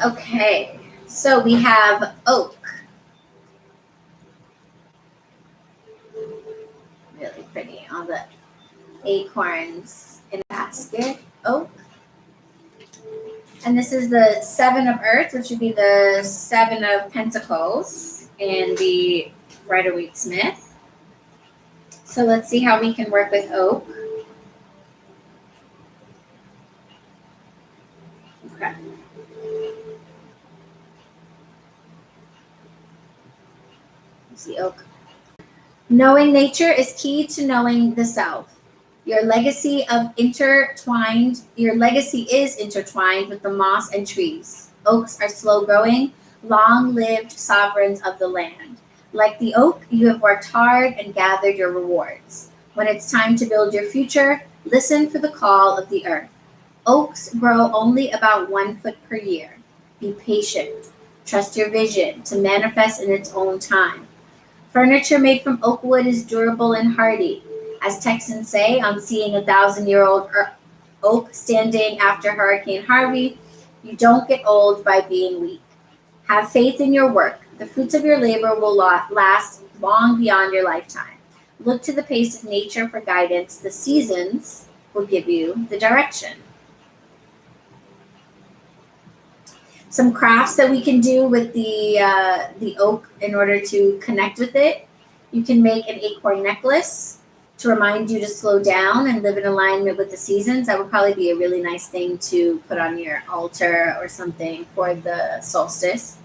Okay, so we have oak. Really pretty, all the acorns in a basket. Oak. And this is the 7 of Earth, which would be the 7 of Pentacles in the Rider-Waite-Smith. So let's see how we can work with oak. Okay. See oak. Knowing nature is key to knowing the self. Your legacy is intertwined with the moss and trees. Oaks are slow growing, long-lived sovereigns of the land. Like the oak, you have worked hard and gathered your rewards. When it's time to build your future, listen for the call of the earth. Oaks grow only about 1 foot per year. Be patient. Trust your vision to manifest in its own time. Furniture made from oak wood is durable and hardy. As Texans say, on seeing a 1,000-year-old oak standing after Hurricane Harvey, you don't get old by being weak. Have faith in your work. The fruits of your labor will last long beyond your lifetime. Look to the pace of nature for guidance. The seasons will give you the direction. Some crafts that we can do with the oak in order to connect with it. You can make an acorn necklace to remind you to slow down and live in alignment with the seasons. That would probably be a really nice thing to put on your altar or something for the solstice.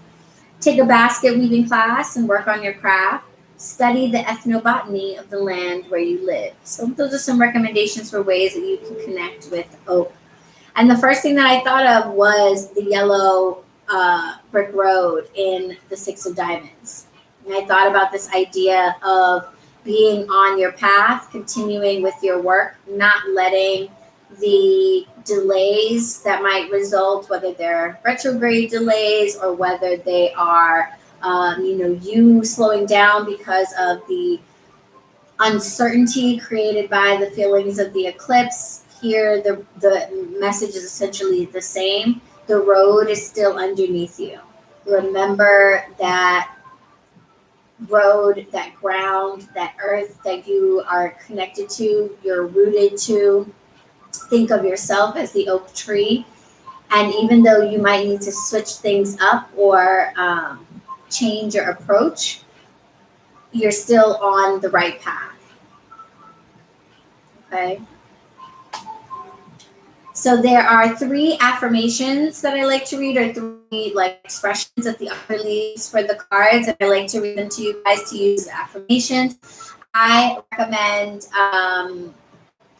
Take a basket weaving class and work on your craft. Study the ethnobotany of the land where you live. So those are some recommendations for ways that you can connect with oak. And the first thing that I thought of was the yellow brick road in the 6 of Diamonds. And I thought about this idea of being on your path, continuing with your work, not letting the delays that might result, whether they're retrograde delays or whether they are, you slowing down because of the uncertainty created by the feelings of the eclipse. Here, the message is essentially the same. The road is still underneath you. Remember that road, that ground, that earth that you are connected to, you're rooted to. Think of yourself as the oak tree. And even though you might need to switch things up or change your approach, you're still on the right path. Okay. So there are 3 affirmations that I like to read, or 3 expressions at the upper leaves for the cards, and I like to read them to you guys to use affirmations. I recommend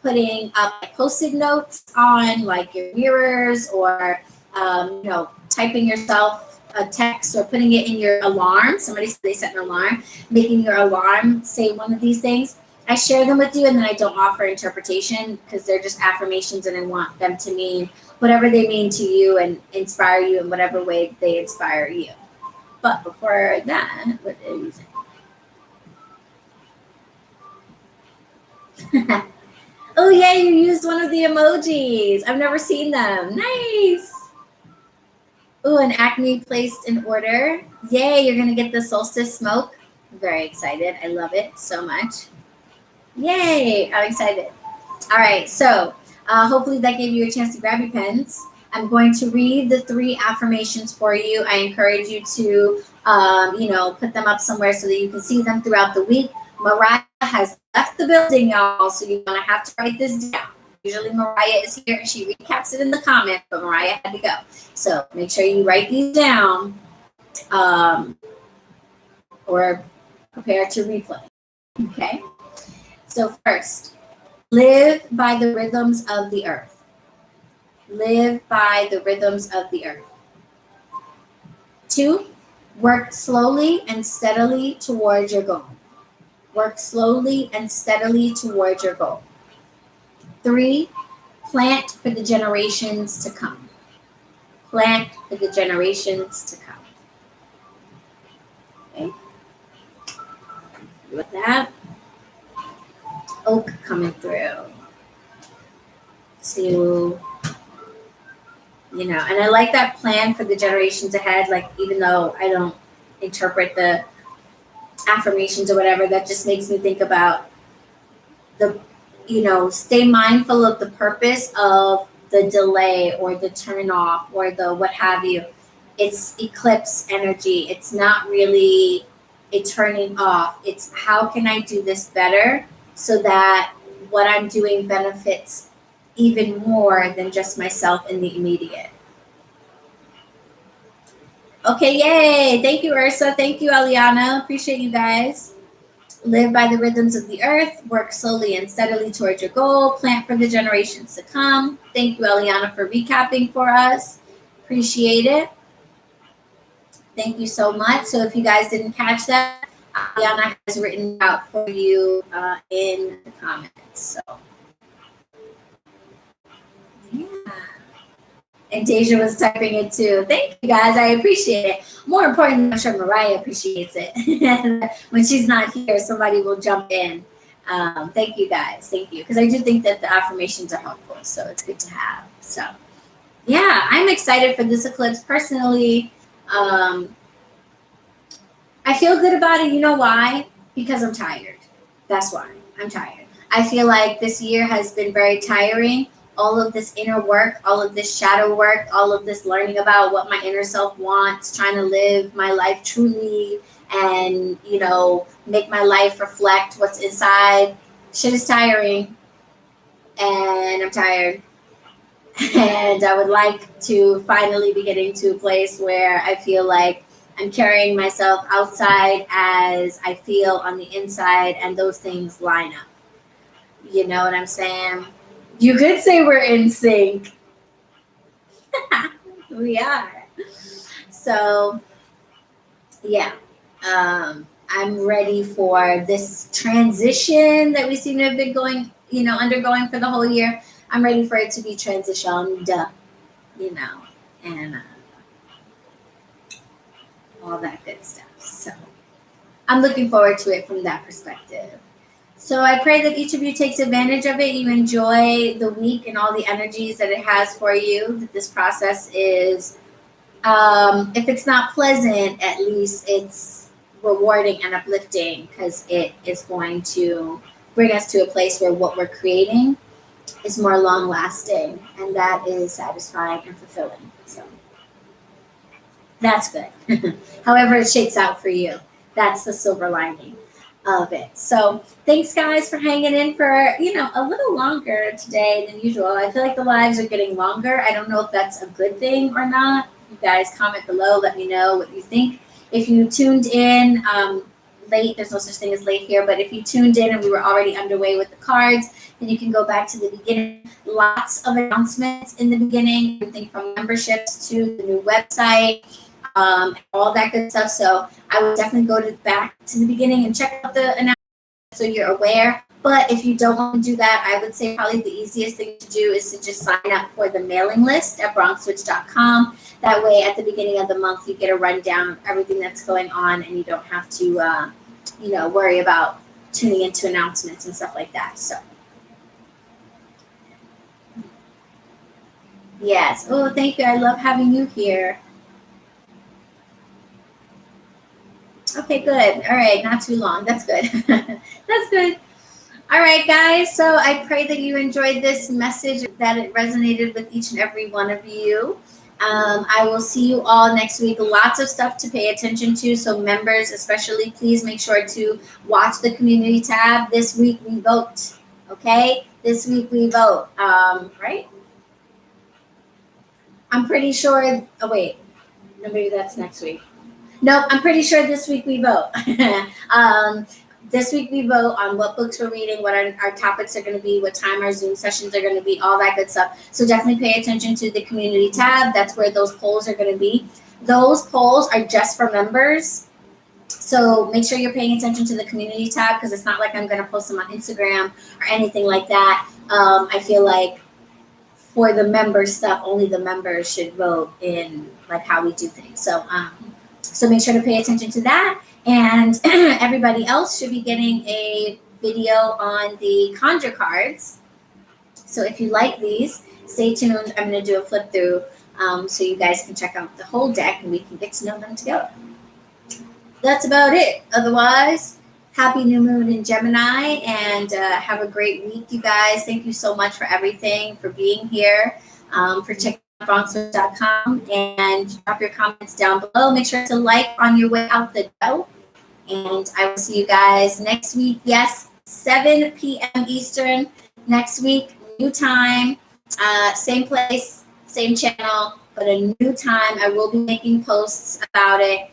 putting up Post-it notes on your mirrors, or typing yourself a text or putting it in your alarm. Somebody said they set an alarm, making your alarm say one of these things. I share them with you, and then I don't offer interpretation because they're just affirmations, and I want them to mean whatever they mean to you and inspire you in whatever way they inspire you. But before that, what are you saying? Oh, yeah, you used one of the emojis. I've never seen them. Nice. Oh, an Acme placed in order. Yay, you're going to get the solstice smoke. I'm very excited. I love it so much. Yay, I'm excited. All right, so hopefully that gave you a chance to grab your pens. I'm going to read the 3 affirmations for you. I encourage you to, put them up somewhere so that you can see them throughout the week. Mariah has left the building, y'all, so you're going to have to write this down. Usually Mariah is here and she recaps it in the comments, but Mariah had to go. So make sure you write these down or prepare to replay. Okay? So first, live by the rhythms of the earth. Live by the rhythms of the earth. 2, work slowly and steadily towards your goal. Work slowly and steadily towards your goal. 3, plant for the generations to come. Plant for the generations to come. Okay? With that, oak coming through. To, and I like that plan for the generations ahead. Like, even though I don't interpret the affirmations or whatever, that just makes me think about the, stay mindful of the purpose of the delay or the turn off or the what have you. It's eclipse energy. It's not really a turning off. It's how can I do this better so that what I'm doing benefits even more than just myself in the immediate. Okay, yay. Thank you, Ursa. Thank you, Aliana. Appreciate you guys. Live by the rhythms of the earth. Work slowly and steadily towards your goal. Plant for the generations to come. Thank you, Aliana, for recapping for us. Appreciate it. Thank you so much. So if you guys didn't catch that, Aliana has written out for you in the comments. So, yeah. And Deja was typing it too. Thank you guys. I appreciate it. More importantly, I'm sure Mariah appreciates it. When she's not here, somebody will jump in. Thank you guys. Thank you. Because I do think that the affirmations are helpful. So it's good to have. So, yeah, I'm excited for this eclipse personally. I feel good about it. You know why? Because I'm tired. That's why. I'm tired. I feel like this year has been very tiring. All of this inner work, all of this shadow work, all of this learning about what my inner self wants, trying to live my life truly and, make my life reflect what's inside. Shit is tiring. And I'm tired. And I would like to finally be getting to a place where I feel like I'm carrying myself outside as I feel on the inside, and those things line up. You know what I'm saying? You could say we're in sync. We are. So, yeah. I'm ready for this transition that we seem to have been undergoing for the whole year. I'm ready for it to be transitioned, and all that good stuff. So I'm looking forward to it from that perspective. So I pray that each of you takes advantage of it. You enjoy the week and all the energies that it has for you. That this process is, if it's not pleasant, at least it's rewarding and uplifting, because it is going to bring us to a place where what we're creating is more long lasting, and that is satisfying and fulfilling. So that's good. However it shakes out for you, that's the silver lining of it. So thanks guys for hanging in for a little longer today than usual. I feel like the lives are getting longer. I don't know if that's a good thing or not. You guys comment below, let me know what you think. If you tuned in late, there's no such thing as late here, but if you tuned in and we were already underway with the cards, then you can go back to the beginning. Lots of announcements in the beginning, everything from memberships to the new website, all that good stuff. So I would definitely go back to the beginning and check out the announcements so you're aware. But if you don't want to do that, I would say probably the easiest thing to do is to just sign up for the mailing list at bronxwitch.com. That way, at the beginning of the month, you get a rundown of everything that's going on, and you don't have to, worry about tuning into announcements and stuff like that. So, yes. Oh, thank you. I love having you here. Okay, good. All right, not too long. That's good. That's good. All right, guys. So I pray that you enjoyed this message, that it resonated with each and every one of you. I will see you all next week. Lots of stuff to pay attention to. So members, especially, please make sure to watch the community tab. This week we vote. Okay? This week we vote, right? I'm pretty sure. Oh wait, no, maybe that's next week. Nope, I'm pretty sure this week we vote. um, this week we vote on what books we're reading, what our topics are going to be, what time our Zoom sessions are going to be, all that good stuff. So definitely pay attention to the community tab. That's where those polls are going to be. Those polls are just for members. So make sure you're paying attention to the community tab because it's not like I'm going to post them on Instagram or anything like that. I feel like for the member stuff, only the members should vote in like how we do things. So make sure to pay attention to that. And everybody else should be getting a video on the conjure cards. So if you like these, stay tuned. I'm going to do a flip through so you guys can check out the whole deck and we can get to know them together. That's about it. Otherwise, happy new moon in Gemini and have a great week, you guys. Thank you so much for everything, for being here, for checking out BronxWitch.com, and drop your comments down below. Make sure to like on your way out the door. And I will see you guys next week. Yes, 7 p.m. Eastern next week, new time, same place, same channel, but a new time. I will be making posts about it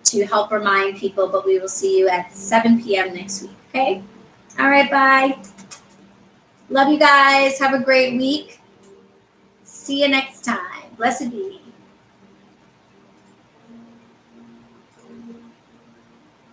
to help remind people, but we will see you at 7 p.m. next week. Okay? All right, bye. Love you guys. Have a great week. See you next time. Blessed be.